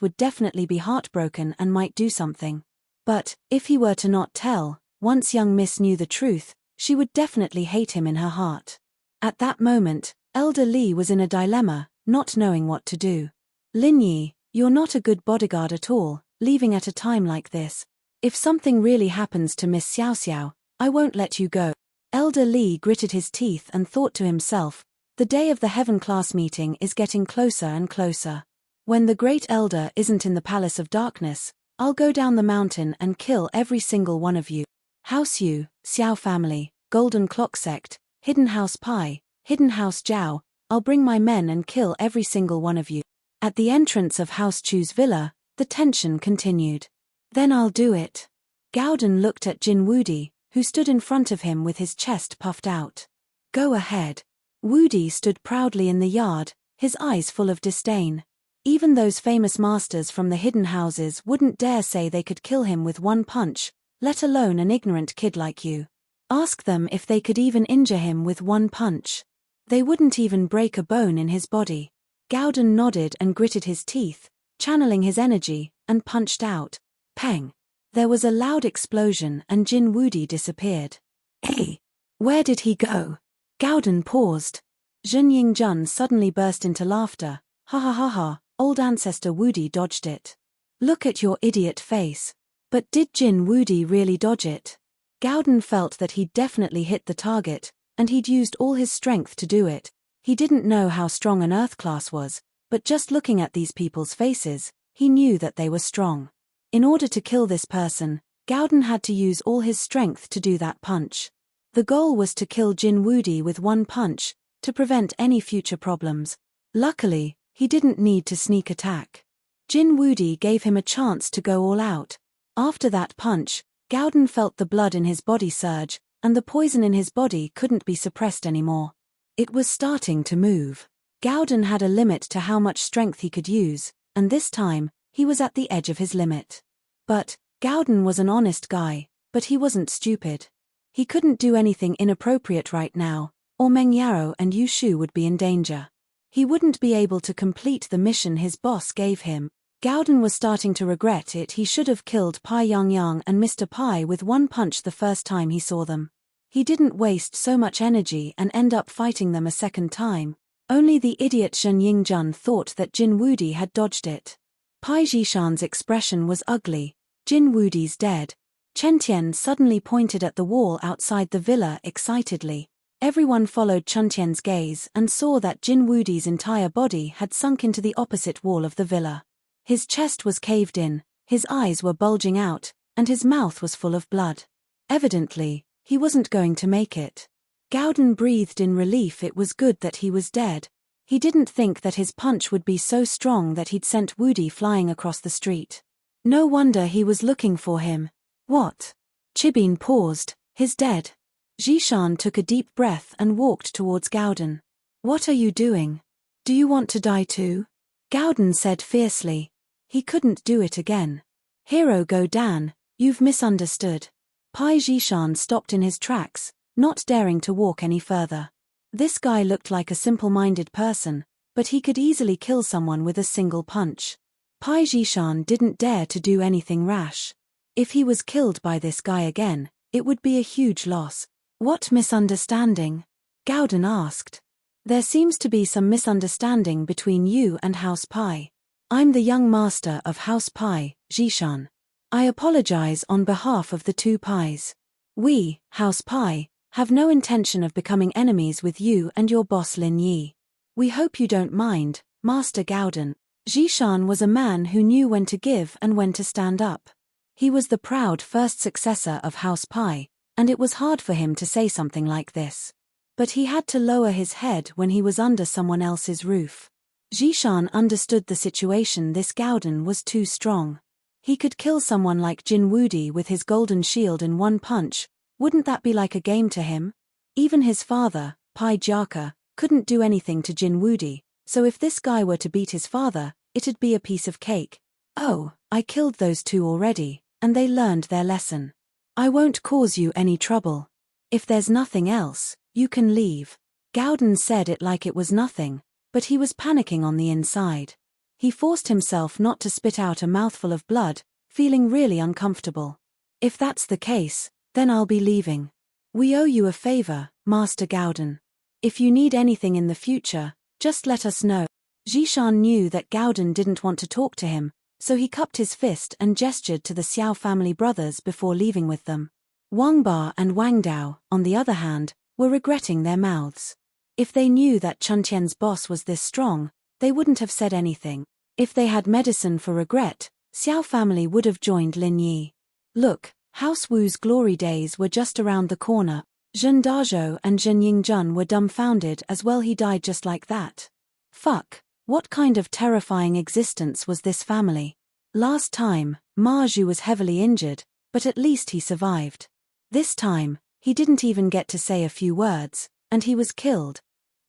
would definitely be heartbroken and might do something. But, if he were to not tell, once young Miss knew the truth, she would definitely hate him in her heart. At that moment, Elder Lee was in a dilemma, not knowing what to do. Lin Yi, you're not a good bodyguard at all, leaving at a time like this. If something really happens to Miss Xiao Xiao, I won't let you go. Elder Lee gritted his teeth and thought to himself, the day of the Heaven class meeting is getting closer and closer. When the Great Elder isn't in the Palace of Darkness, I'll go down the mountain and kill every single one of you. House Yu, Xiao family, Golden Clock sect, Hidden House Pai, Hidden House Jiao, I'll bring my men and kill every single one of you. At the entrance of House Chu's villa, the tension continued. Then I'll do it. Gaoden looked at Jin Wudi, who stood in front of him with his chest puffed out. Go ahead. Wudi stood proudly in the yard, his eyes full of disdain. Even those famous masters from the hidden houses wouldn't dare say they could kill him with one punch, let alone an ignorant kid like you. Ask them if they could even injure him with one punch. They wouldn't even break a bone in his body. Gaoden nodded and gritted his teeth, channeling his energy, and punched out. Pang! There was a loud explosion and Jin Wudi disappeared. Hey! Where did he go? Gaoden paused. Zhen Yingjun suddenly burst into laughter. Ha ha ha ha, old ancestor Wudi dodged it. Look at your idiot face. But did Jin Wudi really dodge it? Gaoden felt that he'd definitely hit the target, and he'd used all his strength to do it. He didn't know how strong an Earth class was, but just looking at these people's faces, he knew that they were strong. In order to kill this person, Gaoden had to use all his strength to do that punch. The goal was to kill Jin Wudi with one punch, to prevent any future problems. Luckily, he didn't need to sneak attack. Jin Wudi gave him a chance to go all out. After that punch, Gaoden felt the blood in his body surge, and the poison in his body couldn't be suppressed anymore. It was starting to move. Gaoden had a limit to how much strength he could use, and this time, he was at the edge of his limit. But, Gaoden was an honest guy, but he wasn't stupid. He couldn't do anything inappropriate right now, or Meng Yao and Yu Shu would be in danger. He wouldn't be able to complete the mission his boss gave him. Gaoden was starting to regret it. He should have killed Pai Yang and Mr. Pai with one punch the first time he saw them. He didn't waste so much energy and end up fighting them a second time. Only the idiot Zhen Yingjun thought that Jin Wudi had dodged it. Pai Jishan's expression was ugly. Jin Wudi's dead. Chen Tian suddenly pointed at the wall outside the villa excitedly. Everyone followed Chen Tian's gaze and saw that Jin Wudi's entire body had sunk into the opposite wall of the villa. His chest was caved in, his eyes were bulging out, and his mouth was full of blood. Evidently, he wasn't going to make it. Gowden breathed in relief. It was good that he was dead. He didn't think that his punch would be so strong that he'd sent Woody flying across the street. No wonder he was looking for him. What? Chibin paused. He's dead. Zhishan took a deep breath and walked towards Gowden. What are you doing? Do you want to die too? Gowden said fiercely. He couldn't do it again. Hero Go Dan, you've misunderstood. Pai Zhishan stopped in his tracks, not daring to walk any further. This guy looked like a simple-minded person, but he could easily kill someone with a single punch. Pai Zhishan didn't dare to do anything rash. If he was killed by this guy again, it would be a huge loss. What misunderstanding? Gowden asked. There seems to be some misunderstanding between you and House Pai. I'm the young master of House Pai, Zhishan. I apologize on behalf of the two Pais. We, House Pai, have no intention of becoming enemies with you and your boss Lin Yi. We hope you don't mind, Master Gowden. Zhishan was a man who knew when to give and when to stand up. He was the proud first successor of House Pai, and it was hard for him to say something like this. But he had to lower his head when he was under someone else's roof. Zhishan understood the situation. This Gowden was too strong. He could kill someone like Jin Wudi with his golden shield in one punch. Wouldn't that be like a game to him? Even his father, Pai Jiaka, couldn't do anything to Jin Wudi, so if this guy were to beat his father, it'd be a piece of cake. Oh, I killed those two already, and they learned their lesson. I won't cause you any trouble. If there's nothing else, you can leave. Gowden said it like it was nothing, but he was panicking on the inside. He forced himself not to spit out a mouthful of blood, feeling really uncomfortable. If that's the case, then I'll be leaving. We owe you a favor, Master Gowden. If you need anything in the future, just let us know. Zhishan knew that Gowden didn't want to talk to him, so he cupped his fist and gestured to the Xiao family brothers before leaving with them. Wang Ba and Wang Dao, on the other hand, were regretting their mouths. If they knew that Chuntian's boss was this strong, they wouldn't have said anything. If they had medicine for regret, Xiao family would have joined Lin Yi. Look, House Wu's glory days were just around the corner. Zhen Dazhou and Zhen Yingjun were dumbfounded as well. He died just like that. Fuck, what kind of terrifying existence was this family? Last time, Ma Zhu was heavily injured, but at least he survived. This time, he didn't even get to say a few words, and he was killed.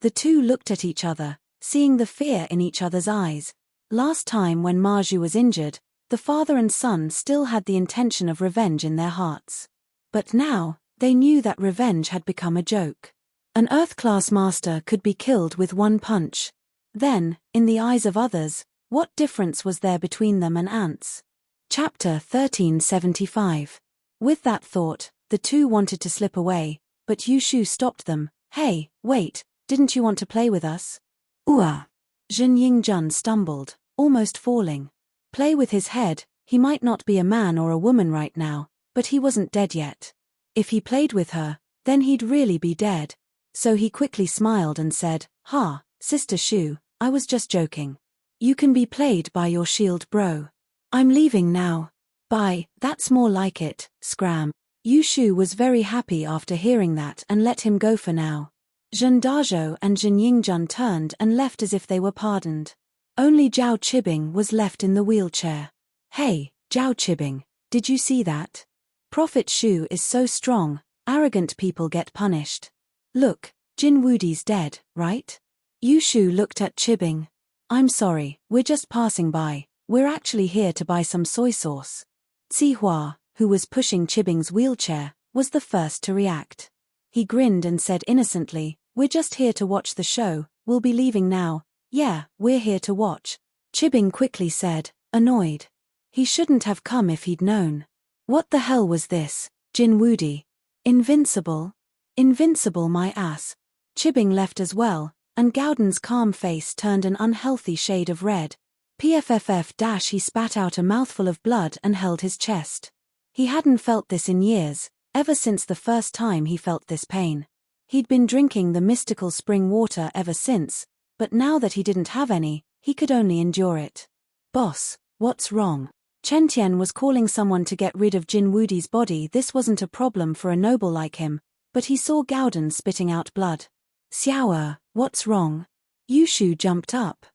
The two looked at each other, seeing the fear in each other's eyes. Last time when Ma Zhu was injured, the father and son still had the intention of revenge in their hearts. But now, they knew that revenge had become a joke. An Earth-class master could be killed with one punch. Then, in the eyes of others, what difference was there between them and ants? Chapter 1375. With that thought, the two wanted to slip away, but Yushu stopped them. Hey, wait, didn't you want to play with us? Ooh. Zhen Yingjun stumbled, almost falling. Play with his head, he might not be a man or a woman right now, but he wasn't dead yet. If he played with her, then he'd really be dead. So he quickly smiled and said, Ha, Sister Shu, I was just joking. You can be played by your shield bro. I'm leaving now. Bye, that's more like it, Scram. Yushu was very happy after hearing that and let him go for now. Zhen Dazhou and Zhen Yingjun turned and left as if they were pardoned. Only Zhao Qibing was left in the wheelchair. Hey, Zhao Qibing, did you see that? Prophet Shu is so strong, arrogant people get punished. Look, Jin Wudi's dead, right? Yushu looked at Qibing. I'm sorry, we're just passing by, we're actually here to buy some soy sauce. Zihua, who was pushing Qibing's wheelchair, was the first to react. He grinned and said innocently, we're just here to watch the show, we'll be leaving now. Yeah, we're here to watch. Qibing quickly said, annoyed. He shouldn't have come if he'd known. What the hell was this, Jin Wudi? Invincible? Invincible my ass. Qibing left as well, and Gowden's calm face turned an unhealthy shade of red. PFFF- he spat out a mouthful of blood and held his chest. He hadn't felt this in years, ever since the first time he felt this pain. He'd been drinking the mystical spring water ever since, but now that he didn't have any, he could only endure it. Boss, what's wrong? Chen Tian was calling someone to get rid of Jin Wudi's body. This wasn't a problem for a noble like him, but he saw Gaodan spitting out blood. Xiao, what's wrong? Yushu jumped up.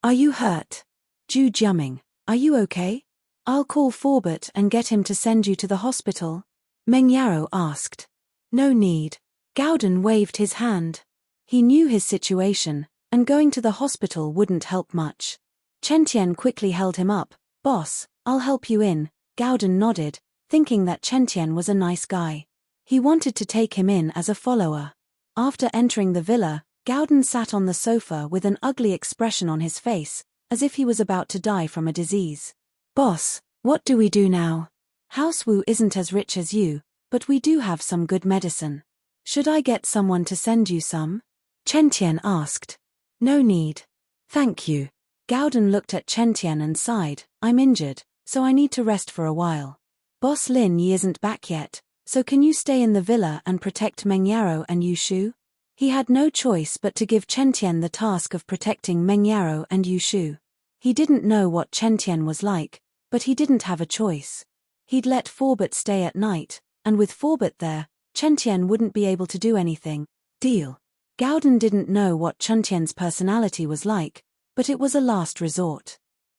Are you hurt? Zhu Jiaming, are you okay? I'll call Forbert and get him to send you to the hospital. Meng Yaro asked. No need. Gaodan waved his hand. He knew his situation, and going to the hospital wouldn't help much. Chen Tian quickly held him up. Boss, I'll help you in. Gaodan nodded, thinking that Chen Tian was a nice guy. He wanted to take him in as a follower. After entering the villa, Gaodan sat on the sofa with an ugly expression on his face, as if he was about to die from a disease. Boss, what do we do now? House Wu isn't as rich as you, but we do have some good medicine. Should I get someone to send you some? Chen Tian asked. No need. Thank you. Gaodan looked at Chen Tian and sighed. I'm injured, so I need to rest for a while. Boss Lin Yi isn't back yet, so can you stay in the villa and protect Meng Yaro and Yushu? He had no choice but to give Chen Tian the task of protecting Meng Yaro and Yushu. He didn't know what Chen Tian was like, but he didn't have a choice. He'd let Forbert stay at night, and with Forbert there, Chen Tian wouldn't be able to do anything. Deal. Gaodan didn't know what Chen Tian's personality was like, but it was a last resort.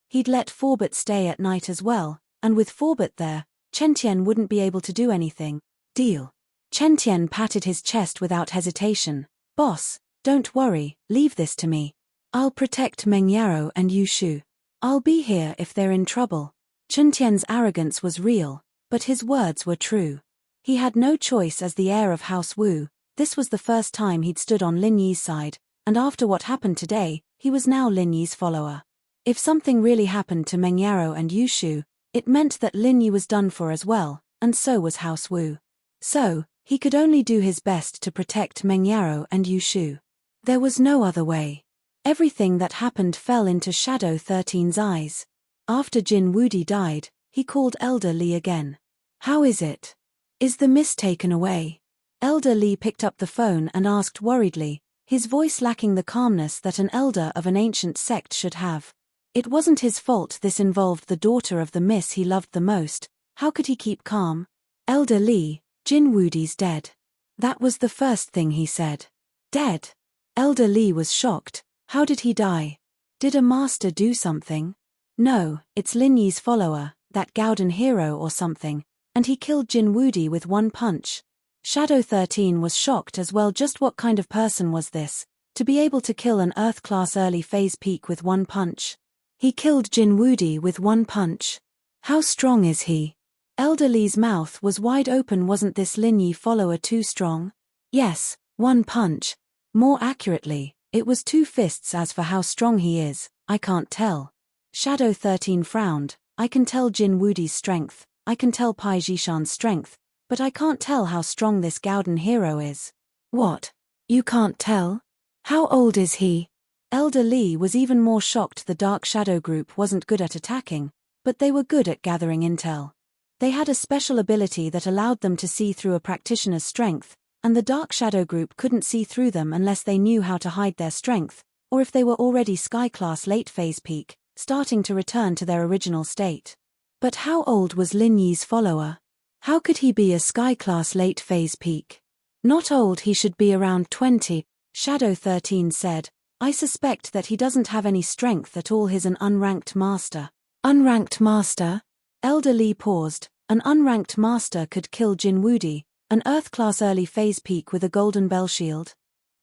He'd let Forbert stay at night as well, and with Forbert there, Chen Tian wouldn't be able to do anything. Deal. Chen Tian patted his chest without hesitation. Boss, don't worry, leave this to me. I'll protect Meng Yaro and Yushu. I'll be here if they're in trouble. Chen Tian's arrogance was real, but his words were true. He had no choice as the heir of House Wu. This was the first time he'd stood on Lin Yi's side, and after what happened today, he was now Lin Yi's follower. If something really happened to Meng Yaro and Yushu, it meant that Lin Yi was done for as well, and so was House Wu. So, he could only do his best to protect Meng Yaro and Yushu. There was no other way. Everything that happened fell into Shadow 13's eyes. After Jin Wudi died, he called Elder Li again. How is it? Is the mist taken away? Elder Li picked up the phone and asked worriedly, his voice lacking the calmness that an elder of an ancient sect should have. It wasn't his fault this involved the daughter of the miss he loved the most. How could he keep calm? Elder Li, Jin Wudi's dead. That was the first thing he said. Dead? Elder Li was shocked. How did he die? Did a master do something? No, it's Lin Yi's follower, that Gaodan hero or something, and he killed Jin Wudi with one punch. Shadow 13 was shocked as well. Just what kind of person was this, to be able to kill an Earth-class early phase peak with one punch? He killed Jin Wudi with one punch. How strong is he? Elder Li's mouth was wide open. Wasn't this Lin Yi follower too strong? Yes, one punch. More accurately, it was two fists. As for how strong he is, I can't tell. Shadow 13 frowned. I can tell Jin Wudi's strength, I can tell Pai Jishan's strength, but I can't tell how strong this Gaodan hero is. What? You can't tell? How old is he? Elder Li was even more shocked. The Dark Shadow group wasn't good at attacking, but they were good at gathering intel. They had a special ability that allowed them to see through a practitioner's strength, and the Dark Shadow group couldn't see through them unless they knew how to hide their strength, or if they were already Sky-class late phase peak, starting to return to their original state. But how old was Lin Yi's follower? How could he be a Sky-class late phase peak? Not old. He should be around 20, Shadow 13 said. I suspect that he doesn't have any strength at all. He's an unranked master. Unranked master? Elder Li paused. An unranked master could kill Jin Wudi, an Earth-class early phase peak with a golden bell shield.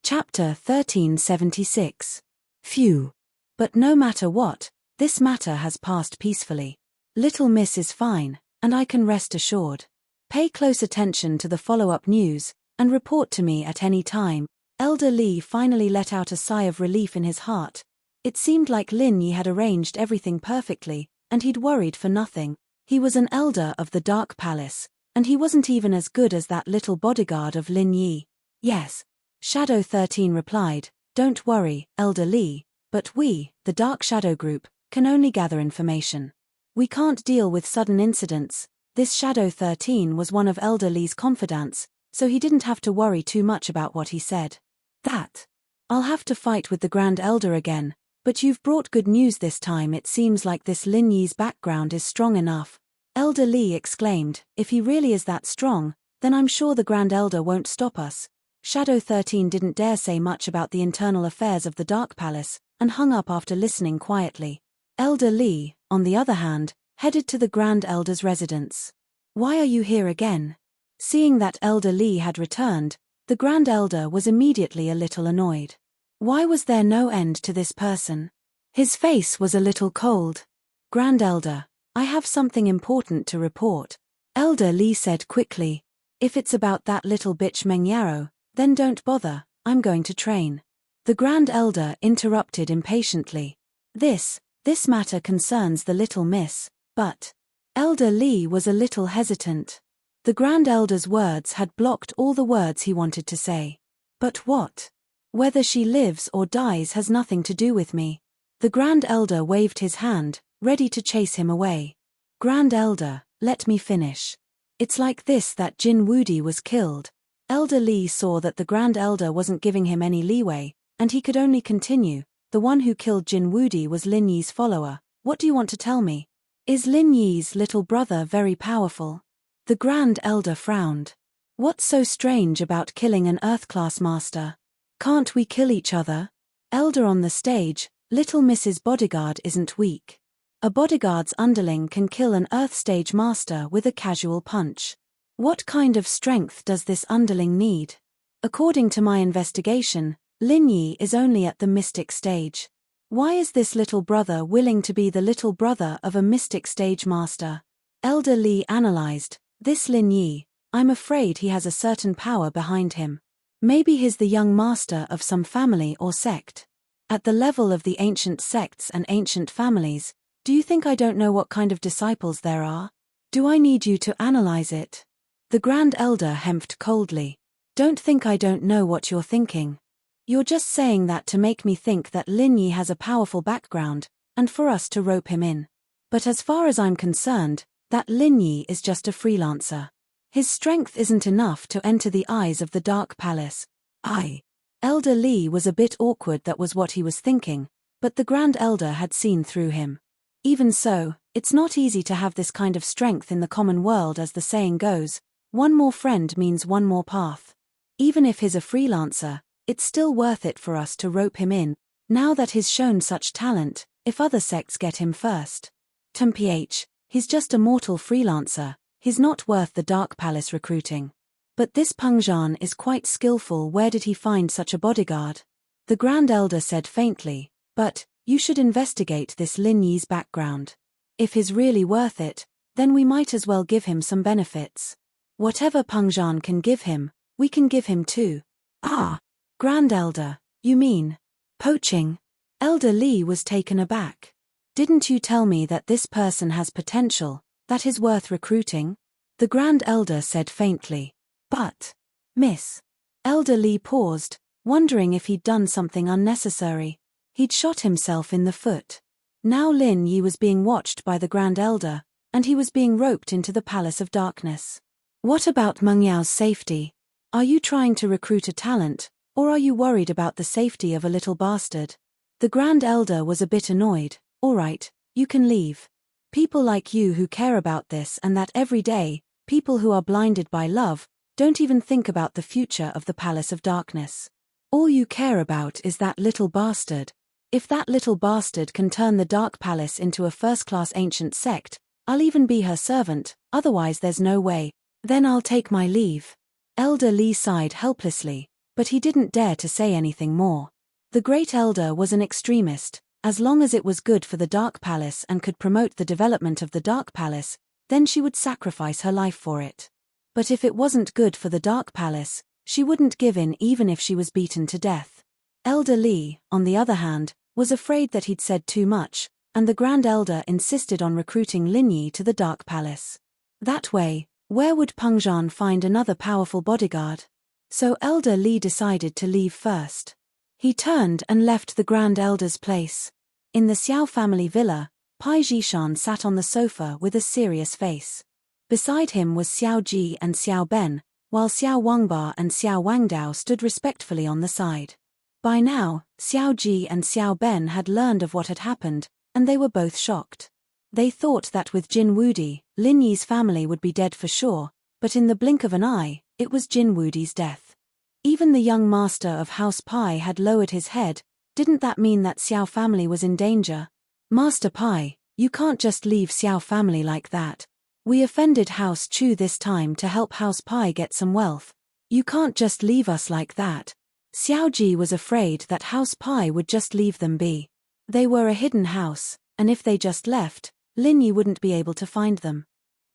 Chapter 1376. Phew. But no matter what, this matter has passed peacefully. Little Miss is fine, and I can rest assured. Pay close attention to the follow-up news, and report to me at any time. Elder Li finally let out a sigh of relief in his heart. It seemed like Lin Yi had arranged everything perfectly, and he'd worried for nothing. He was an elder of the Dark Palace, and he wasn't even as good as that little bodyguard of Lin Yi. Yes. Shadow 13 replied, don't worry, Elder Li, but we, the Dark Shadow Group, can only gather information. We can't deal with sudden incidents. This Shadow 13 was one of Elder Li's confidants, so he didn't have to worry too much about what he said. That. I'll have to fight with the Grand Elder again, But you've brought good news this time. It seems like this Lin Yi's background is strong enough. Elder Li exclaimed, if he really is that strong, then I'm sure the Grand Elder won't stop us. Shadow 13 didn't dare say much about the internal affairs of the Dark Palace, and hung up after listening quietly. Elder Li, on the other hand, headed to the Grand Elder's residence. Why are you here again? Seeing that Elder Li had returned, the Grand Elder was immediately a little annoyed. Why was there no end to this person? His face was a little cold. Grand Elder, I have something important to report. Elder Li said quickly. If it's about that little bitch Meng Yarrow, then don't bother, I'm going to train. The Grand Elder interrupted impatiently. This matter concerns the little miss, but... Elder Li was a little hesitant. The Grand Elder's words had blocked all the words he wanted to say. But what? Whether she lives or dies has nothing to do with me. The Grand Elder waved his hand, ready to chase him away. Grand Elder, let me finish. It's like this that Jin Wudi was killed. Elder Li saw that the Grand Elder wasn't giving him any leeway, and he could only continue. The one who killed Jin Wudi was Lin Yi's follower. What do you want to tell me? Is Lin Yi's little brother very powerful? The Grand Elder frowned. What's so strange about killing an Earth-class master? Can't we kill each other? Elder on the stage, little Mrs. Bodyguard isn't weak. A bodyguard's underling can kill an Earth stage master with a casual punch. What kind of strength does this underling need? According to my investigation, Lin Yi is only at the mystic stage. Why is this little brother willing to be the little brother of a mystic stage master? Elder Li analyzed. This Lin Yi, I'm afraid he has a certain power behind him. Maybe he's the young master of some family or sect. At the level of the ancient sects and ancient families, do you think I don't know what kind of disciples there are? Do I need you to analyze it? The Grand Elder hemped coldly. Don't think I don't know what you're thinking. You're just saying that to make me think that Lin Yi has a powerful background, and for us to rope him in. But as far as I'm concerned, that Lin Yi is just a freelancer. His strength isn't enough to enter the eyes of the Dark Palace. Elder Li was a bit awkward. That was what he was thinking, but the Grand Elder had seen through him. Even so, it's not easy to have this kind of strength in the common world. As the saying goes, one more friend means one more path. Even if he's a freelancer, it's still worth it for us to rope him in, now that he's shown such talent, if other sects get him first. Mph, he's just a mortal freelancer, he's not worth the Dark Palace recruiting. But this Pengzhan is quite skillful. Where did he find such a bodyguard? The Grand Elder said faintly, but, you should investigate this Lin Yi's background. If he's really worth it, then we might as well give him some benefits. Whatever Pengzhan can give him, we can give him too. Grand Elder, you mean poaching? Elder Li was taken aback. Didn't you tell me that this person has potential, that is worth recruiting? The Grand Elder said faintly. But, Miss. Elder Li paused, wondering if he'd done something unnecessary. He'd shot himself in the foot. Now Lin Yi was being watched by the Grand Elder, and he was being roped into the Palace of Darkness. What about Meng Yao's safety? Are you trying to recruit a talent, or are you worried about the safety of a little bastard? The Grand Elder was a bit annoyed. All right, you can leave. People like you who care about this and that every day, people who are blinded by love, don't even think about the future of the Palace of Darkness. All you care about is that little bastard. If that little bastard can turn the Dark Palace into a first-class ancient sect, I'll even be her servant, otherwise there's no way. Then I'll take my leave. Elder Li sighed helplessly, but he didn't dare to say anything more. The Great Elder was an extremist. As long as it was good for the Dark Palace and could promote the development of the Dark Palace, then she would sacrifice her life for it. But if it wasn't good for the Dark Palace, she wouldn't give in even if she was beaten to death. Elder Li, on the other hand, was afraid that he'd said too much, and the Grand Elder insisted on recruiting Lin Yi to the Dark Palace. That way, where would Pengzhan find another powerful bodyguard? So Elder Li decided to leave first. He turned and left the Grand Elder's place. In the Xiao family villa, Pai Jishan sat on the sofa with a serious face. Beside him was Xiao Ji and Xiao Ben, while Xiao Wangba and Xiao Wangdao stood respectfully on the side. By now, Xiao Ji and Xiao Ben had learned of what had happened, and they were both shocked. They thought that with Jin Wudi, Lin Yi's family would be dead for sure, but in the blink of an eye, it was Jin Wudi's death. Even the young master of House Pai had lowered his head. Didn't that mean that Xiao family was in danger? Master Pai, you can't just leave Xiao family like that. We offended House Chu this time to help House Pai get some wealth. You can't just leave us like that. Xiao Ji was afraid that House Pai would just leave them be. They were a hidden house, and if they just left, Lin Yi wouldn't be able to find them.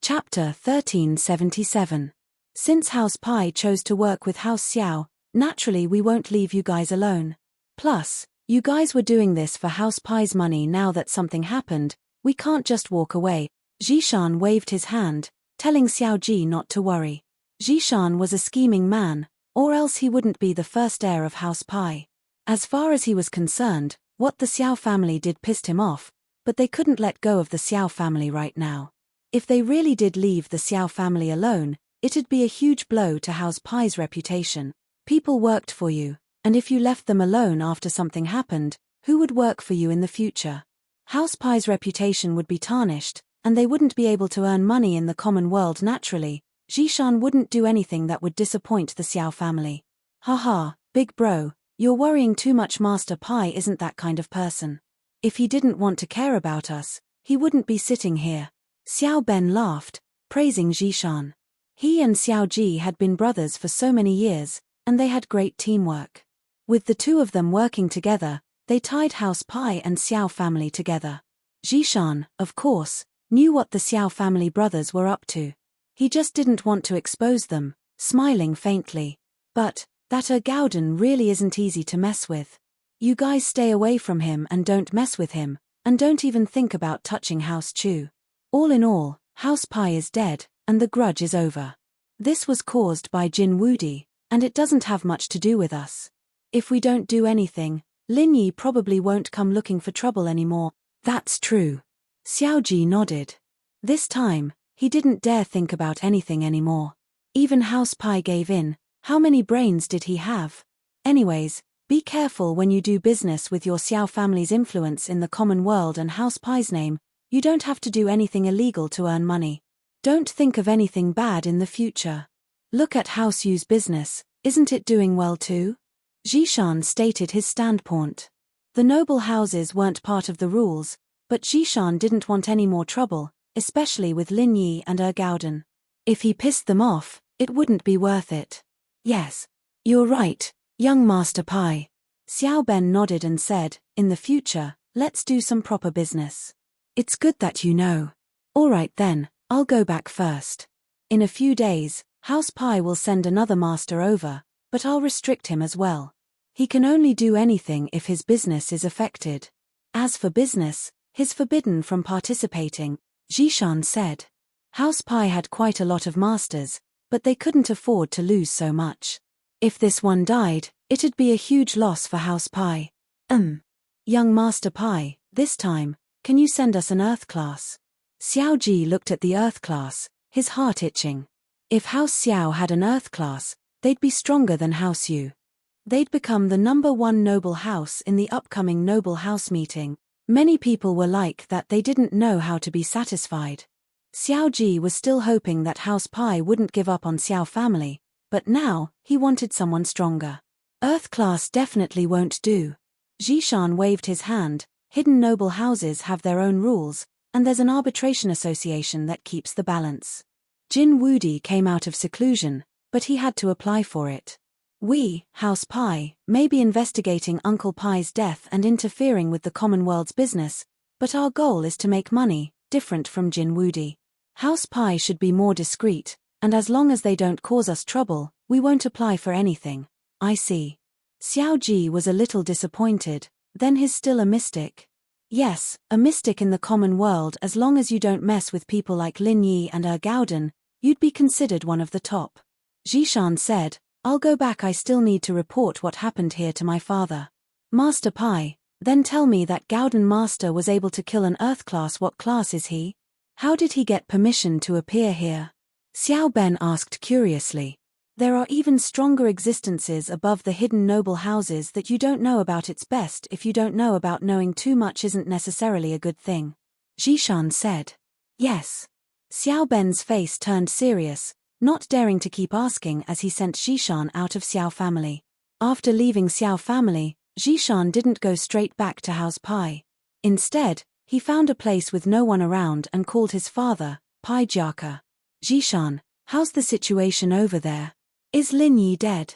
Chapter 1377. Since House Pai chose to work with House Xiao, naturally we won't leave you guys alone. Plus, you guys were doing this for House Pai's money. Now that something happened, we can't just walk away. Zhishan waved his hand, telling Xiao Ji not to worry. Zhishan was a scheming man, or else he wouldn't be the first heir of House Pai. As far as he was concerned, what the Xiao family did pissed him off, but they couldn't let go of the Xiao family right now. If they really did leave the Xiao family alone, it'd be a huge blow to House Pai's reputation. People worked for you, and if you left them alone after something happened, who would work for you in the future? House Pai's reputation would be tarnished, and they wouldn't be able to earn money in the common world naturally. Zhishan wouldn't do anything that would disappoint the Xiao family. Haha, big bro, you're worrying too much. Master Pai isn't that kind of person. If he didn't want to care about us, he wouldn't be sitting here. Xiao Ben laughed, praising Zhishan. He and Xiao Ji had been brothers for so many years, and they had great teamwork. With the two of them working together, they tied House Pai and Xiao family together. Zhishan, of course, knew what the Xiao family brothers were up to. He just didn't want to expose them, smiling faintly. But, that Gauden really isn't easy to mess with. You guys stay away from him and don't mess with him, and don't even think about touching House Chu. All in all, House Pai is dead, and the grudge is over. This was caused by Jin Wudi, and it doesn't have much to do with us. If we don't do anything, Lin Yi probably won't come looking for trouble anymore. That's true. Xiao Ji nodded. This time, he didn't dare think about anything anymore. Even House Pai gave in. How many brains did he have? Anyways, be careful when you do business with your Xiao family's influence in the common world and House Pai's name. You don't have to do anything illegal to earn money. Don't think of anything bad in the future. Look at House Yu's business, isn't it doing well too? Zhishan stated his standpoint. The noble houses weren't part of the rules, but Zhishan didn't want any more trouble, especially with Lin Yi and Gauden. If he pissed them off, it wouldn't be worth it. Yes. You're right, young Master Pai. Xiao Ben nodded and said, in the future, let's do some proper business. It's good that you know. Alright then, I'll go back first. In a few days, House Pai will send another master over, but I'll restrict him as well. He can only do anything if his business is affected. As for business, he's forbidden from participating, Zhishan said. House Pai had quite a lot of masters, but they couldn't afford to lose so much. If this one died, it'd be a huge loss for House Pai. Young Master Pai, this time, can you send us an Earth class? Xiao Ji looked at the Earth class, his heart itching. If House Xiao had an Earth class, they'd be stronger than House Yu. They'd become the #1 noble house in the upcoming noble house meeting. Many people were like that. They didn't know how to be satisfied. Xiao Ji was still hoping that House Pai wouldn't give up on Xiao family, but now, he wanted someone stronger. Earth class definitely won't do. Zhishan waved his hand. Hidden noble houses have their own rules, and there's an arbitration association that keeps the balance. Jin Wudi came out of seclusion, but he had to apply for it. We, House Pai, may be investigating Uncle Pai's death and interfering with the common world's business, but our goal is to make money, different from Jin Wudi. House Pai should be more discreet, and as long as they don't cause us trouble, we won't apply for anything. I see. Xiao Ji was a little disappointed. Then he's still a mystic. Yes, a mystic in the common world. As long as you don't mess with people like Lin Yi and Gauden, you'd be considered one of the top. Zhishan said, I'll go back. I still need to report what happened here to my father. Master Pai, then tell me that Gauden Master was able to kill an Earth class. What class is he? How did he get permission to appear here? Xiao Ben asked curiously. There are even stronger existences above the hidden noble houses that you don't know about. It's best if you don't know about. Knowing too much isn't necessarily a good thing. Zhishan said. Yes. Xiao Ben's face turned serious, not daring to keep asking as he sent Zhishan out of Xiao family. After leaving Xiao family, Zhishan didn't go straight back to House Pai. Instead, he found a place with no one around and called his father, Pai Jiaka. Zhishan, how's the situation over there? Is Lin Yi dead?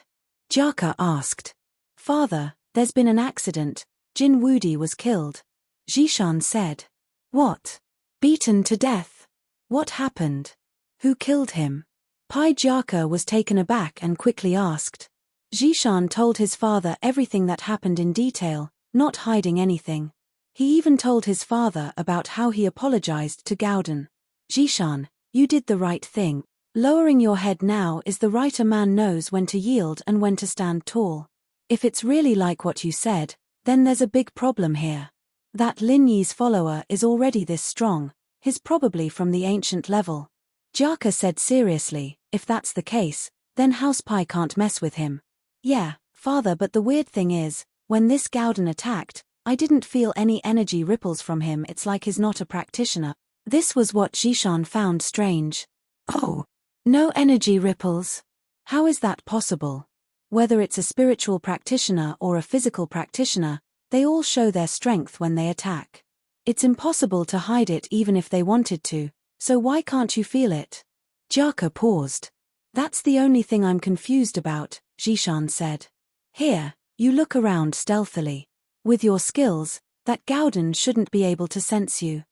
Jiaka asked. Father, there's been an accident. Jin Wudi was killed. Zhishan said. What? Beaten to death? What happened? Who killed him? Pai Jiaka was taken aback and quickly asked. Zhishan told his father everything that happened in detail, not hiding anything. He even told his father about how he apologized to Gaodan. Zhishan, you did the right thing. Lowering your head now is the right. A man knows when to yield and when to stand tall. If it's really like what you said, then there's a big problem here. That Lin Yi's follower is already this strong, he's probably from the ancient level. Jiaka said seriously, if that's the case, then House Pai can't mess with him. Yeah, father, but the weird thing is, when this Gaodan attacked, I didn't feel any energy ripples from him. It's like he's not a practitioner. This was what Zhishan found strange. Oh. No energy ripples? How is that possible? Whether it's a spiritual practitioner or a physical practitioner, they all show their strength when they attack. It's impossible to hide it even if they wanted to, so why can't you feel it? Jiaka paused. That's the only thing I'm confused about, Zhishan said. Here, you look around stealthily. With your skills, that Gaodan shouldn't be able to sense you.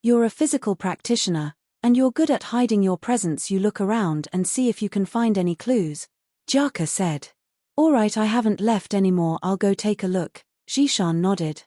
You're a physical practitioner, and you're good at hiding your presence. You look around and see if you can find any clues. Jiaka said. Alright, I haven't left anymore, I'll go take a look. Zhishan nodded.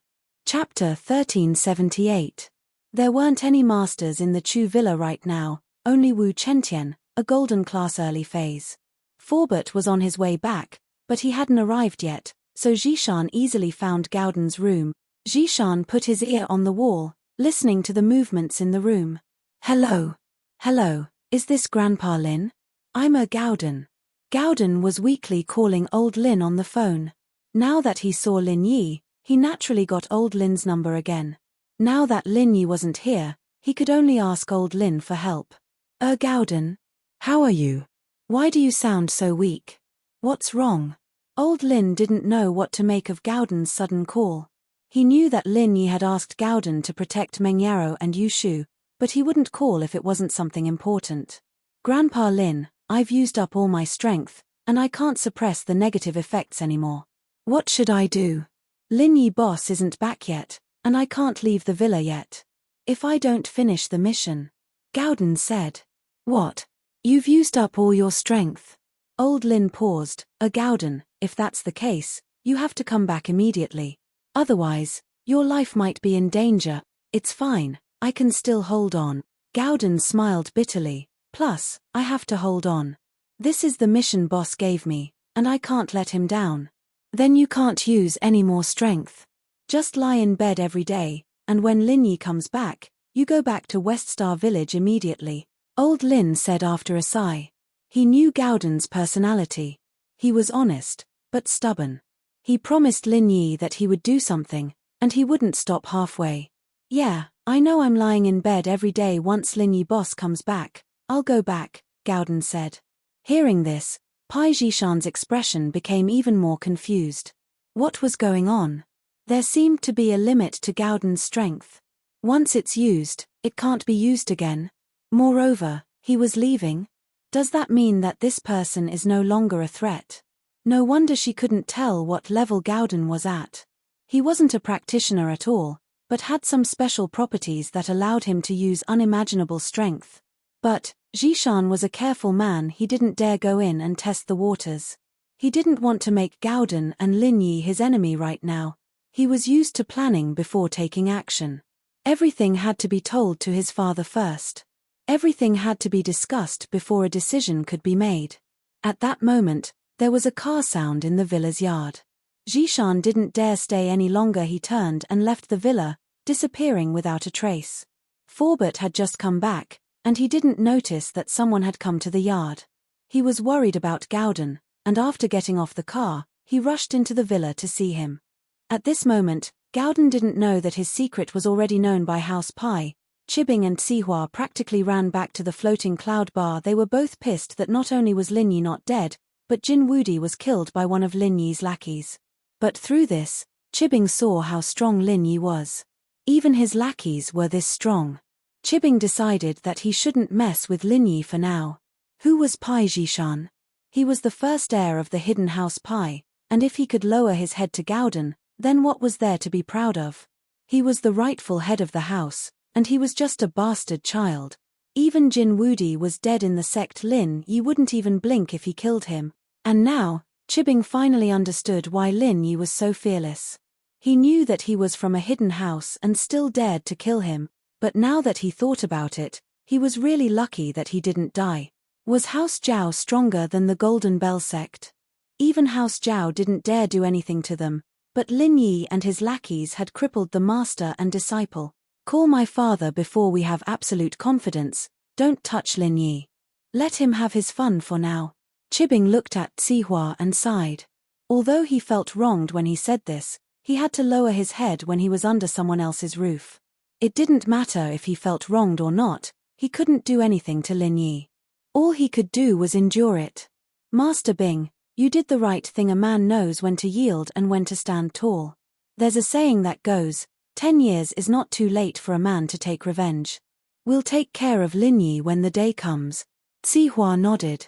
Chapter 1378. There weren't any masters in the Chu villa right now, only Wu Chentian, a golden class early phase. Forbert was on his way back, but he hadn't arrived yet, so Zhishan easily found Gaodan's room. Zhishan put his ear on the wall, listening to the movements in the room. Hello. Hello, is this Grandpa Lin? I'm Gaodan. Gaodan was weakly calling old Lin on the phone. Now that he saw Lin Yi, he naturally got old Lin's number again. Now that Lin Yi wasn't here, he could only ask old Lin for help. Gaodan? How are you? Why do you sound so weak? What's wrong? Old Lin didn't know what to make of Gaodan's sudden call. He knew that Lin Yi had asked Gaodan to protect Meng Yaro and Yushu, but he wouldn't call if it wasn't something important. Grandpa Lin, I've used up all my strength, and I can't suppress the negative effects anymore. What should I do? Lin Yi boss isn't back yet, and I can't leave the villa yet. If I don't finish the mission. Gaodan said. What? You've used up all your strength. Old Lin paused. Gaodan, if that's the case, you have to come back immediately. Otherwise, your life might be in danger. It's fine, I can still hold on. Gaodan smiled bitterly. Plus, I have to hold on. This is the mission boss gave me, and I can't let him down. Then you can't use any more strength. Just lie in bed every day, and when Lin Yi comes back, you go back to West Star Village immediately. Old Lin said after a sigh. He knew Gaodan's personality. He was honest, but stubborn. He promised Lin Yi that he would do something, and he wouldn't stop halfway. Yeah, I know I'm lying in bed every day. Once Lin Yi boss comes back, I'll go back, Gaodan said. Hearing this, Pai Zhishan's expression became even more confused. What was going on? There seemed to be a limit to Gaodan's strength. Once it's used, it can't be used again. Moreover, he was leaving. Does that mean that this person is no longer a threat? No wonder she couldn't tell what level Gaodan was at. He wasn't a practitioner at all, but had some special properties that allowed him to use unimaginable strength. But Zhishan was a careful man. He didn't dare go in and test the waters. He didn't want to make Gaodan and Lin Yi his enemy right now. He was used to planning before taking action. Everything had to be told to his father first. Everything had to be discussed before a decision could be made. At that moment, there was a car sound in the villa's yard. Zhishan didn't dare stay any longer. He turned and left the villa, disappearing without a trace. Forbert had just come back, and he didn't notice that someone had come to the yard. He was worried about Gowden, and after getting off the car, he rushed into the villa to see him. At this moment, Gowden didn't know that his secret was already known by House Pai. Chibing and Sihua practically ran back to the floating cloud bar. They were both pissed that not only was Lin Yi not dead, but Jin Wudi was killed by one of Lin Yi's lackeys. But through this, Chibing saw how strong Lin Yi was. Even his lackeys were this strong. Chibing decided that he shouldn't mess with Lin Yi for now. Who was Pai Jishan? He was the first heir of the hidden House Pai, and if he could lower his head to Gowden, then what was there to be proud of? He was the rightful head of the house, and he was just a bastard child. Even Jin Wudi was dead in the sect. Lin Yi wouldn't even blink if he killed him. And now, Chibing finally understood why Lin Yi was so fearless. He knew that he was from a hidden house and still dared to kill him, but now that he thought about it, he was really lucky that he didn't die. Was House Zhao stronger than the Golden Bell sect? Even House Zhao didn't dare do anything to them, but Lin Yi and his lackeys had crippled the master and disciple. Call my father before we have absolute confidence. Don't touch Lin Yi. Let him have his fun for now. Chibing looked at Sihua and sighed. Although he felt wronged when he said this, he had to lower his head when he was under someone else's roof. It didn't matter if he felt wronged or not, he couldn't do anything to Lin Yi. All he could do was endure it. Master Bing, you did the right thing. A man knows when to yield and when to stand tall. There's a saying that goes, 10 years is not too late for a man to take revenge. We'll take care of Lin Yi when the day comes. Sihua nodded.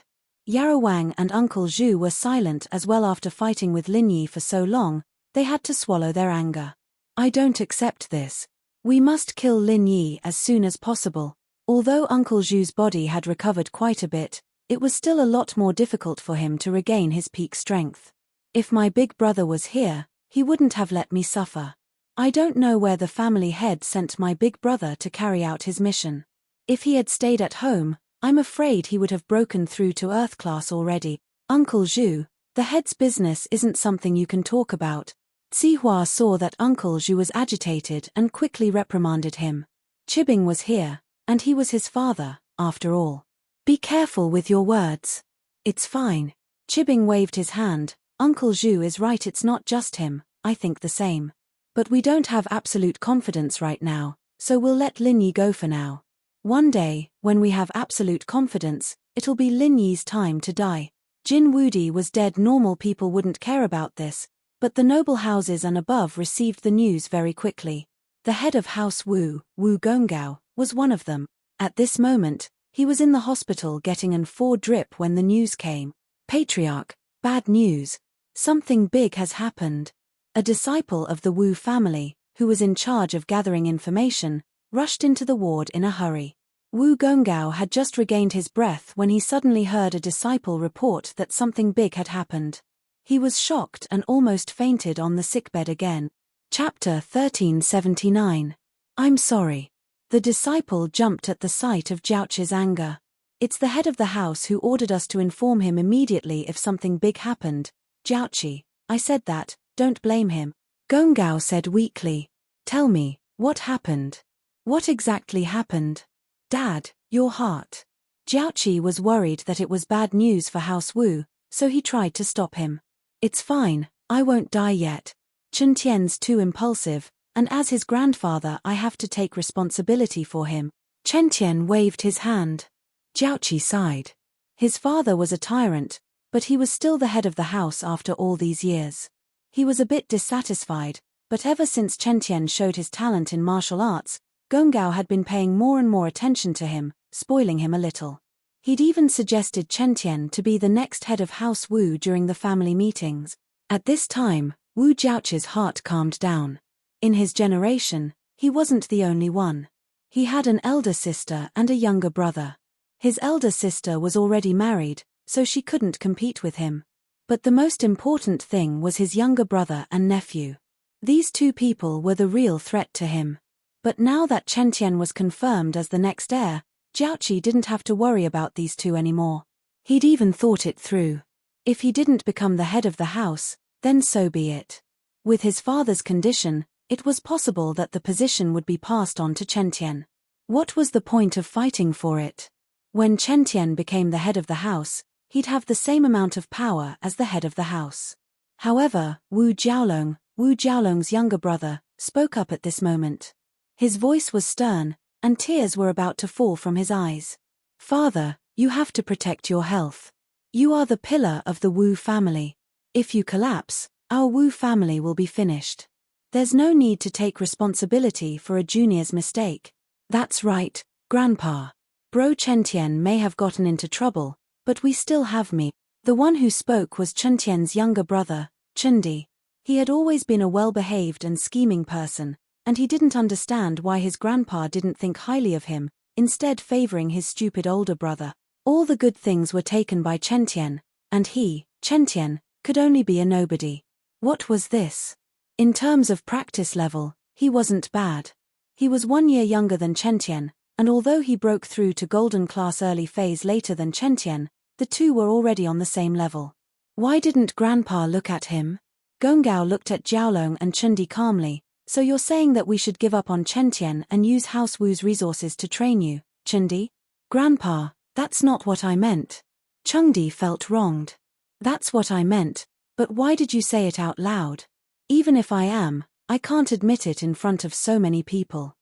Yarawang and Uncle Zhu were silent as well. After fighting with Lin Yi for so long, they had to swallow their anger. I don't accept this. We must kill Lin Yi as soon as possible. Although Uncle Zhu's body had recovered quite a bit, it was still a lot more difficult for him to regain his peak strength. If my big brother was here, he wouldn't have let me suffer. I don't know where the family head sent my big brother to carry out his mission. If he had stayed at home, I'm afraid he would have broken through to Earth class already. Uncle Zhu, the head's business isn't something you can talk about. Sihua saw that Uncle Zhu was agitated and quickly reprimanded him. Chibing was here, and he was his father, after all. Be careful with your words. It's fine. Chibing waved his hand. Uncle Zhu is right, it's not just him, I think the same. But we don't have absolute confidence right now, so we'll let Lin Yi go for now. One day, when we have absolute confidence, it'll be Lin Yi's time to die. Jin Wudi was dead. Normal people wouldn't care about this, but the noble houses and above received the news very quickly. The head of House Wu, Wu Gongao, was one of them. At this moment, he was in the hospital getting an 4 drip when the news came. Patriarch, bad news. Something big has happened. A disciple of the Wu family, who was in charge of gathering information, rushed into the ward in a hurry. Wu Gongao had just regained his breath when he suddenly heard a disciple report that something big had happened. He was shocked and almost fainted on the sickbed again. Chapter 1379. I'm sorry. The disciple jumped at the sight of Jiaoqi's anger. It's the head of the house who ordered us to inform him immediately if something big happened. Jiaoqi, I said that, don't blame him. Gongao said weakly. Tell me, what happened? What exactly happened? Dad, your heart. Jiaoqi was worried that it was bad news for House Wu, so he tried to stop him. It's fine, I won't die yet. Chen Tian's too impulsive, and as his grandfather I have to take responsibility for him. Chen Tian waved his hand. Jiaoqi sighed. His father was a tyrant, but he was still the head of the house after all these years. He was a bit dissatisfied, but ever since Chen Tian showed his talent in martial arts, Gongao had been paying more and more attention to him, spoiling him a little. He'd even suggested Chen Tian to be the next head of House Wu during the family meetings. At this time, Wu Jiaoqi's heart calmed down. In his generation, he wasn't the only one. He had an elder sister and a younger brother. His elder sister was already married, so she couldn't compete with him. But the most important thing was his younger brother and nephew. These two people were the real threat to him. But now that Chen Tian was confirmed as the next heir, Jiaoqi didn't have to worry about these two anymore. He'd even thought it through. If he didn't become the head of the house, then so be it. With his father's condition, it was possible that the position would be passed on to Chen Tian. What was the point of fighting for it? When Chen Tian became the head of the house, he'd have the same amount of power as the head of the house. However, Wu Jiaolong's younger brother, spoke up at this moment. His voice was stern, and tears were about to fall from his eyes. "Father, you have to protect your health. You are the pillar of the Wu family. If you collapse, our Wu family will be finished. There's no need to take responsibility for a junior's mistake." "That's right, Grandpa. Bro Chentian may have gotten into trouble, but we still have me." The one who spoke was Chentian's younger brother, Chundi. He had always been a well-behaved and scheming person, and he didn't understand why his grandpa didn't think highly of him, instead favoring his stupid older brother. All the good things were taken by Chentian, and he, Chentian, could only be a nobody. What was this? In terms of practice level, he wasn't bad. He was 1 year younger than Chentian, and although he broke through to golden class early phase later than Chentian, the two were already on the same level. Why didn't Grandpa look at him? Gongao looked at Jiaolong and Chundi calmly. "So you're saying that we should give up on Chentian and use House Wu's resources to train you, Chundi?" "Grandpa, that's not what I meant." Chundi felt wronged. "That's what I meant, but why did you say it out loud? Even if I am, I can't admit it in front of so many people."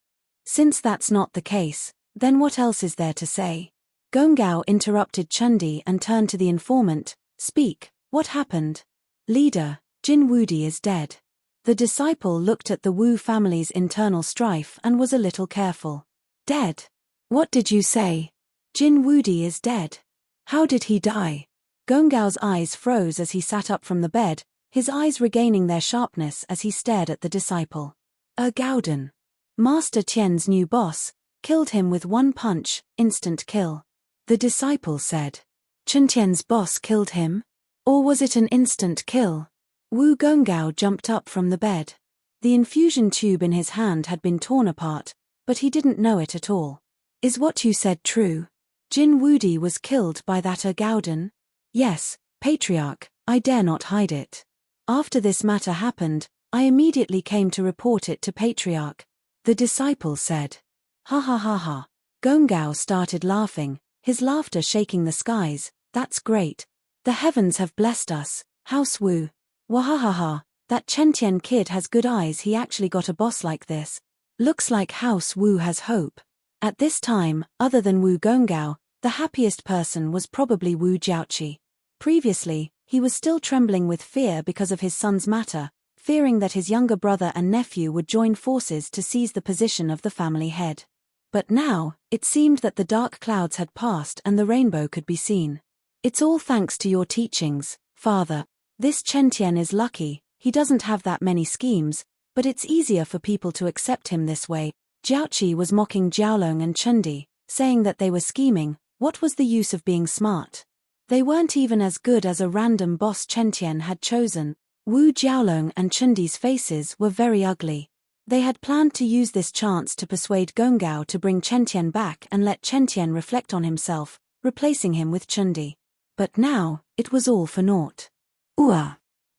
"Since that's not the case, then what else is there to say?" Gongao interrupted Chundi and turned to the informant. "Speak, what happened?" "Leader, Jin Wudi is dead." The disciple looked at the Wu family's internal strife and was a little careful. "Dead? What did you say?" "Jin Wudi is dead." "How did he die?" Gongao's eyes froze as he sat up from the bed, his eyes regaining their sharpness as he stared at the disciple. Gaodan, Master Tian's new boss, killed him with one punch, instant kill. The disciple said. Chen Tian's boss killed him? Or was it an instant kill? Wu Gongao jumped up from the bed. The infusion tube in his hand had been torn apart, but he didn't know it at all. "Is what you said true? Jin Wudi was killed by that Gaodan?" "Yes, Patriarch, I dare not hide it. After this matter happened, I immediately came to report it to Patriarch," the disciple said. "Ha ha ha ha." Gongao started laughing, his laughter shaking the skies. "That's great. The heavens have blessed us, House Wu. Wahahaha, that Chen Tian kid has good eyes, he actually got a boss like this. Looks like House Wu has hope." At this time, other than Wu Gongao, the happiest person was probably Wu Jiaoqi. Previously, he was still trembling with fear because of his son's matter, fearing that his younger brother and nephew would join forces to seize the position of the family head. But now, it seemed that the dark clouds had passed and the rainbow could be seen. "It's all thanks to your teachings, Father. This Chen Tian is lucky, he doesn't have that many schemes, but it's easier for people to accept him this way." Jiaoqi was mocking Jiaolong and Chundi, saying that they were scheming. What was the use of being smart? They weren't even as good as a random boss Chen Tian had chosen. Wu Jiaolong and Chundi's faces were very ugly. They had planned to use this chance to persuade Gongao to bring Chen Tian back and let Chen Tian reflect on himself, replacing him with Chundi. But now, it was all for naught.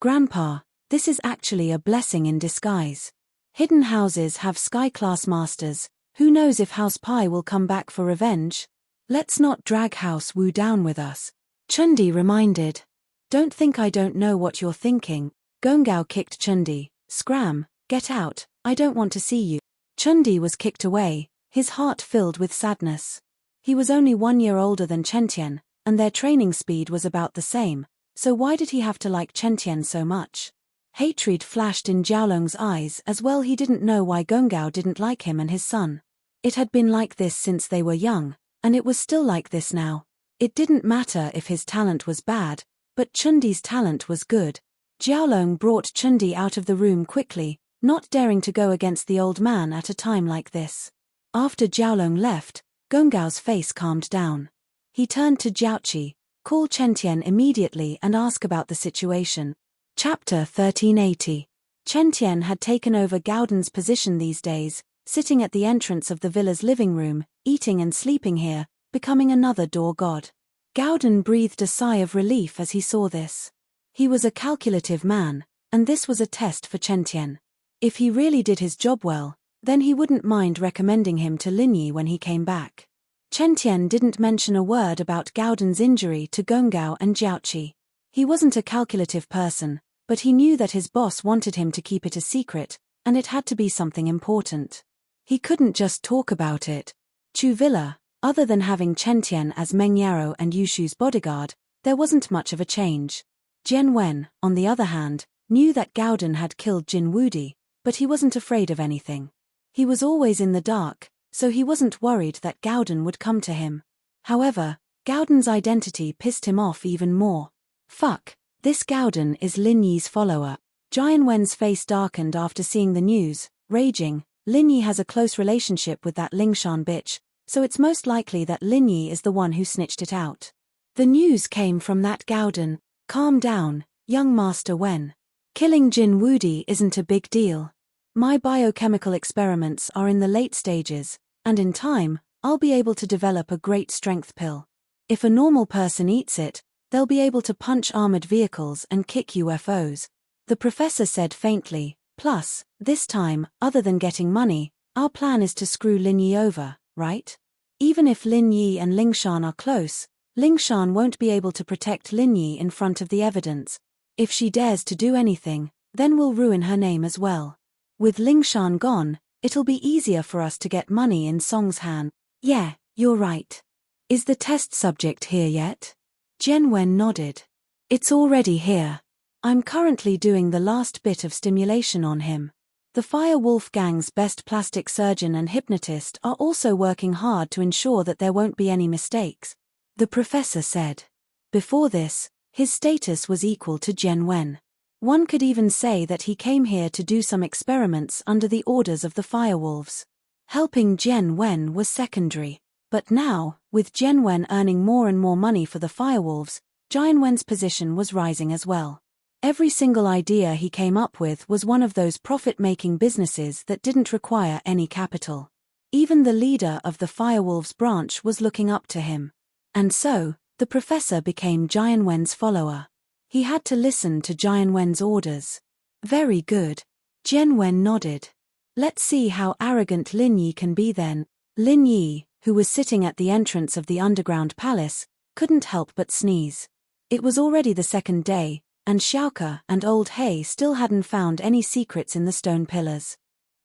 Grandpa, this is actually a blessing in disguise. Hidden houses have sky-class masters. Who knows if House Pai will come back for revenge? Let's not drag House Wu down with us. Chundi reminded. "Don't think I don't know what you're thinking." Gongao kicked Chundi. "Scram, get out, I don't want to see you." Chundi was kicked away, his heart filled with sadness. He was only 1 year older than Chen Tian, and their training speed was about the same, so why did he have to like Chen Tian so much? Hatred flashed in Jiaolong's eyes as well. He didn't know why Gongao didn't like him and his son. It had been like this since they were young, and it was still like this now. It didn't matter if his talent was bad, but Chundi's talent was good. Jiaolong brought Chundi out of the room quickly, not daring to go against the old man at a time like this. After Jiaolong left, Gongao's face calmed down. He turned to Jiaoqi. "Call Chen Tian immediately and ask about the situation." Chapter 1380. Chen Tian had taken over Gaodan's position these days, sitting at the entrance of the villa's living room, eating and sleeping here, becoming another door god. Gaodan breathed a sigh of relief as he saw this. He was a calculative man, and this was a test for Chen Tian. If he really did his job well, then he wouldn't mind recommending him to Linyi when he came back. Chen Tian didn't mention a word about Gowden's injury to Gongao and Jiaoqi. He wasn't a calculative person, but he knew that his boss wanted him to keep it a secret, and it had to be something important. He couldn't just talk about it. Chu Villa, other than having Chen Tian as Meng Yaro and Yushu's bodyguard, there wasn't much of a change. Jian Wen, on the other hand, knew that Gowden had killed Jin Wudi, but he wasn't afraid of anything. He was always in the dark, so he wasn't worried that Gowden would come to him. However, Gowden's identity pissed him off even more. Fuck, this Gowden is Lin Yi's follower. Jian Wen's face darkened after seeing the news, raging. Lin Yi has a close relationship with that Lingshan bitch, so it's most likely that Lin Yi is the one who snitched it out. The news came from that Gowden. Calm down, young Master Wen. Killing Jin Wudi isn't a big deal. My biochemical experiments are in the late stages, and in time, I'll be able to develop a great strength pill. If a normal person eats it, they'll be able to punch armored vehicles and kick UFOs. The professor said faintly, plus, this time, other than getting money, our plan is to screw Lin Yi over, right? Even if Lin Yi and Lingshan are close, Lingshan won't be able to protect Lin Yi in front of the evidence. If she dares to do anything, then we'll ruin her name as well. With Lingshan gone, it'll be easier for us to get money in Song's hand. Yeah, you're right. Is the test subject here yet? Jian Wen nodded. It's already here. I'm currently doing the last bit of stimulation on him. The Fire Wolf Gang's best plastic surgeon and hypnotist are also working hard to ensure that there won't be any mistakes, the professor said. Before this, his status was equal to Jian Wen. One could even say that he came here to do some experiments under the orders of the Firewolves. Helping Jian Wen was secondary. But now, with Jian Wen earning more and more money for the Firewolves, Jian Wen's position was rising as well. Every single idea he came up with was one of those profit-making businesses that didn't require any capital. Even the leader of the Firewolves branch was looking up to him. And so, the professor became Jian Wen's follower. He had to listen to Jian Wen's orders. Very good. Jian Wen nodded. Let's see how arrogant Lin Yi can be then. Lin Yi, who was sitting at the entrance of the underground palace, couldn't help but sneeze. It was already the second day, and Xiaoke and Old Hay still hadn't found any secrets in the stone pillars.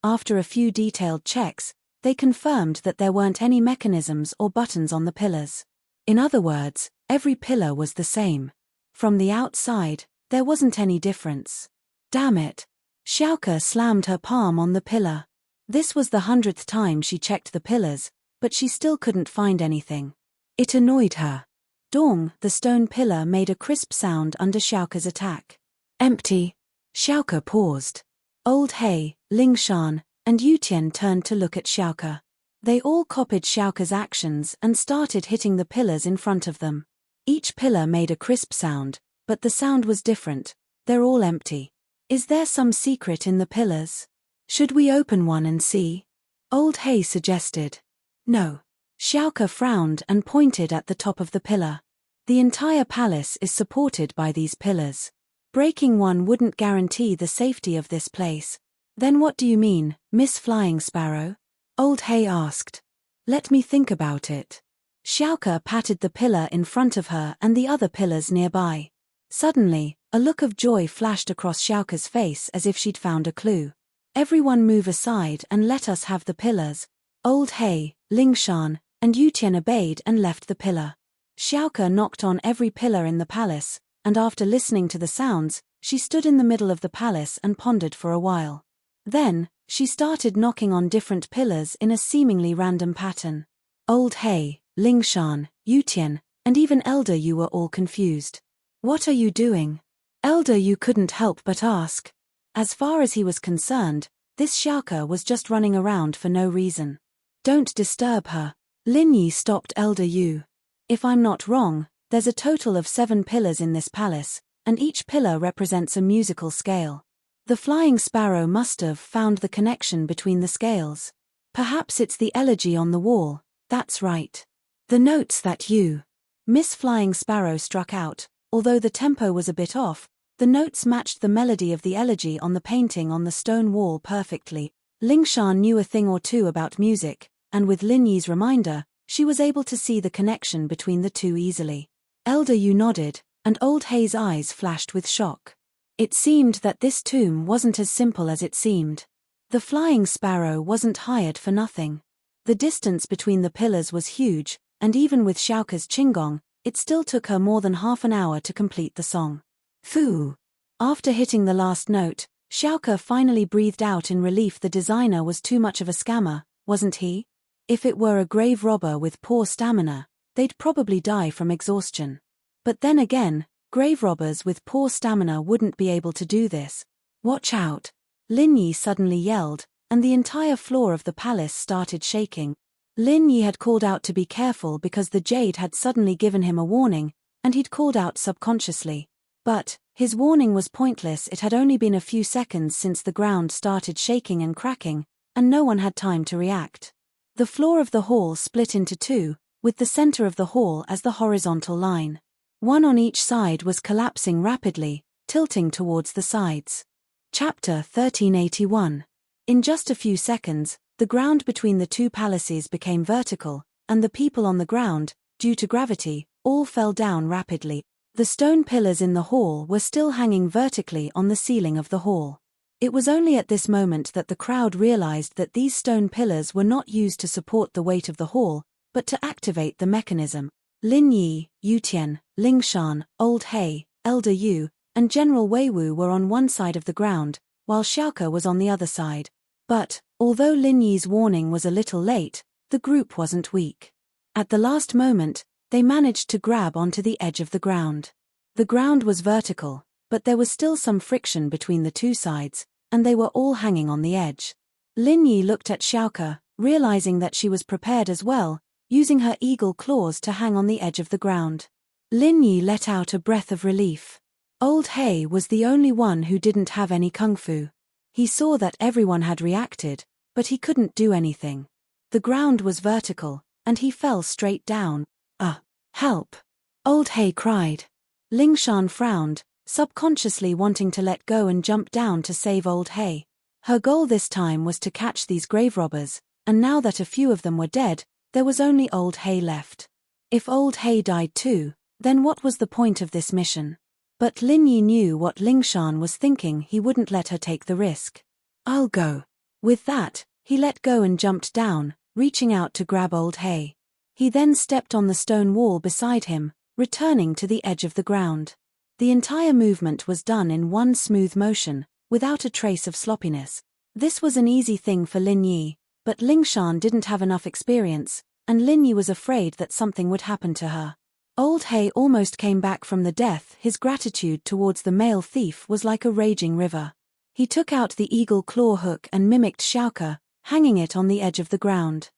After a few detailed checks, they confirmed that there weren't any mechanisms or buttons on the pillars. In other words, every pillar was the same. From the outside, there wasn't any difference. Damn it. Xiaoke slammed her palm on the pillar. This was the 100th time she checked the pillars, but she still couldn't find anything. It annoyed her. Dong, the stone pillar made a crisp sound under Xiaoke's attack. Empty. Xiaoke paused. Old Hay, Lingshan, and Yutian turned to look at Xiaoke. They all copied Xiaoke's actions and started hitting the pillars in front of them. Each pillar made a crisp sound, but the sound was different. They're all empty. Is there some secret in the pillars? Should we open one and see? Old Hay suggested. No. Xiaoke frowned and pointed at the top of the pillar. The entire palace is supported by these pillars. Breaking one wouldn't guarantee the safety of this place. Then what do you mean, Miss Flying Sparrow? Old Hay asked. Let me think about it. Xiaoke patted the pillar in front of her and the other pillars nearby. Suddenly, a look of joy flashed across Xiaoke's face as if she'd found a clue. Everyone move aside and let us have the pillars. Old Hay, Lingshan, and Yutian obeyed and left the pillar. Xiaoke knocked on every pillar in the palace, and after listening to the sounds, she stood in the middle of the palace and pondered for a while. Then, she started knocking on different pillars in a seemingly random pattern. Old Hay, Lingshan, Yutian, and even Elder Yu were all confused. What are you doing? Elder Yu couldn't help but ask. As far as he was concerned, this Xiaoke was just running around for no reason. Don't disturb her. Lin Yi stopped Elder Yu. If I'm not wrong, there's a total of 7 pillars in this palace, and each pillar represents a musical scale. The Flying Sparrow must have found the connection between the scales. Perhaps it's the elegy on the wall. That's right. The notes that you... Miss Flying Sparrow struck out. Although the tempo was a bit off, the notes matched the melody of the elegy on the painting on the stone wall perfectly. Lingshan knew a thing or two about music, and with Lin Yi's reminder, She was able to see the connection between the two easily. Elder Yu nodded, and Old Hay's eyes flashed with shock. It seemed that this tomb wasn't as simple as it seemed. The flying sparrow wasn't hired for nothing. The distance between the pillars was huge, and even with Xiaoke's qinggong, it still took her more than half an hour to complete the song. Fu! After hitting the last note, Xiaoke finally breathed out in relief. The designer was too much of a scammer, wasn't he? If it were a grave robber with poor stamina, they'd probably die from exhaustion. But then again, grave robbers with poor stamina wouldn't be able to do this. Watch out! Lin Yi suddenly yelled, and the entire floor of the palace started shaking. Lin Yi had called out to be careful because the jade had suddenly given him a warning, and he'd called out subconsciously. But his warning was pointless. It had only been a few seconds since the ground started shaking and cracking, and no one had time to react. The floor of the hall split into two, with the center of the hall as the horizontal line. One on each side was collapsing rapidly, tilting towards the sides. Chapter 1381. In just a few seconds, the ground between the two palaces became vertical, and the people on the ground, due to gravity, all fell down rapidly. The stone pillars in the hall were still hanging vertically on the ceiling of the hall. It was only at this moment that the crowd realized that these stone pillars were not used to support the weight of the hall, but to activate the mechanism. Lin Yi, Yutian, Lingshan, Old Hay, Elder Yu, and General Weiwu were on one side of the ground, while Xiaoke was on the other side. But, although Lin Yi's warning was a little late, the group wasn't weak. At the last moment, they managed to grab onto the edge of the ground. The ground was vertical, but there was still some friction between the two sides, and they were all hanging on the edge. Lin Yi looked at Xiaoke, realizing that she was prepared as well, using her eagle claws to hang on the edge of the ground. Lin Yi let out a breath of relief. Old Hay was the only one who didn't have any kung fu. He saw that everyone had reacted, but he couldn't do anything. The ground was vertical, and he fell straight down. Help! Old Hay cried. Lingshan frowned, subconsciously wanting to let go and jump down to save Old Hay. Her goal this time was to catch these grave robbers, and now that a few of them were dead, there was only Old Hay left. If Old Hay died too, then what was the point of this mission? But Lin Yi knew what Lingshan was thinking. He wouldn't let her take the risk. I'll go. With that, he let go and jumped down, reaching out to grab Old Hay. He then stepped on the stone wall beside him, returning to the edge of the ground. The entire movement was done in one smooth motion, without a trace of sloppiness. This was an easy thing for Lin Yi, but Lingshan didn't have enough experience, and Lin Yi was afraid that something would happen to her. Old Hay almost came back from the death. His gratitude towards the male thief was like a raging river. He took out the eagle claw hook and mimicked Xiaoke, hanging it on the edge of the ground.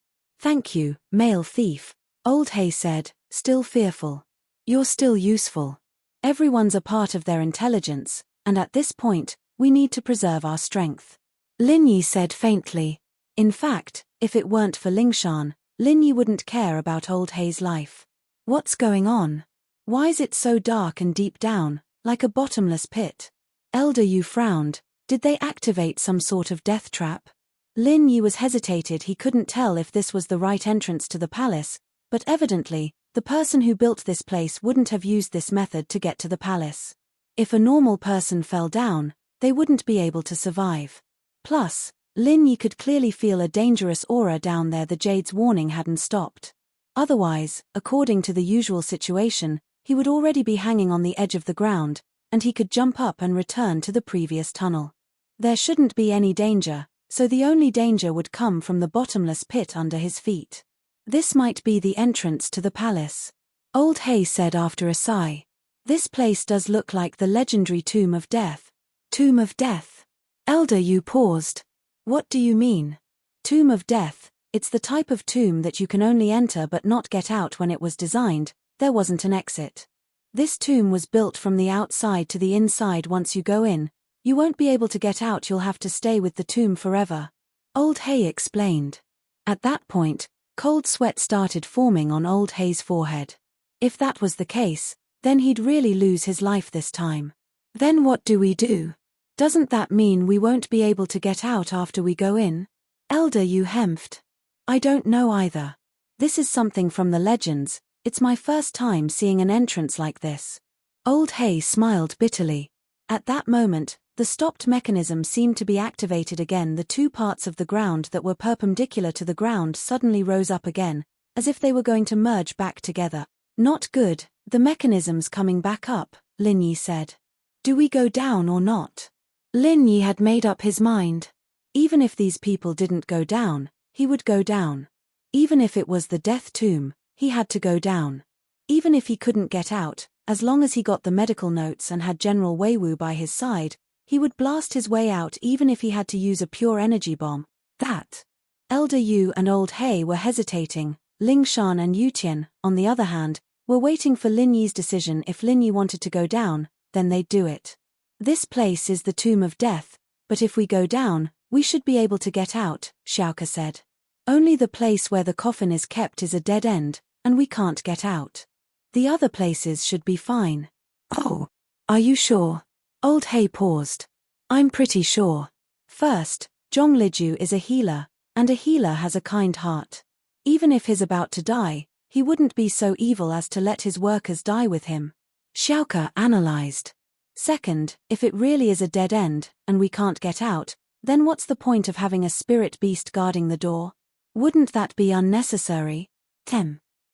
Thank you, male thief, Old Hay said, still fearful. You're still useful. Everyone's a part of their intelligence, and at this point, we need to preserve our strength. Lin Yi said faintly. In fact, if it weren't for Lingshan, Lin Yi wouldn't care about Old Hay's life. What's going on? Why is it so dark and deep down, like a bottomless pit? Elder Yu frowned. Did they activate some sort of death trap? Lin Yi was hesitated. He couldn't tell if this was the right entrance to the palace, but evidently, the person who built this place wouldn't have used this method to get to the palace. If a normal person fell down, they wouldn't be able to survive. Plus, Lin Yi could clearly feel a dangerous aura down there. The jade's warning hadn't stopped. Otherwise, according to the usual situation, he would already be hanging on the edge of the ground, and he could jump up and return to the previous tunnel. There shouldn't be any danger, so the only danger would come from the bottomless pit under his feet. This might be the entrance to the palace. Old Hay said after a sigh. This place does look like the legendary Tomb of Death. Tomb of Death? Elder Yu paused. What do you mean? Tomb of Death. It's the type of tomb that you can only enter but not get out. When it was designed, there wasn't an exit. This tomb was built from the outside to the inside. Once you go in, you won't be able to get out. You'll have to stay with the tomb forever. Old Hay explained. At that point, cold sweat started forming on Old Hay's forehead. If that was the case, then he'd really lose his life this time. Then what do we do? Doesn't that mean we won't be able to get out after we go in? Elder Yu hemphed. I don't know either. This is something from the legends. It's my first time seeing an entrance like this. Old Hay smiled bitterly. At that moment, the stopped mechanism seemed to be activated again. The two parts of the ground that were perpendicular to the ground suddenly rose up again, as if they were going to merge back together. Not good, the mechanism's coming back up, Lin Yi said. Do we go down or not? Lin Yi had made up his mind. Even if these people didn't go down, he would go down. Even if it was the death tomb, he had to go down. Even if he couldn't get out, as long as he got the medical notes and had General Weiwu by his side, he would blast his way out even if he had to use a pure energy bomb. That. Elder Yu and Old Hay were hesitating. Ling Shan and Yu Tian, on the other hand, were waiting for Lin Yi's decision. If Lin Yi wanted to go down, then they'd do it. This place is the tomb of death, but if we go down, we should be able to get out, Xiaoke said. Only the place where the coffin is kept is a dead end, and we can't get out. The other places should be fine. Oh, are you sure? Old Hay paused. I'm pretty sure. First, Zhong Liju is a healer, and a healer has a kind heart. Even if he's about to die, he wouldn't be so evil as to let his workers die with him. Xiaoke analyzed. Second, if it really is a dead end, and we can't get out, then what's the point of having a spirit beast guarding the door? Wouldn't that be unnecessary?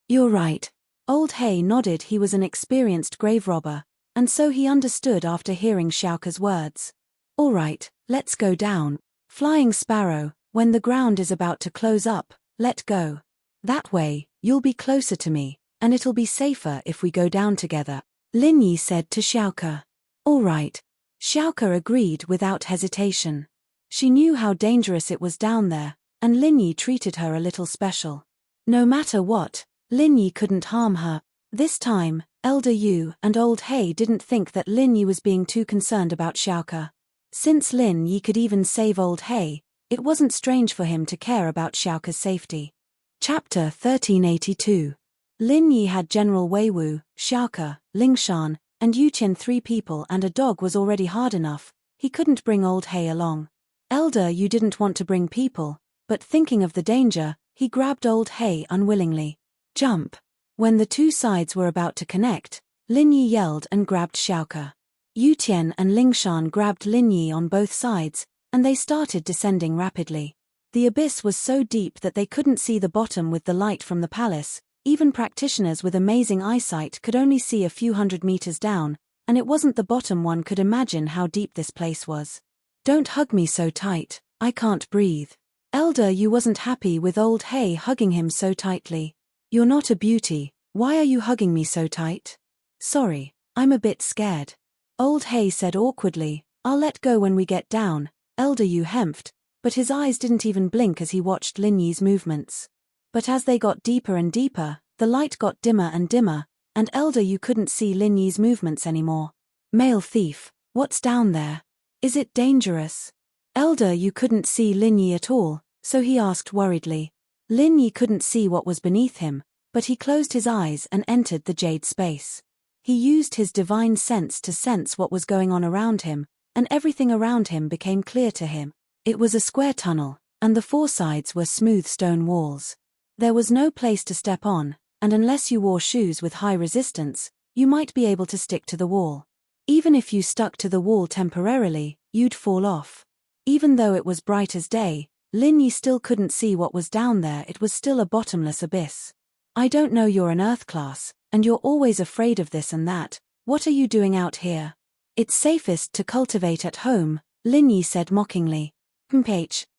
You're right. Old Hay nodded. He was an experienced grave robber, and so he understood after hearing Xiaoke's words. All right, let's go down. Flying Sparrow, when the ground is about to close up, let go. That way, you'll be closer to me, and it'll be safer if we go down together, Lin Yi said to Xiaoke. All right. Xiaoke agreed without hesitation. She knew how dangerous it was down there, and Lin Yi treated her a little special. No matter what, Lin Yi couldn't harm her. This time, Elder Yu and Old Hay didn't think that Lin Yi was being too concerned about Xiaoke. Since Lin Yi could even save Old Hay, it wasn't strange for him to care about Xiaoke's safety. Chapter 1382. Lin Yi had General Weiwu, Xiaoke, Ling Shan, and Yu Qian. 3 people and a dog was already hard enough. He couldn't bring Old Hay along. Elder Yu didn't want to bring people, but thinking of the danger, he grabbed Old Hay unwillingly. Jump! When the two sides were about to connect, Lin Yi yelled and grabbed Xiaoke. Yu Tian and Ling Shan grabbed Lin Yi on both sides, and they started descending rapidly. The abyss was so deep that they couldn't see the bottom with the light from the palace. Even practitioners with amazing eyesight could only see a few hundred meters down, and it wasn't the bottom. One could imagine how deep this place was. Don't hug me so tight, I can't breathe. Elder Yu wasn't happy with Old Hay hugging him so tightly. You're not a beauty, why are you hugging me so tight? Sorry, I'm a bit scared. Old Hay said awkwardly, I'll let go when we get down. Elder Yu hemphed, but his eyes didn't even blink as he watched Lin Yi's movements. But as they got deeper and deeper, the light got dimmer and dimmer, and Elder Yu couldn't see Lin Yi's movements anymore. Male thief, what's down there? Is it dangerous? Elder Yu couldn't see Lin Yi at all, so he asked worriedly. Lin Yi couldn't see what was beneath him, but he closed his eyes and entered the jade space. He used his divine sense to sense what was going on around him, and everything around him became clear to him. It was a square tunnel, and the 4 sides were smooth stone walls. There was no place to step on, and unless you wore shoes with high resistance, you might be able to stick to the wall. Even if you stuck to the wall temporarily, you'd fall off. Even though it was bright as day, Lin Yi still couldn't see what was down there. It was still a bottomless abyss. I don't know, you're an Earth class, and you're always afraid of this and that. What are you doing out here? It's safest to cultivate at home, Lin Yi said mockingly.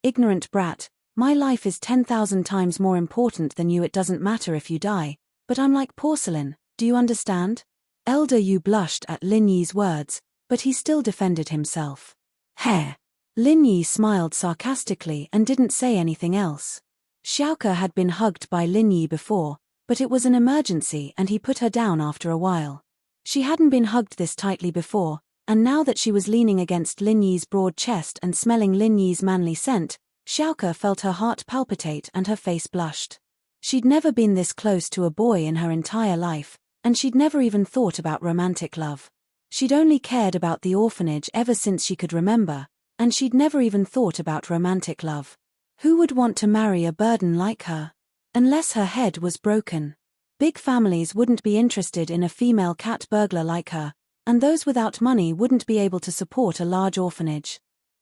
Ignorant brat. My life is 10,000 times more important than you. It doesn't matter if you die, but I'm like porcelain, do you understand? Elder Yu blushed at Lin Yi's words, but he still defended himself. Heh. Lin Yi smiled sarcastically and didn't say anything else. Xiaoke had been hugged by Lin Yi before, but it was an emergency and he put her down after a while. She hadn't been hugged this tightly before, and now that she was leaning against Lin Yi's broad chest and smelling Lin Yi's manly scent, Xiaoke felt her heart palpitate and her face blushed. She'd never been this close to a boy in her entire life, and she'd never even thought about romantic love. She'd only cared about the orphanage ever since she could remember, and she'd never even thought about romantic love. Who would want to marry a burden like her? Unless her head was broken. Big families wouldn't be interested in a female cat burglar like her, and those without money wouldn't be able to support a large orphanage.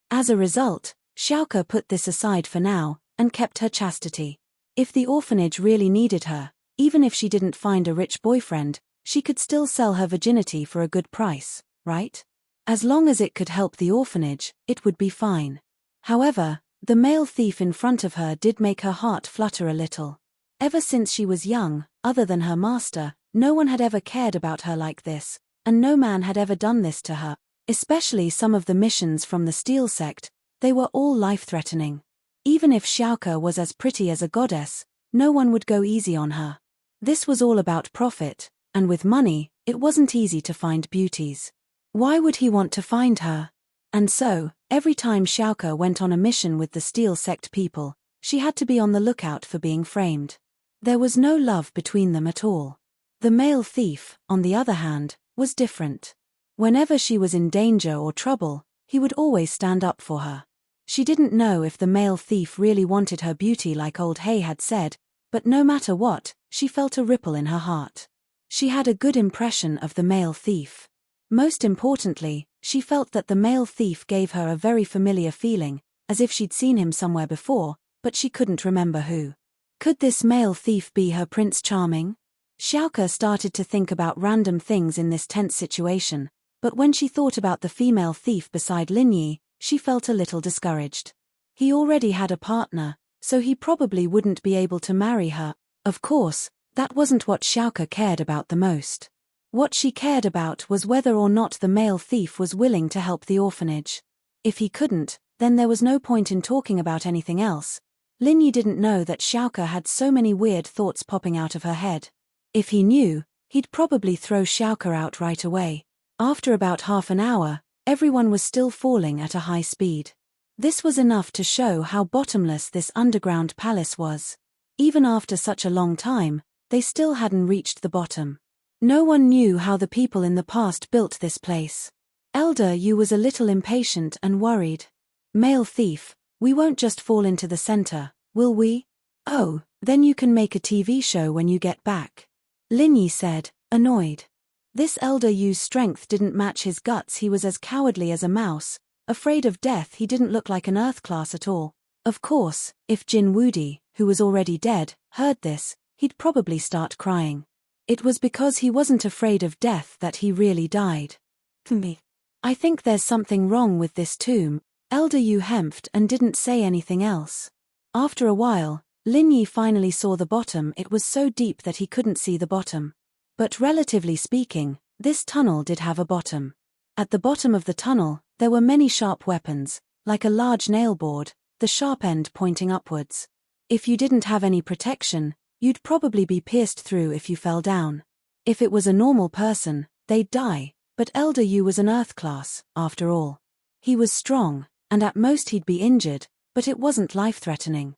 As a result, Xiaoke put this aside for now, and kept her chastity. If the orphanage really needed her, even if she didn't find a rich boyfriend, she could still sell her virginity for a good price, right? As long as it could help the orphanage, it would be fine. However, the male thief in front of her did make her heart flutter a little. Ever since she was young, other than her master, no one had ever cared about her like this, and no man had ever done this to her, especially some of the missions from the Steel sect. They were all life-threatening. Even if Xiaoke was as pretty as a goddess, no one would go easy on her. This was all about profit, and with money, it wasn't easy to find beauties. Why would he want to find her? And so, every time Xiaoke went on a mission with the Steel sect people, she had to be on the lookout for being framed. There was no love between them at all. The male thief, on the other hand, was different. Whenever she was in danger or trouble, he would always stand up for her. She didn't know if the male thief really wanted her beauty like old Hay had said, but no matter what, she felt a ripple in her heart. She had a good impression of the male thief. Most importantly, she felt that the male thief gave her a very familiar feeling, as if she'd seen him somewhere before, but she couldn't remember who. Could this male thief be her Prince Charming? Xiaoke started to think about random things in this tense situation, but when she thought about the female thief beside Linyi, she felt a little discouraged. He already had a partner, so he probably wouldn't be able to marry her. Of course, that wasn't what Xiaoke cared about the most. What she cared about was whether or not the male thief was willing to help the orphanage. If he couldn't, then there was no point in talking about anything else. Linyi didn't know that Xiaoke had so many weird thoughts popping out of her head. If he knew, he'd probably throw Xiaoke out right away. After about half an hour, everyone was still falling at a high speed. This was enough to show how bottomless this underground palace was. Even after such a long time, they still hadn't reached the bottom. No one knew how the people in the past built this place. Elder Yu was a little impatient and worried. Male thief, we won't just fall into the center, will we? Oh, then you can make a TV show when you get back. Linyi said, annoyed. This Elder Yu's strength didn't match his guts. He was as cowardly as a mouse. Afraid of death, he didn't look like an Earth class at all. Of course, if Jin Wudi, who was already dead, heard this, he'd probably start crying. It was because he wasn't afraid of death that he really died. Me. I think there's something wrong with this tomb. Elder Yu hemphed and didn't say anything else. After a while, Linyi finally saw the bottom. It was so deep that he couldn't see the bottom. But relatively speaking, this tunnel did have a bottom. At the bottom of the tunnel, there were many sharp weapons, like a large nail board, the sharp end pointing upwards. If you didn't have any protection, you'd probably be pierced through if you fell down. If it was a normal person, they'd die, but Elder Yu was an Earth class, after all. He was strong, and at most he'd be injured, but it wasn't life-threatening.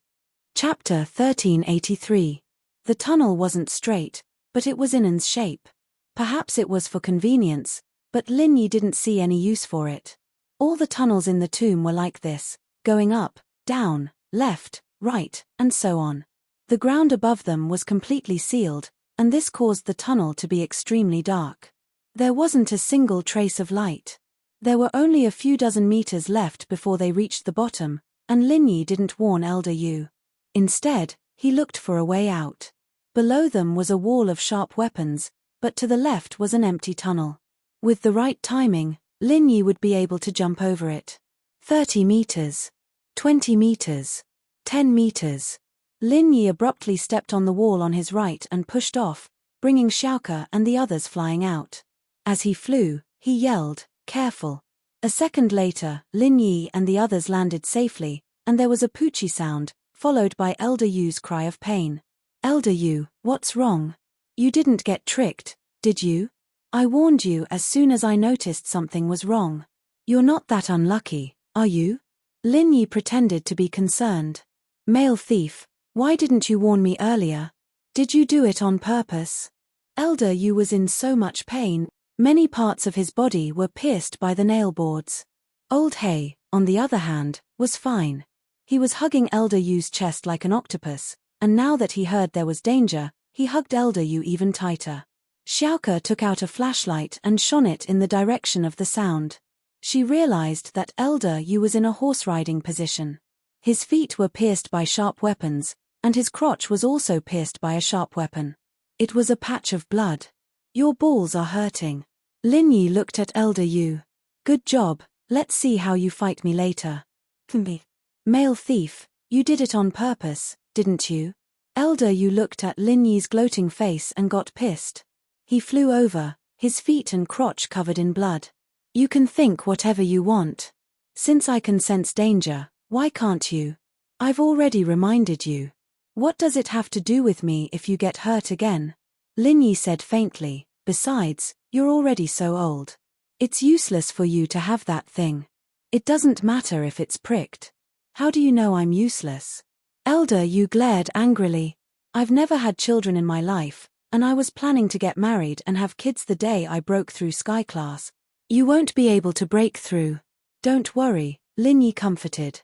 Chapter 1383. The tunnel wasn't straight, but it was in an shape. Perhaps it was for convenience, but Linyi didn't see any use for it. All the tunnels in the tomb were like this, going up, down, left, right, and so on. The ground above them was completely sealed, and this caused the tunnel to be extremely dark. There wasn't a single trace of light. There were only a few dozen meters left before they reached the bottom, and Linyi didn't warn Elder Yu. Instead, he looked for a way out. Below them was a wall of sharp weapons, but to the left was an empty tunnel. With the right timing, Linyi would be able to jump over it. 30 meters. 20 meters. 10 meters. Linyi abruptly stepped on the wall on his right and pushed off, bringing Xiaoke and the others flying out. As he flew, he yelled, "Careful." A second later, Linyi and the others landed safely, and there was a poochie sound, followed by Elder Yu's cry of pain. "Elder Yu, what's wrong? You didn't get tricked, did you? I warned you as soon as I noticed something was wrong. You're not that unlucky, are you?" Linyi pretended to be concerned. "Male thief, why didn't you warn me earlier? Did you do it on purpose?" Elder Yu was in so much pain, many parts of his body were pierced by the nail boards. Old Hay, on the other hand, was fine. He was hugging Elder Yu's chest like an octopus, and now that he heard there was danger, he hugged Elder Yu even tighter. Xiaoke took out a flashlight and shone it in the direction of the sound. She realized that Elder Yu was in a horse-riding position. His feet were pierced by sharp weapons, and his crotch was also pierced by a sharp weapon. It was a patch of blood. "Your balls are hurting." Lin Yi looked at Elder Yu. "Good job, let's see how you fight me later." "Male thief, you did it on purpose, didn't you?" Elder Yu looked at Lin Yi's gloating face and got pissed. He flew over, his feet and crotch covered in blood. "You can think whatever you want. Since I can sense danger, why can't you? I've already reminded you. What does it have to do with me if you get hurt again?" Lin Yi said faintly, "Besides, you're already so old. It's useless for you to have that thing. It doesn't matter if it's pricked. How do you know I'm useless?" Elder Yu glared angrily. "I've never had children in my life, and I was planning to get married and have kids the day I broke through Sky Class. You won't be able to break through. Don't worry," Lin Yi comforted.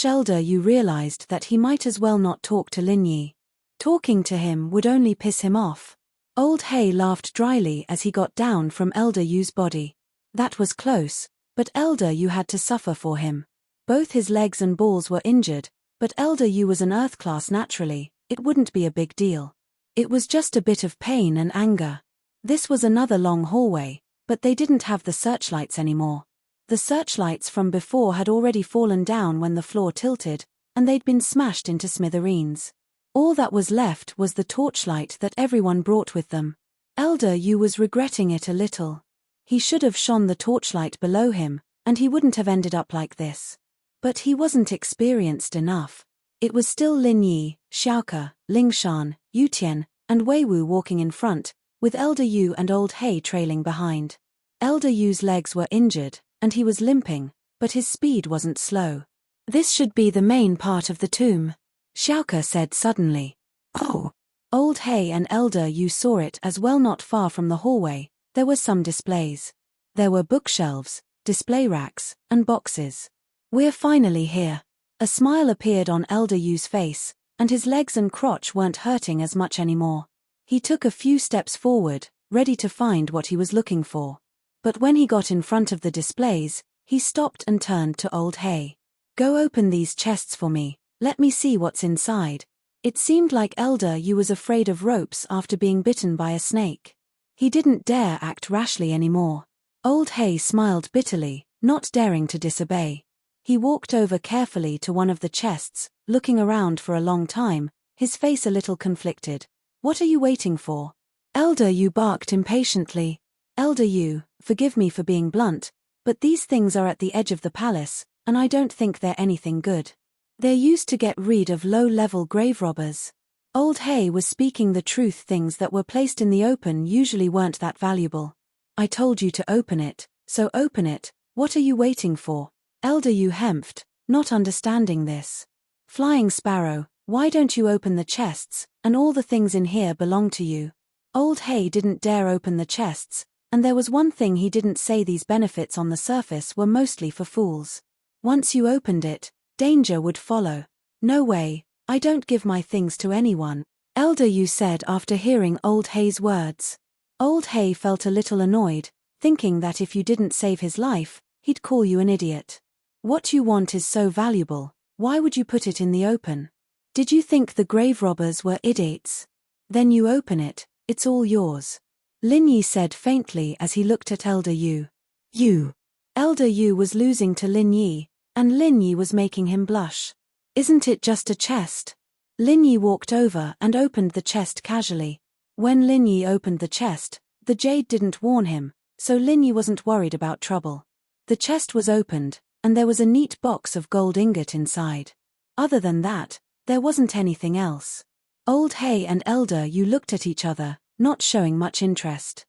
Elder Yu realized that he might as well not talk to Lin Yi. Talking to him would only piss him off. Old Hay laughed dryly as he got down from Elder Yu's body. That was close, but Elder Yu had to suffer for him. Both his legs and balls were injured, but Elder Yu was an Earth class naturally, it wouldn't be a big deal. It was just a bit of pain and anger. This was another long hallway, but they didn't have the searchlights anymore. The searchlights from before had already fallen down when the floor tilted, and they'd been smashed into smithereens. All that was left was the torchlight that everyone brought with them. Elder Yu was regretting it a little. He should have shone the torchlight below him, and he wouldn't have ended up like this. But he wasn't experienced enough. It was still Lin Yi, Xiaoke, Lingshan, Yutian, and Weiwu walking in front, with Elder Yu and Old Hay trailing behind. Elder Yu's legs were injured, and he was limping, but his speed wasn't slow. "This should be the main part of the tomb," Xiaoke said suddenly. "Oh." Old Hay and Elder Yu saw it as well. Not far from the hallway, there were some displays. There were bookshelves, display racks, and boxes. "We're finally here." A smile appeared on Elder Yu's face, and his legs and crotch weren't hurting as much anymore. He took a few steps forward, ready to find what he was looking for. But when he got in front of the displays, he stopped and turned to Old Hay. "Go open these chests for me, let me see what's inside." It seemed like Elder Yu was afraid of ropes after being bitten by a snake. He didn't dare act rashly anymore. Old Hay smiled bitterly, not daring to disobey. He walked over carefully to one of the chests, looking around for a long time, his face a little conflicted. "What are you waiting for?" Elder Yu barked impatiently. "Elder Yu, forgive me for being blunt, but these things are at the edge of the palace, and I don't think they're anything good. They're used to get rid of low-level grave robbers." Old Hay was speaking the truth. Things that were placed in the open usually weren't that valuable. "I told you to open it, so open it, what are you waiting for?" Elder Yu hemphed, not understanding this. "Flying Sparrow, why don't you open the chests, and all the things in here belong to you." Old Hay didn't dare open the chests, and there was one thing he didn't say: these benefits on the surface were mostly for fools. Once you opened it, danger would follow. "No way, I don't give my things to anyone," Elder Yu said after hearing Old Hay's words. Old Hay felt a little annoyed, thinking that if you didn't save his life, he'd call you an idiot. "What you want is so valuable, why would you put it in the open? Did you think the grave robbers were idiots? Then you open it, it's all yours." Lin Yi said faintly as he looked at Elder Yu. "You." Elder Yu was losing to Lin Yi, and Lin Yi was making him blush. "Isn't it just a chest?" Lin Yi walked over and opened the chest casually. When Lin Yi opened the chest, the jade didn't warn him, so Lin Yi wasn't worried about trouble. The chest was opened, and there was a neat box of gold ingot inside. Other than that, there wasn't anything else. Old Hay and Elder Yu looked at each other, not showing much interest.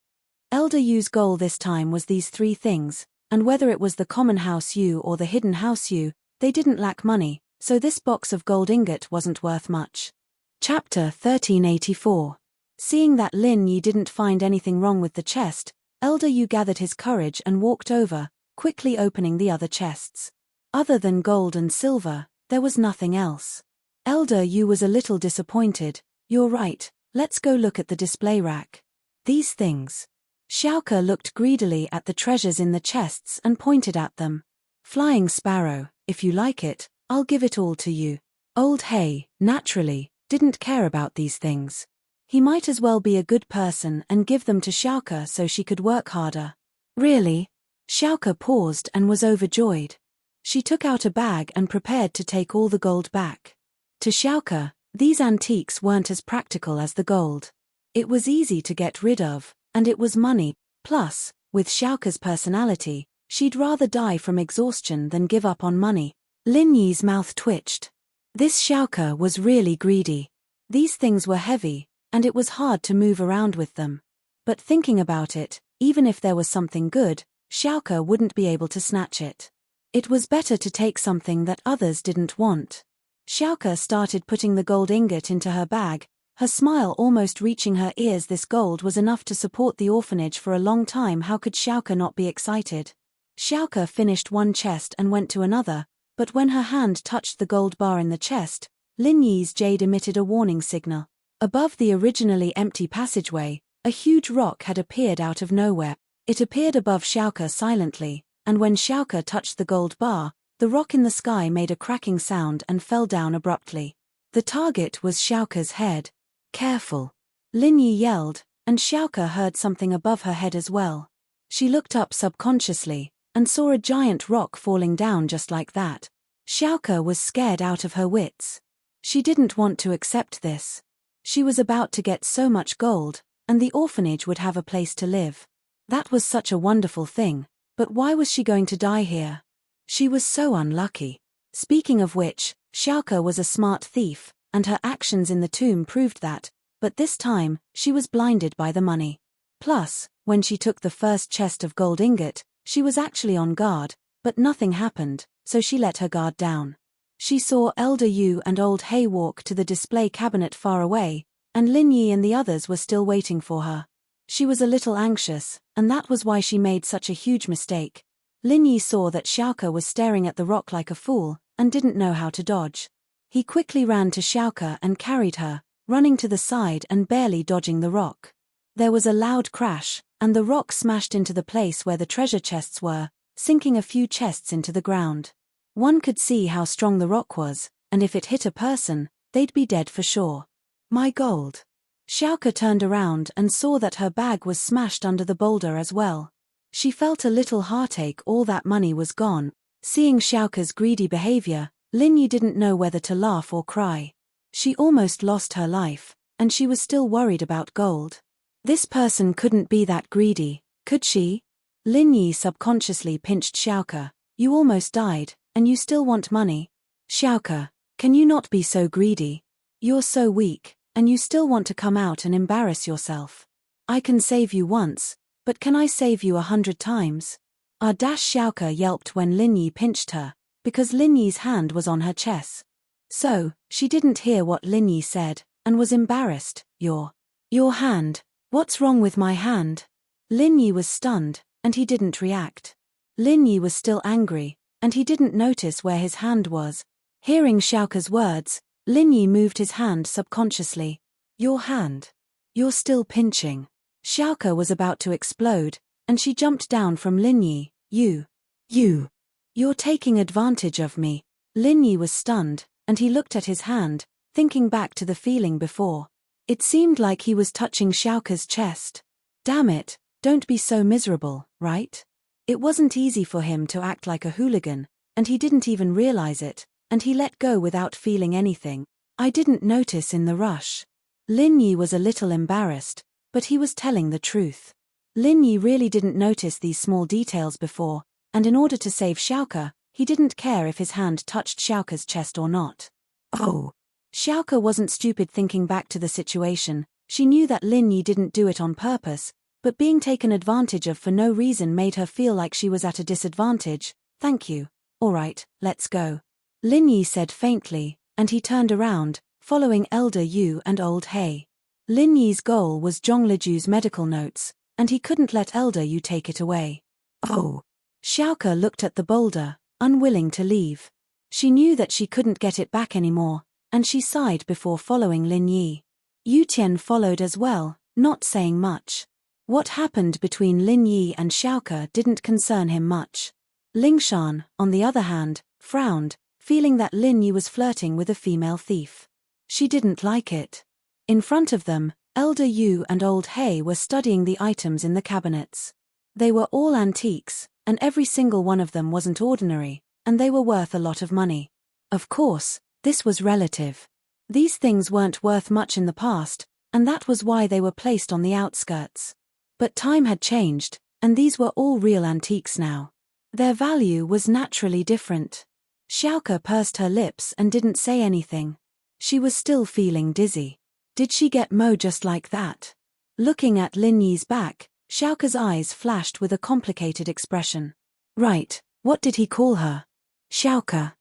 Elder Yu's goal this time was these three things, and whether it was the common house Yu or the hidden house Yu, they didn't lack money, so this box of gold ingot wasn't worth much. Chapter 1384. Seeing that Lin Yi didn't find anything wrong with the chest, Elder Yu gathered his courage and walked over, quickly opening the other chests. Other than gold and silver, there was nothing else. Elder Yu was a little disappointed. You're right, let's go look at the display rack. These things. Xiaoke looked greedily at the treasures in the chests and pointed at them. Flying sparrow, if you like it, I'll give it all to you. Old Hay, naturally, didn't care about these things. He might as well be a good person and give them to Xiaoke so she could work harder. Really? Xiaoke paused and was overjoyed. She took out a bag and prepared to take all the gold back. To Xiaoke, these antiques weren't as practical as the gold. It was easy to get rid of, and it was money. Plus, with Xiaoke's personality, she'd rather die from exhaustion than give up on money. Lin Yi's mouth twitched. This Xiaoke was really greedy. These things were heavy, and it was hard to move around with them. But thinking about it, even if there was something good, Xiaoke wouldn't be able to snatch it. It was better to take something that others didn't want. Xiaoke started putting the gold ingot into her bag, her smile almost reaching her ears. This gold was enough to support the orphanage for a long time. How could Xiaoke not be excited? Xiaoke finished one chest and went to another, but when her hand touched the gold bar in the chest, Lin Yi's jade emitted a warning signal. Above the originally empty passageway, a huge rock had appeared out of nowhere. It appeared above Xiaoke silently, and when Xiaoke touched the gold bar, the rock in the sky made a cracking sound and fell down abruptly. The target was Xiaoke's head. Careful! Lin Yi yelled, and Xiaoke heard something above her head as well. She looked up subconsciously, and saw a giant rock falling down just like that. Xiaoke was scared out of her wits. She didn't want to accept this. She was about to get so much gold, and the orphanage would have a place to live. That was such a wonderful thing, but why was she going to die here? She was so unlucky. Speaking of which, Xiaoke was a smart thief, and her actions in the tomb proved that, but this time, she was blinded by the money. Plus, when she took the first chest of gold ingot, she was actually on guard, but nothing happened, so she let her guard down. She saw Elder Yu and Old Hay walk to the display cabinet far away, and Lin Yi and the others were still waiting for her. She was a little anxious, and that was why she made such a huge mistake. Lin Yi saw that Xiaoke was staring at the rock like a fool, and didn't know how to dodge. He quickly ran to Xiaoke and carried her, running to the side and barely dodging the rock. There was a loud crash, and the rock smashed into the place where the treasure chests were, sinking a few chests into the ground. One could see how strong the rock was, and if it hit a person, they'd be dead for sure. My gold! Xiaoke turned around and saw that her bag was smashed under the boulder as well. She felt a little heartache. All that money was gone. Seeing Xiaoke's greedy behavior, Lin Yi didn't know whether to laugh or cry. She almost lost her life, and she was still worried about gold. This person couldn't be that greedy, could she? Lin Yi subconsciously pinched Xiaoke. You almost died, and you still want money? Xiaoke, can you not be so greedy? You're so weak, and you still want to come out and embarrass yourself. I can save you once, but can I save you 100 times? Xiaoke yelped when Lin Yi pinched her, because Lin Yi's hand was on her chest. So, she didn't hear what Lin Yi said, and was embarrassed. Your hand. What's wrong with my hand? Lin Yi was stunned, and he didn't react. Lin Yi was still angry, and he didn't notice where his hand was. Hearing Xiaoke's words, Lin Yi moved his hand subconsciously. Your hand. You're still pinching. Xiaoke was about to explode, and she jumped down from Lin Yi. You're taking advantage of me. Lin Yi was stunned, and he looked at his hand, thinking back to the feeling before. It seemed like he was touching Xiaoke's chest. Damn it, don't be so miserable, right? It wasn't easy for him to act like a hooligan, and he didn't even realize it, and he let go without feeling anything. I didn't notice in the rush. Lin Yi was a little embarrassed, but he was telling the truth. Lin Yi really didn't notice these small details before, and in order to save Xiaoke, he didn't care if his hand touched Xiaoke's chest or not. Oh! Xiaoke wasn't stupid. Thinking back to the situation, she knew that Lin Yi didn't do it on purpose, but being taken advantage of for no reason made her feel like she was at a disadvantage. Thank you. Alright, let's go. Lin Yi said faintly, and he turned around, following Elder Yu and Old Hay. Lin Yi's goal was Zhongliju's medical notes, and he couldn't let Elder Yu take it away. Oh! Xiaoke looked at the boulder, unwilling to leave. She knew that she couldn't get it back anymore, and she sighed before following Lin Yi. Yu Tian followed as well, not saying much. What happened between Lin Yi and Xiaoke didn't concern him much. Lingshan, on the other hand, frowned, feeling that Lin Yi was flirting with a female thief. She didn't like it. In front of them, Elder Yu and Old Hay were studying the items in the cabinets. They were all antiques, and every single one of them wasn't ordinary, and they were worth a lot of money. Of course, this was relative. These things weren't worth much in the past, and that was why they were placed on the outskirts. But time had changed, and these were all real antiques now. Their value was naturally different. Xiaoke pursed her lips and didn't say anything. She was still feeling dizzy. Did she get Mo just like that? Looking at Lin Yi's back, Xiaoke's eyes flashed with a complicated expression. Right, what did he call her? Xiaoke.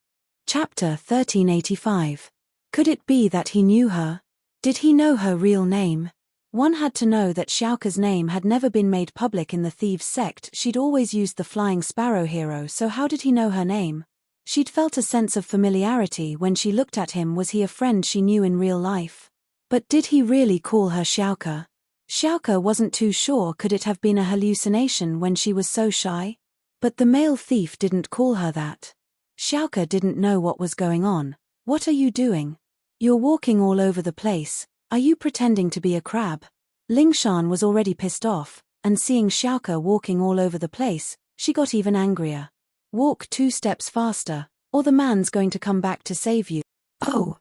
Chapter 1385. Could it be that he knew her? Did he know her real name? One had to know that Xiaoke's name had never been made public in the thieves' sect. She'd always used the Flying Sparrow hero, so how did he know her name? She'd felt a sense of familiarity when she looked at him. Was he a friend she knew in real life? But did he really call her Xiaoke? Xiaoke wasn't too sure. Could it have been a hallucination when she was so shy? But the male thief didn't call her that. Xiaoke didn't know what was going on. What are you doing? You're walking all over the place. Are you pretending to be a crab? Lingshan was already pissed off, and seeing Xiaoke walking all over the place, she got even angrier. Walk 2 steps faster, or the man's going to come back to save you. Oh.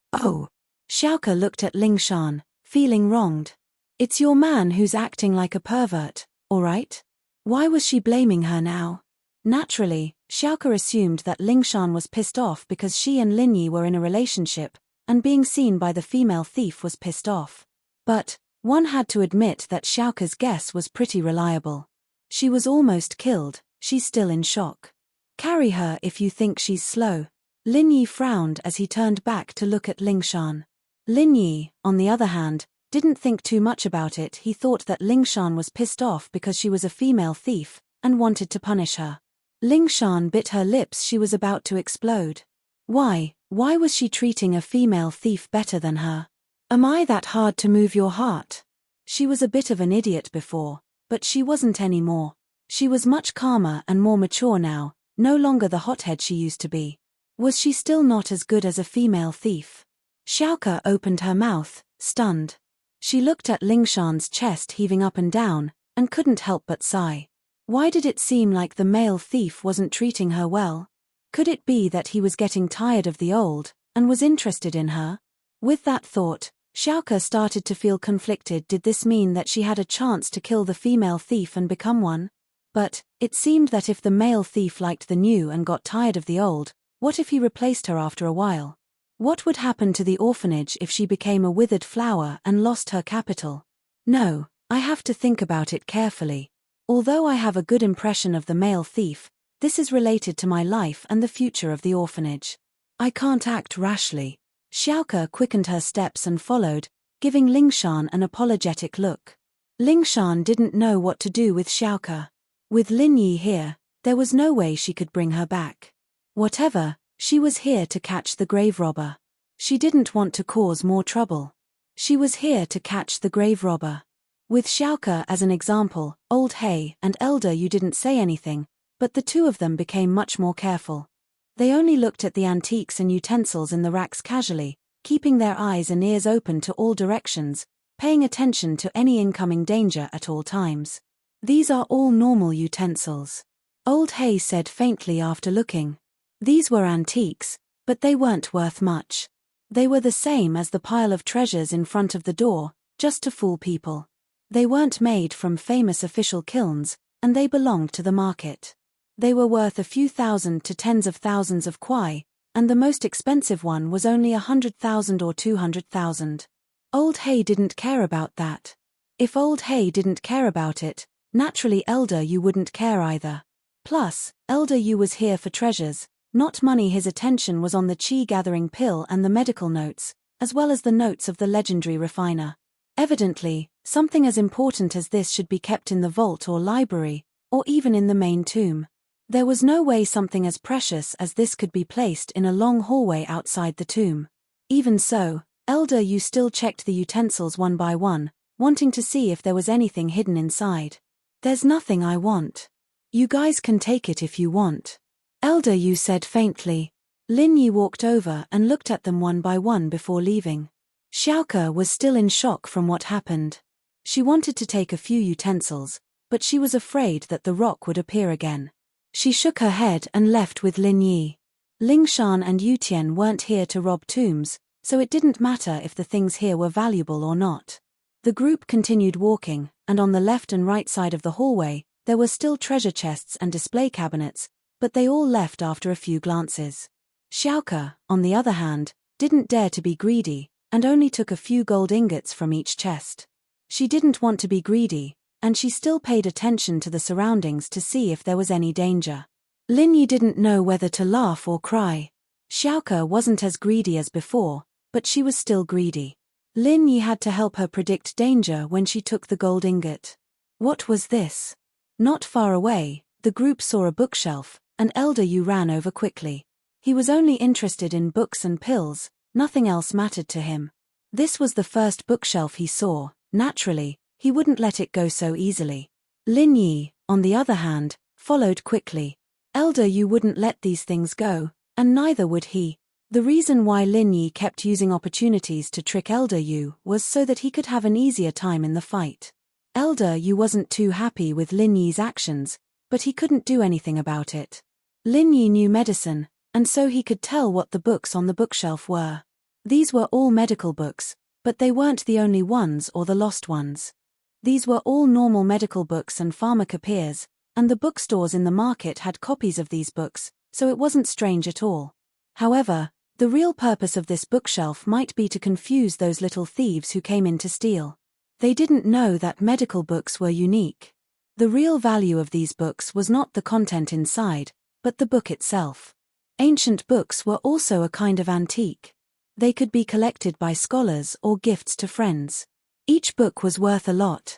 Xiaoke looked at Lingshan, feeling wronged. It's your man who's acting like a pervert, alright? Why was she blaming her now? Naturally, Xiaoke assumed that Lingshan was pissed off because she and Lin Yi were in a relationship, and being seen by the female thief was pissed off. But one had to admit that Xiaoke's guess was pretty reliable. She was almost killed. She's still in shock. Carry her if you think she's slow. Lin Yi frowned as he turned back to look at Lingshan. Lin Yi, on the other hand, didn't think too much about it. He thought that Lingshan was pissed off because she was a female thief, and wanted to punish her. Lingshan bit her lips. She was about to explode. Why was she treating a female thief better than her? Am I that hard to move your heart? She was a bit of an idiot before, but she wasn't anymore. She was much calmer and more mature now, no longer the hothead she used to be. Was she still not as good as a female thief? Xiaoke opened her mouth, stunned. She looked at Lingshan's chest heaving up and down, and couldn't help but sigh. Why did it seem like the male thief wasn't treating her well? Could it be that he was getting tired of the old, and was interested in her? With that thought, Xiaoke started to feel conflicted. Did this mean that she had a chance to kill the female thief and become one? But it seemed that if the male thief liked the new and got tired of the old, what if he replaced her after a while? What would happen to the orphanage if she became a withered flower and lost her capital? No, I have to think about it carefully. Although I have a good impression of the male thief, this is related to my life and the future of the orphanage. I can't act rashly. Xiaoke quickened her steps and followed, giving Lingshan an apologetic look. Lingshan didn't know what to do with Xiaoke. With Lin Yi here, there was no way she could bring her back. Whatever, she was here to catch the grave robber. She didn't want to cause more trouble. She was here to catch the grave robber. With Xiaoke as an example, Old Hay and Elder Yu didn't say anything, but the two of them became much more careful. They only looked at the antiques and utensils in the racks casually, keeping their eyes and ears open to all directions, paying attention to any incoming danger at all times. These are all normal utensils. Old Hay said faintly after looking. These were antiques, but they weren't worth much. They were the same as the pile of treasures in front of the door, just to fool people. They weren't made from famous official kilns, and they belonged to the market. They were worth a few thousand to tens of thousands of kwai, and the most expensive one was only 100,000 or 200,000. Old Hay didn't care about that. If Old Hay didn't care about it, naturally Elder Yu wouldn't care either. Plus, Elder Yu was here for treasures, not money. His attention was on the chi-gathering pill and the medical notes, as well as the notes of the legendary refiner. Evidently, something as important as this should be kept in the vault or library, or even in the main tomb. There was no way something as precious as this could be placed in a long hallway outside the tomb. Even so, Elder Yu still checked the utensils one by one, wanting to see if there was anything hidden inside. There's nothing I want. You guys can take it if you want. Elder Yu said faintly. Lin Yi walked over and looked at them one by one before leaving. Xiaoke was still in shock from what happened. She wanted to take a few utensils, but she was afraid that the rock would appear again. She shook her head and left with Lin Yi. Ling Shan and Yu Tian weren't here to rob tombs, so it didn't matter if the things here were valuable or not. The group continued walking, and on the left and right side of the hallway, there were still treasure chests and display cabinets, but they all left after a few glances. Xiaoke, on the other hand, didn't dare to be greedy, and only took a few gold ingots from each chest. She didn't want to be greedy, and she still paid attention to the surroundings to see if there was any danger. Lin Yi didn't know whether to laugh or cry. Xiaoke wasn't as greedy as before, but she was still greedy. Lin Yi had to help her predict danger when she took the gold ingot. What was this? Not far away, the group saw a bookshelf, and Elder Yu ran over quickly. He was only interested in books and pills, nothing else mattered to him. This was the first bookshelf he saw. Naturally, he wouldn't let it go so easily. Lin Yi, on the other hand, followed quickly. Elder Yu wouldn't let these things go, and neither would he. The reason why Lin Yi kept using opportunities to trick Elder Yu was so that he could have an easier time in the fight. Elder Yu wasn't too happy with Lin Yi's actions, but he couldn't do anything about it. Lin Yi knew medicine, and so he could tell what the books on the bookshelf were. These were all medical books, but they weren't the only ones or the lost ones. These were all normal medical books and pharmacopoeias, and the bookstores in the market had copies of these books, so it wasn't strange at all. However, the real purpose of this bookshelf might be to confuse those little thieves who came in to steal. They didn't know that medical books were unique. The real value of these books was not the content inside, but the book itself. Ancient books were also a kind of antique. They could be collected by scholars or gifts to friends. Each book was worth a lot.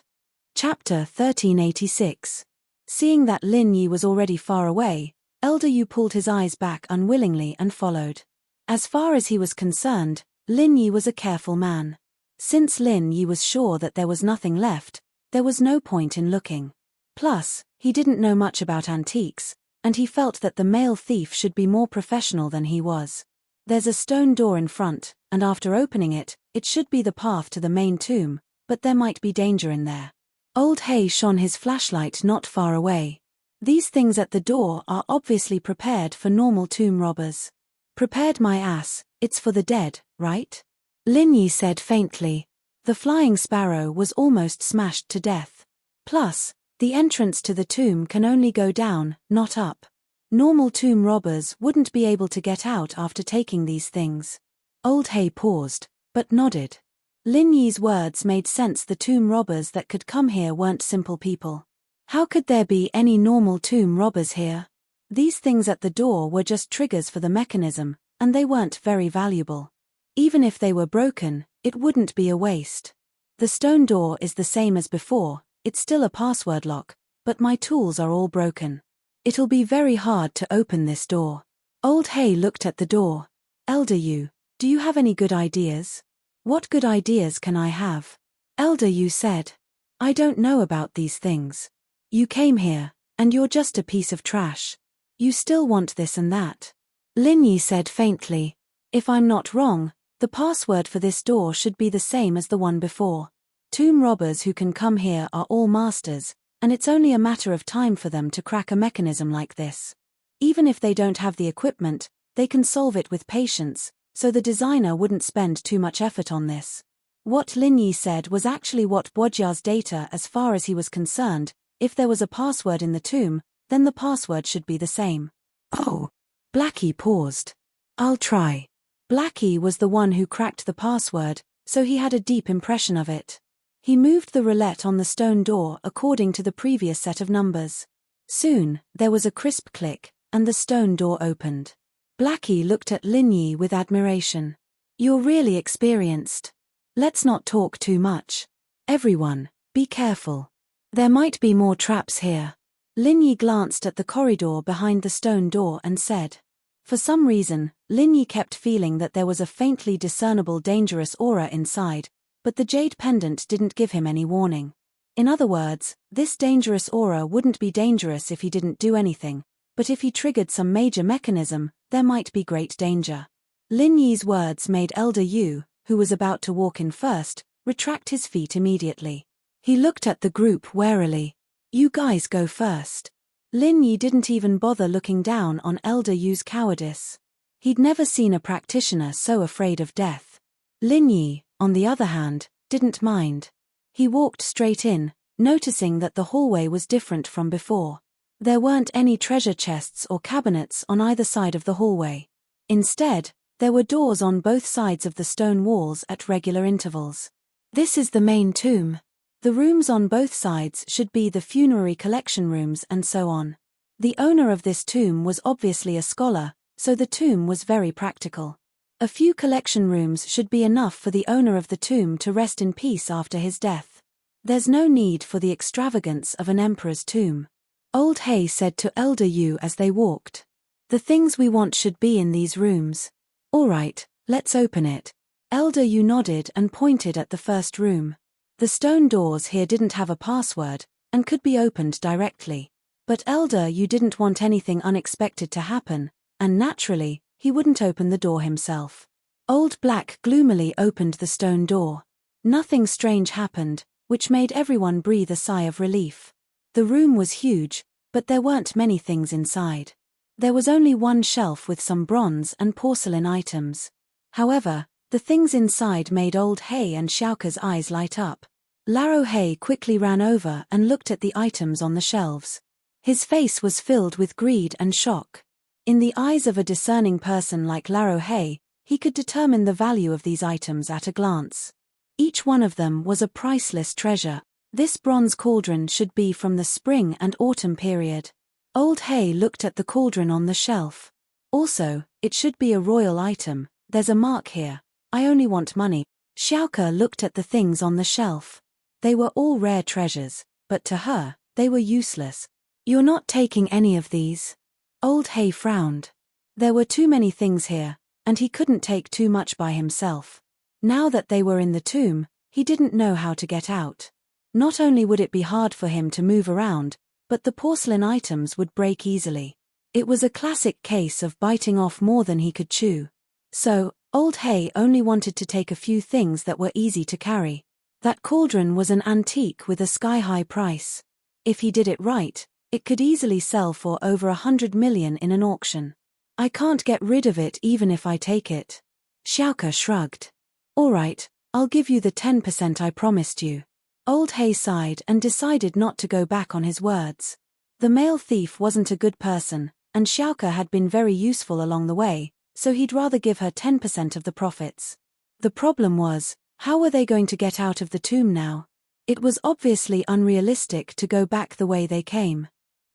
Chapter 1386. Seeing that Lin Yi was already far away, Elder Yu pulled his eyes back unwillingly and followed. As far as he was concerned, Lin Yi was a careful man. Since Lin Yi was sure that there was nothing left, there was no point in looking. Plus, he didn't know much about antiques, and he felt that the male thief should be more professional than he was. There's a stone door in front, and after opening it, it should be the path to the main tomb, but there might be danger in there. Old Hay shone his flashlight not far away. These things at the door are obviously prepared for normal tomb robbers. Prepared my ass, it's for the dead, right? Lin Yi said faintly. The flying sparrow was almost smashed to death. Plus, the entrance to the tomb can only go down, not up. Normal tomb robbers wouldn't be able to get out after taking these things. Old Hay paused, but nodded. Lin Yi's words made sense. The tomb robbers that could come here weren't simple people. How could there be any normal tomb robbers here? These things at the door were just triggers for the mechanism, and they weren't very valuable. Even if they were broken, it wouldn't be a waste. The stone door is the same as before, it's still a password lock, but my tools are all broken. It'll be very hard to open this door. Old Hay looked at the door. Elder Yu, do you have any good ideas? What good ideas can I have? Elder Yu said. I don't know about these things. You came here, and you're just a piece of trash. You still want this and that. Lin Yi said faintly. If I'm not wrong, the password for this door should be the same as the one before. Tomb robbers who can come here are all masters, and it's only a matter of time for them to crack a mechanism like this. Even if they don't have the equipment, they can solve it with patience, so the designer wouldn't spend too much effort on this. What Lin Yi said was actually what Bojia's data as far as he was concerned. If there was a password in the tomb, then the password should be the same. Oh. Blackie paused. I'll try. Blackie was the one who cracked the password, so he had a deep impression of it. He moved the roulette on the stone door according to the previous set of numbers. Soon, there was a crisp click, and the stone door opened. Blackie looked at Lin Yi with admiration. You're really experienced. Let's not talk too much. Everyone, be careful. There might be more traps here. Lin Yi glanced at the corridor behind the stone door and said. For some reason, Lin Yi kept feeling that there was a faintly discernible dangerous aura inside, but the jade pendant didn't give him any warning. In other words, this dangerous aura wouldn't be dangerous if he didn't do anything, but if he triggered some major mechanism, there might be great danger. Lin Yi's words made Elder Yu, who was about to walk in first, retract his feet immediately. He looked at the group warily. You guys go first. Lin Yi didn't even bother looking down on Elder Yu's cowardice. He'd never seen a practitioner so afraid of death. Lin Yi, on the other hand, didn't mind. He walked straight in, noticing that the hallway was different from before. There weren't any treasure chests or cabinets on either side of the hallway. Instead, there were doors on both sides of the stone walls at regular intervals. This is the main tomb. The rooms on both sides should be the funerary collection rooms and so on. The owner of this tomb was obviously a scholar, so the tomb was very practical. A few collection rooms should be enough for the owner of the tomb to rest in peace after his death. There's no need for the extravagance of an emperor's tomb. Old Hay said to Elder Yu as they walked. The things we want should be in these rooms. All right, let's open it. Elder Yu nodded and pointed at the first room. The stone doors here didn't have a password, and could be opened directly. But Elder Yu didn't want anything unexpected to happen, and naturally, he wouldn't open the door himself. Old Black gloomily opened the stone door. Nothing strange happened, which made everyone breathe a sigh of relief. The room was huge, but there weren't many things inside. There was only one shelf with some bronze and porcelain items. However, the things inside made Old Hay and Xiaoke's eyes light up. Laro Hay quickly ran over and looked at the items on the shelves. His face was filled with greed and shock. In the eyes of a discerning person like Laro Hay, he could determine the value of these items at a glance. Each one of them was a priceless treasure. This bronze cauldron should be from the spring and autumn period. Old Hay looked at the cauldron on the shelf. Also, it should be a royal item. There's a mark here. I only want money. Xiaoke looked at the things on the shelf. They were all rare treasures, but to her, they were useless. You're not taking any of these? Old Hay frowned. There were too many things here, and he couldn't take too much by himself. Now that they were in the tomb, he didn't know how to get out. Not only would it be hard for him to move around, but the porcelain items would break easily. It was a classic case of biting off more than he could chew. So, Old Hay only wanted to take a few things that were easy to carry. That cauldron was an antique with a sky-high price. If he did it right, it could easily sell for over 100 million in an auction. I can't get rid of it even if I take it. Xiaoke shrugged. All right, I'll give you the 10% I promised you. Old Hay sighed and decided not to go back on his words. The male thief wasn't a good person, and Xiaoke had been very useful along the way, so he'd rather give her 10% of the profits. The problem was, how were they going to get out of the tomb now? It was obviously unrealistic to go back the way they came.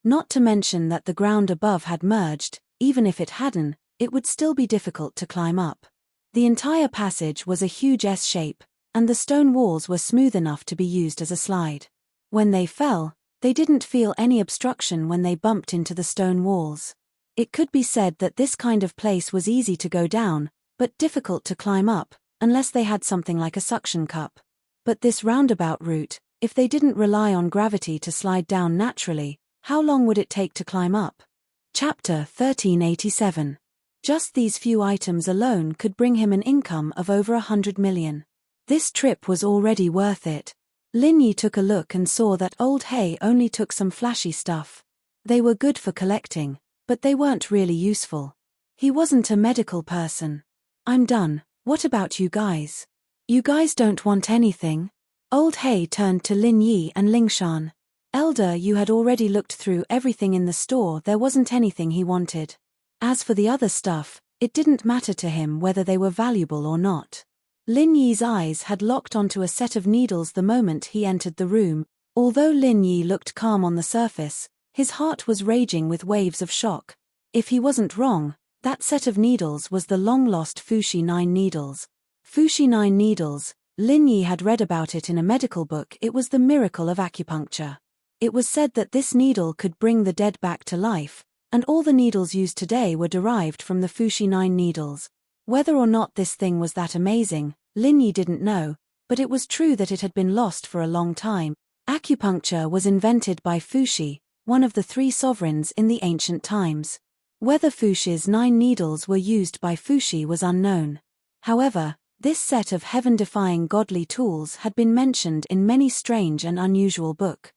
Not to mention that the ground above had merged. Even if it hadn't, it would still be difficult to climb up. The entire passage was a huge S-shape, and the stone walls were smooth enough to be used as a slide. When they fell, they didn't feel any obstruction when they bumped into the stone walls. It could be said that this kind of place was easy to go down, but difficult to climb up, unless they had something like a suction cup. But this roundabout route, if they didn't rely on gravity to slide down naturally, how long would it take to climb up? Chapter 1387. Just these few items alone could bring him an income of over 100 million. This trip was already worth it. Lin Yi took a look and saw that Old Hay only took some flashy stuff. They were good for collecting, but they weren't really useful. He wasn't a medical person. I'm done, what about you guys? You guys don't want anything? Old Hay turned to Lin Yi and Lingshan. Elder Yu had already looked through everything in the store. There wasn't anything he wanted. As for the other stuff, it didn't matter to him whether they were valuable or not. Lin Yi's eyes had locked onto a set of needles the moment he entered the room. Although Lin Yi looked calm on the surface, his heart was raging with waves of shock. If he wasn't wrong, that set of needles was the long-lost Fuxi 9 needles. Fuxi 9 needles, Lin Yi had read about it in a medical book. It was the miracle of acupuncture. It was said that this needle could bring the dead back to life, and all the needles used today were derived from the Fushi 9 needles. Whether or not this thing was that amazing, Lin Yi didn't know, but it was true that it had been lost for a long time. Acupuncture was invented by Fushi, one of the 3 sovereigns in the ancient times. Whether Fushi's 9 needles were used by Fushi was unknown. However, this set of heaven-defying godly tools had been mentioned in many strange and unusual books.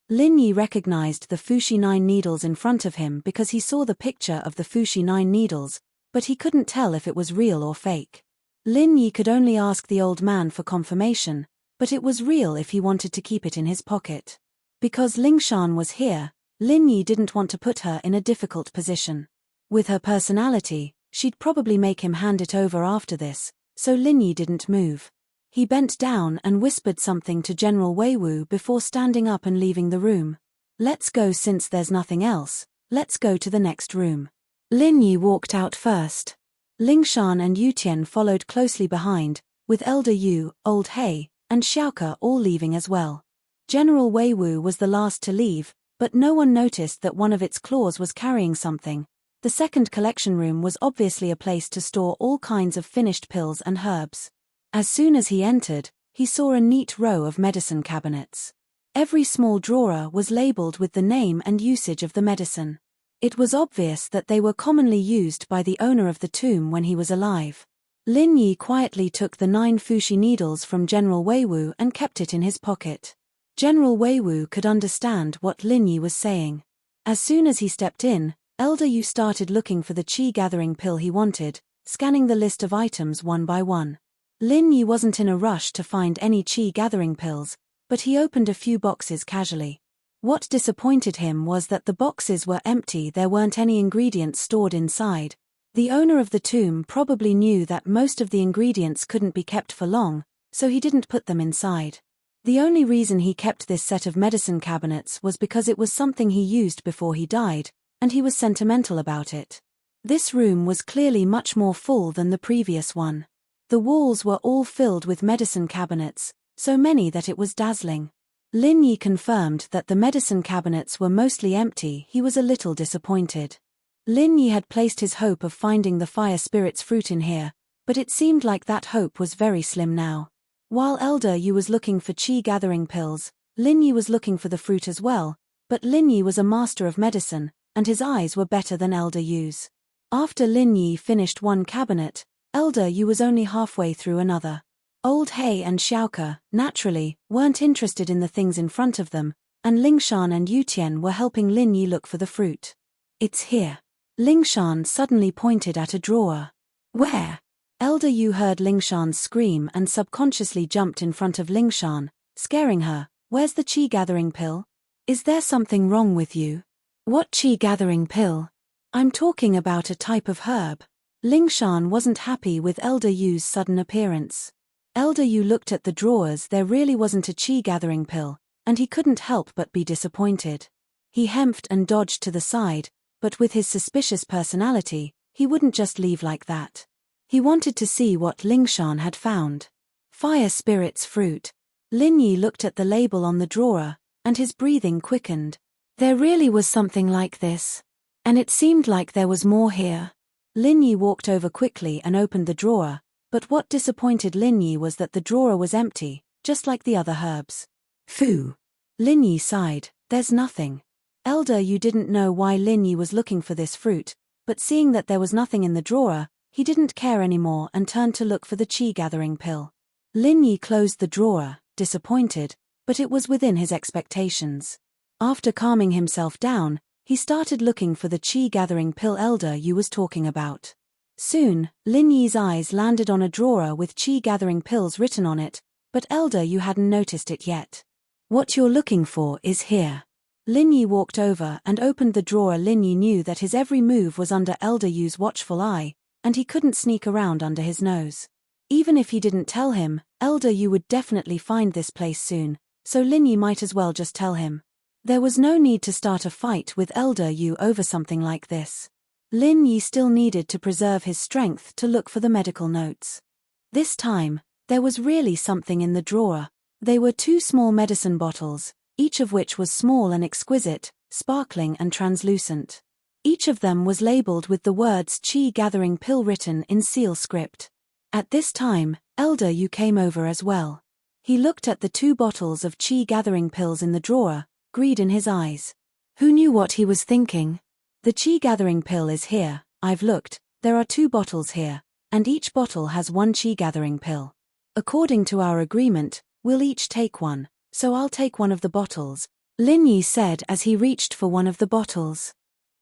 Lin Yi recognized the Fushi 9 needles in front of him because he saw the picture of the Fushi 9 needles, but he couldn't tell if it was real or fake. Lin Yi could only ask the old man for confirmation, but it was real if he wanted to keep it in his pocket. Because Lingshan was here, Lin Yi didn't want to put her in a difficult position. With her personality, she'd probably make him hand it over after this, so Lin Yi didn't move. He bent down and whispered something to General Wei Wu before standing up and leaving the room. Let's go since there's nothing else, let's go to the next room. Lin Yi walked out first. Lingshan and Yutian followed closely behind, with Elder Yu, Old He, and Xiaoke all leaving as well. General Wei Wu was the last to leave, but no one noticed that one of its claws was carrying something. The second collection room was obviously a place to store all kinds of finished pills and herbs. As soon as he entered, he saw a neat row of medicine cabinets. Every small drawer was labeled with the name and usage of the medicine. It was obvious that they were commonly used by the owner of the tomb when he was alive. Lin Yi quietly took the 9 Fushi needles from General Wei Wu and kept it in his pocket. General Wei Wu could understand what Lin Yi was saying. As soon as he stepped in, Elder Yu started looking for the chi-gathering pill he wanted, scanning the list of items one by one. Lin Yi wasn't in a rush to find any chi-gathering pills, but he opened a few boxes casually. What disappointed him was that the boxes were empty. There weren't any ingredients stored inside. The owner of the tomb probably knew that most of the ingredients couldn't be kept for long, so he didn't put them inside. The only reason he kept this set of medicine cabinets was because it was something he used before he died, and he was sentimental about it. This room was clearly much more full than the previous one. The walls were all filled with medicine cabinets, so many that it was dazzling. Lin Yi confirmed that the medicine cabinets were mostly empty. He was a little disappointed. Lin Yi had placed his hope of finding the fire spirit's fruit in here, but it seemed like that hope was very slim now. While Elder Yu was looking for chi-gathering pills, Lin Yi was looking for the fruit as well, but Lin Yi was a master of medicine, and his eyes were better than Elder Yu's. After Lin Yi finished one cabinet, Elder Yu was only halfway through another. Old He and Xiaoke, naturally, weren't interested in the things in front of them, and Lingshan and Yutian were helping Lin Yi look for the fruit. It's here. Lingshan suddenly pointed at a drawer. Where? Elder Yu heard Lingshan's scream and subconsciously jumped in front of Lingshan, scaring her. Where's the chi-gathering pill? Is there something wrong with you? What chi-gathering pill? I'm talking about a type of herb. Lingshan wasn't happy with Elder Yu's sudden appearance. Elder Yu looked at the drawers. There really wasn't a chi-gathering pill, and he couldn't help but be disappointed. He hemphed and dodged to the side, but with his suspicious personality, he wouldn't just leave like that. He wanted to see what Lingshan had found. Fire spirit's fruit. Lin Yi looked at the label on the drawer, and his breathing quickened. There really was something like this. And it seemed like there was more here. Lin Yi walked over quickly and opened the drawer, but what disappointed Lin Yi was that the drawer was empty, just like the other herbs. Phew. Lin Yi sighed. There's nothing. Elder Yu didn't know why Lin Yi was looking for this fruit, but seeing that there was nothing in the drawer, he didn't care anymore and turned to look for the chi-gathering pill. Lin Yi closed the drawer, disappointed, but it was within his expectations. After calming himself down, he started looking for the chi-gathering pill Elder Yu was talking about. Soon, Lin Yi's eyes landed on a drawer with chi-gathering pills written on it, but Elder Yu hadn't noticed it yet. What you're looking for is here. Lin Yi walked over and opened the drawer. Lin Yi knew that his every move was under Elder Yu's watchful eye, and he couldn't sneak around under his nose. Even if he didn't tell him, Elder Yu would definitely find this place soon, so Lin Yi might as well just tell him. There was no need to start a fight with Elder Yu over something like this. Lin Yi still needed to preserve his strength to look for the medical notes. This time, there was really something in the drawer. They were 2 small medicine bottles, each of which was small and exquisite, sparkling and translucent. Each of them was labeled with the words Chi Gathering Pill written in seal script. At this time, Elder Yu came over as well. He looked at the 2 bottles of Chi Gathering Pills in the drawer, greed in his eyes. Who knew what he was thinking? The Chi Gathering Pill is here, I've looked, there are 2 bottles here, and each bottle has 1 Chi Gathering Pill. According to our agreement, we'll each take one, so I'll take one of the bottles, Lin Yi said as he reached for one of the bottles.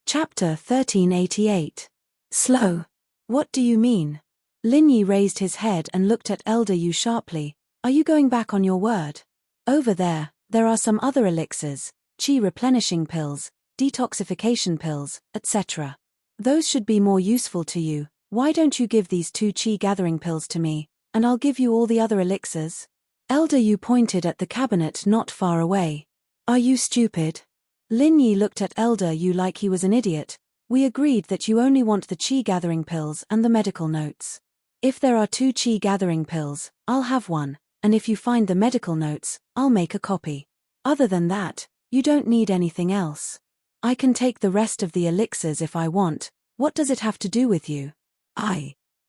Chapter 1388. Slow. What do you mean? Lin Yi raised his head and looked at Elder Yu sharply. Are you going back on your word? Over there are some other elixirs, Chi replenishing pills, detoxification pills, etc. Those should be more useful to you. Why don't you give these 2 Chi gathering pills to me, and I'll give you all the other elixirs? Elder Yu pointed at the cabinet not far away. Are you stupid? Lin Yi looked at Elder Yu like he was an idiot. We agreed that you only want the Chi gathering pills and the medical notes. If there are 2 Chi gathering pills, I'll have one, and if you find the medical notes, I'll make a copy. Other than that, you don't need anything else. I can take the rest of the elixirs if I want. What does it have to do with you?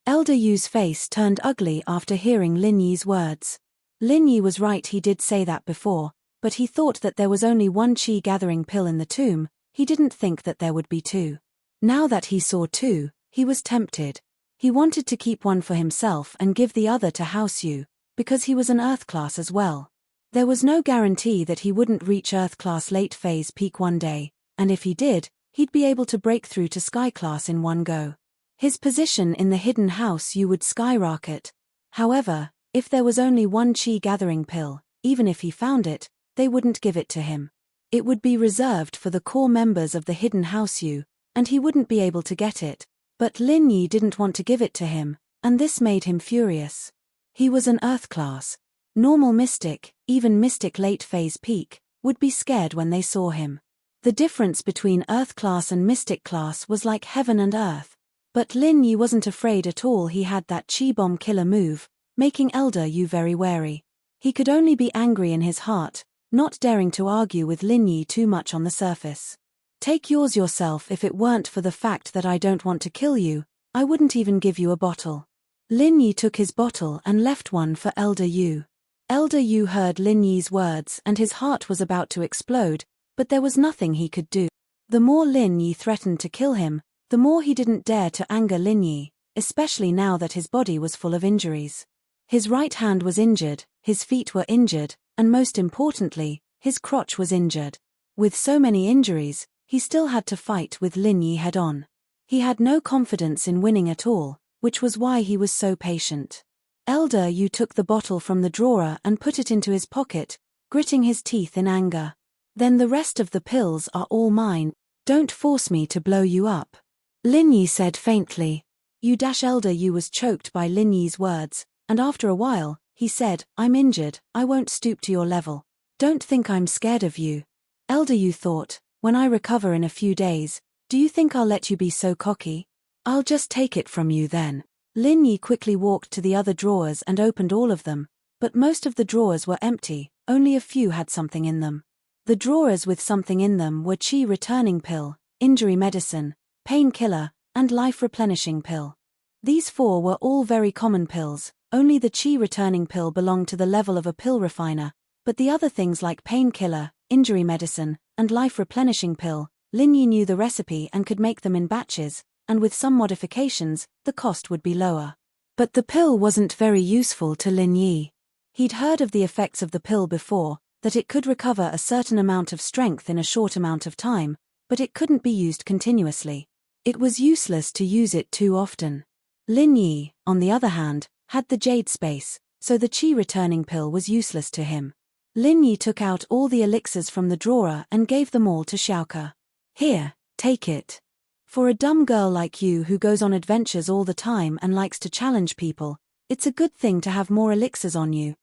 Elder Yu's face turned ugly after hearing Lin Yi's words. Lin Yi was right, he did say that before, but he thought that there was only 1 Chi gathering pill in the tomb. He didn't think that there would be 2. Now that he saw 2, he was tempted. He wanted to keep one for himself and give the other to House Yu, because he was an Earth class as well. There was no guarantee that he wouldn't reach Earth class late phase peak one day, and if he did, he'd be able to break through to Sky class in one go. His position in the hidden House Yu would skyrocket. However, if there was only 1 Chi gathering pill, even if he found it, they wouldn't give it to him. It would be reserved for the core members of the hidden House Yu, and he wouldn't be able to get it. But Lin Yi didn't want to give it to him, and this made him furious. He was an Earth class. Normal mystic, even mystic late phase peak, would be scared when they saw him. The difference between Earth class and mystic class was like heaven and earth. But Lin Yi wasn't afraid at all. He had that Chi bomb killer move, making Elder Yu very wary. He could only be angry in his heart, not daring to argue with Lin Yi too much on the surface. Take yours yourself. If it weren't for the fact that I don't want to kill you, I wouldn't even give you a bottle. Lin Yi took his bottle and left one for Elder Yu. Elder Yu heard Lin Yi's words and his heart was about to explode, but there was nothing he could do. The more Lin Yi threatened to kill him, the more he didn't dare to anger Lin Yi, especially now that his body was full of injuries. His right hand was injured, his feet were injured, and most importantly, his crotch was injured. With so many injuries, he still had to fight with Lin Yi head-on. He had no confidence in winning at all, which was why he was so patient. Elder Yu took the bottle from the drawer and put it into his pocket, gritting his teeth in anger. Then the rest of the pills are all mine. Don't force me to blow you up. Lin Yi said faintly. Elder Yu was choked by Lin Yi's words, and after a while, he said, I'm injured, I won't stoop to your level. Don't think I'm scared of you. Elder Yu thought, when I recover in a few days, do you think I'll let you be so cocky? I'll just take it from you then. Lin Yi quickly walked to the other drawers and opened all of them, but most of the drawers were empty, only a few had something in them. The drawers with something in them were Chi returning pill, injury medicine, painkiller, and life replenishing pill. These 4 were all very common pills. Only the Chi returning pill belonged to the level of a pill refiner, but the other things like painkiller, injury medicine, and life replenishing pill, Lin Yi knew the recipe and could make them in batches, and with some modifications, the cost would be lower. But the pill wasn't very useful to Lin Yi. He'd heard of the effects of the pill before, that it could recover a certain amount of strength in a short amount of time, but it couldn't be used continuously. It was useless to use it too often. Lin Yi, on the other hand, had the jade space, so the Chi returning pill was useless to him. Lin Yi took out all the elixirs from the drawer and gave them all to Xiaoke. Here, take it. For a dumb girl like you who goes on adventures all the time and likes to challenge people, it's a good thing to have more elixirs on you.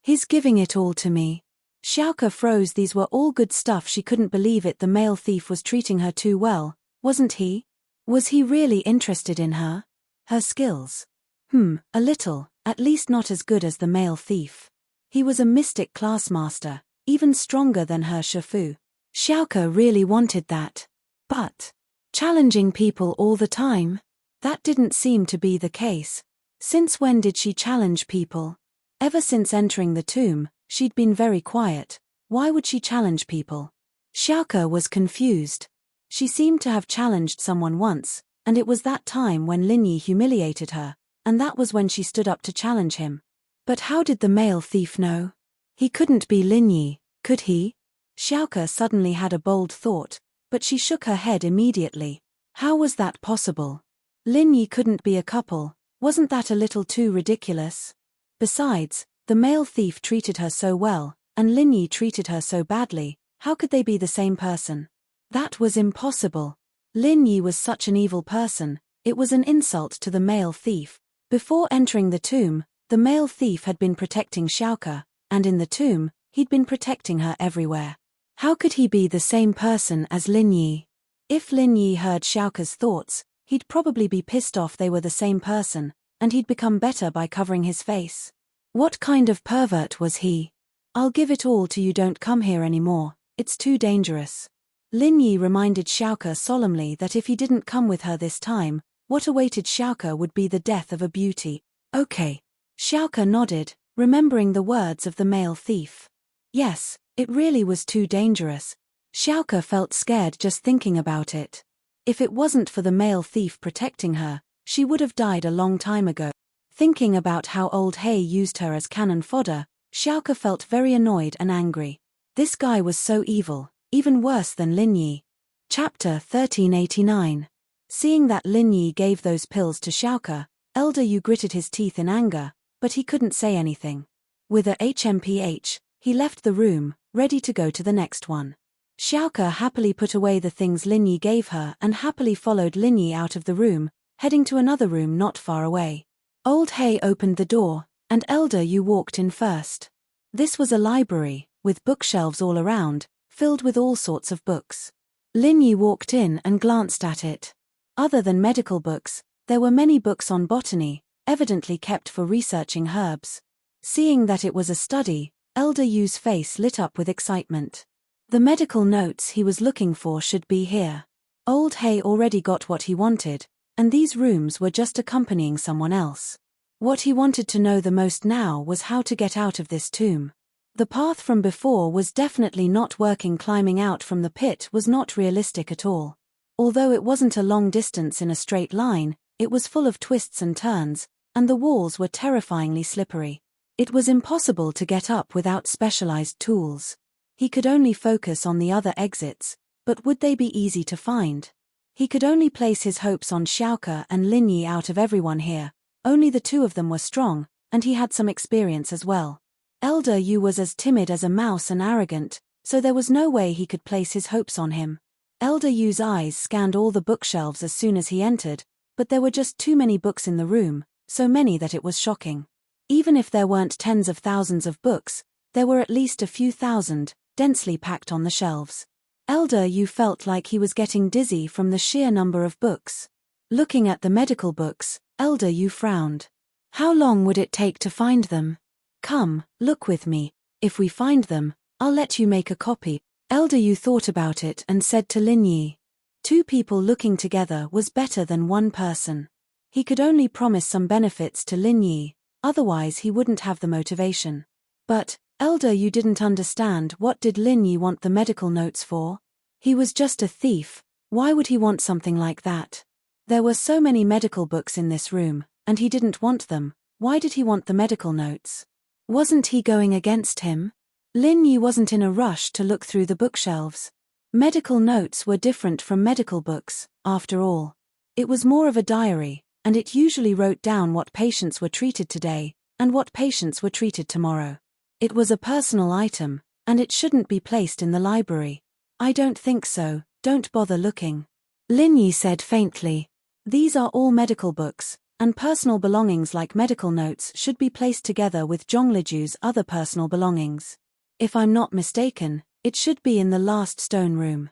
He's giving it all to me. Xiaoke froze. These were all good stuff. She couldn't believe it. The male thief was treating her too well, wasn't he? Was he really interested in her? Her skills? A little, at least not as good as the male thief. He was a mystic class master, even stronger than her Shifu. Xiaoke really wanted that. But Challenging people all the time? That didn't seem to be the case. Since when did she challenge people? Ever since entering the tomb, she'd been very quiet. Why would she challenge people? Xiaoke was confused. She seemed to have challenged someone once, and it was that time when Linyi humiliated her, and that was when she stood up to challenge him. But how did the male thief know? He couldn't be Linyi, could he? Xiaoke suddenly had a bold thought, but she shook her head immediately. How was that possible? Linyi couldn't be a couple. Wasn't that a little too ridiculous? Besides, the male thief treated her so well, and Linyi treated her so badly. How could they be the same person? That was impossible. Linyi was such an evil person. It was an insult to the male thief. Before entering the tomb, the male thief had been protecting Xiaoke, and in the tomb, he'd been protecting her everywhere. How could he be the same person as Linyi? If Linyi heard Xiaoke's thoughts, he'd probably be pissed off they were the same person, and he'd become better by covering his face. What kind of pervert was he? I'll give it all to you, don't come here anymore, it's too dangerous. Linyi reminded Xiaoke solemnly that if he didn't come with her this time, what awaited Xiaoke would be the death of a beauty. Okay. Xiaoke nodded, remembering the words of the male thief. Yes, it really was too dangerous. Xiaoke felt scared just thinking about it. If it wasn't for the male thief protecting her, she would have died a long time ago. Thinking about how old Hei used her as cannon fodder, Xiaoke felt very annoyed and angry. This guy was so evil, even worse than Linyi. Chapter 1389. Seeing that Linyi gave those pills to Xiaoke, Elder Yu gritted his teeth in anger, but he couldn't say anything. With a HMPH, he left the room, ready to go to the next one. Xiaoke happily put away the things Linyi gave her and happily followed Linyi out of the room, heading to another room not far away. Old Hei opened the door, and Elder Yu walked in first. This was a library, with bookshelves all around, filled with all sorts of books. Linyi walked in and glanced at it. Other than medical books, there were many books on botany, evidently kept for researching herbs. Seeing that it was a study, Elder Yu's face lit up with excitement. The medical notes he was looking for should be here. Old Hei already got what he wanted, and these rooms were just accompanying someone else. What he wanted to know the most now was how to get out of this tomb. The path from before was definitely not working. Climbing out from the pit was not realistic at all. Although it wasn't a long distance in a straight line, it was full of twists and turns, and the walls were terrifyingly slippery. It was impossible to get up without specialized tools. He could only focus on the other exits, but would they be easy to find? He could only place his hopes on Xiaoke and Linyi. Out of everyone here, only the two of them were strong, and he had some experience as well. Elder Yu was as timid as a mouse and arrogant, so there was no way he could place his hopes on him. Elder Yu's eyes scanned all the bookshelves as soon as he entered, but there were just too many books in the room, so many that it was shocking. Even if there weren't tens of thousands of books, there were at least a few thousand, densely packed on the shelves. Elder Yu felt like he was getting dizzy from the sheer number of books. Looking at the medical books, Elder Yu frowned. How long would it take to find them? Come, look with me. If we find them, I'll let you make a copy. Elder Yu thought about it and said to Linyi. 2 people looking together was better than 1 person. He could only promise some benefits to Linyi, otherwise he wouldn't have the motivation. But Elder Yu didn't understand. What did Linyi want the medical notes for? He was just a thief. Why would he want something like that? There were so many medical books in this room, and he didn't want them. Why did he want the medical notes? Wasn't he going against him? Linyi wasn't in a rush to look through the bookshelves. Medical notes were different from medical books, after all. It was more of a diary, and it usually wrote down what patients were treated today, and what patients were treated tomorrow. It was a personal item, and it shouldn't be placed in the library. I don't think so, don't bother looking. Linyi said faintly. These are all medical books, and personal belongings like medical notes should be placed together with Zhongliju's other personal belongings. If I'm not mistaken, it should be in the last stone room.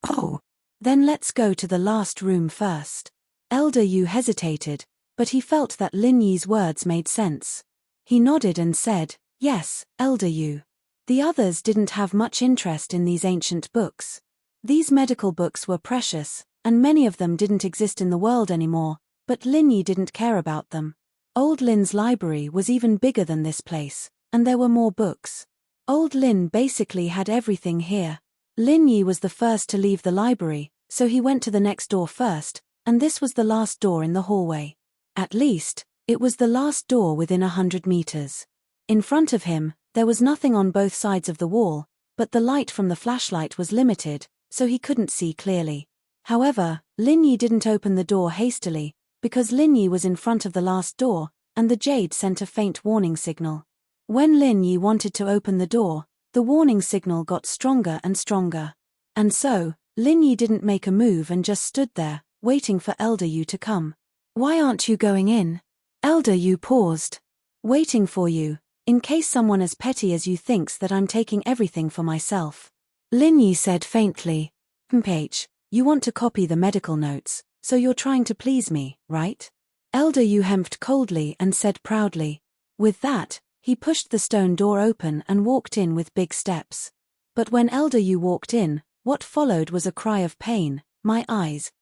Oh. Then let's go to the last room first. Elder Yu hesitated, but he felt that Linyi's words made sense. He nodded and said, yes, Elder Yu. The others didn't have much interest in these ancient books. These medical books were precious, and many of them didn't exist in the world anymore, but Lin Yi didn't care about them. Old Lin's library was even bigger than this place, and there were more books. Old Lin basically had everything here. Lin Yi was the first to leave the library, so he went to the next door first, and this was the last door in the hallway. At least, it was the last door within 100 meters. In front of him, there was nothing on both sides of the wall, but the light from the flashlight was limited, so he couldn't see clearly. However, Lin Yi didn't open the door hastily, because Lin Yi was in front of the last door, and the jade sent a faint warning signal. When Lin Yi wanted to open the door, the warning signal got stronger and stronger. And so, Lin Yi didn't make a move and just stood there, waiting for Elder Yu to come. "Why aren't you going in?" Elder Yu paused. "Waiting for you, in case someone as petty as you thinks that I'm taking everything for myself." Lin Yi said faintly. "H, you want to copy the medical notes, so you're trying to please me, right?" Elder Yu hemped coldly and said proudly. With that, he pushed the stone door open and walked in with big steps. But when Elder Yu walked in, what followed was a cry of pain. My eyes,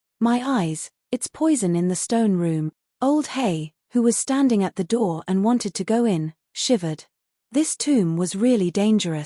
it's poison in the stone room." Old Hay, who was standing at the door and wanted to go in, shivered. This tomb was really dangerous.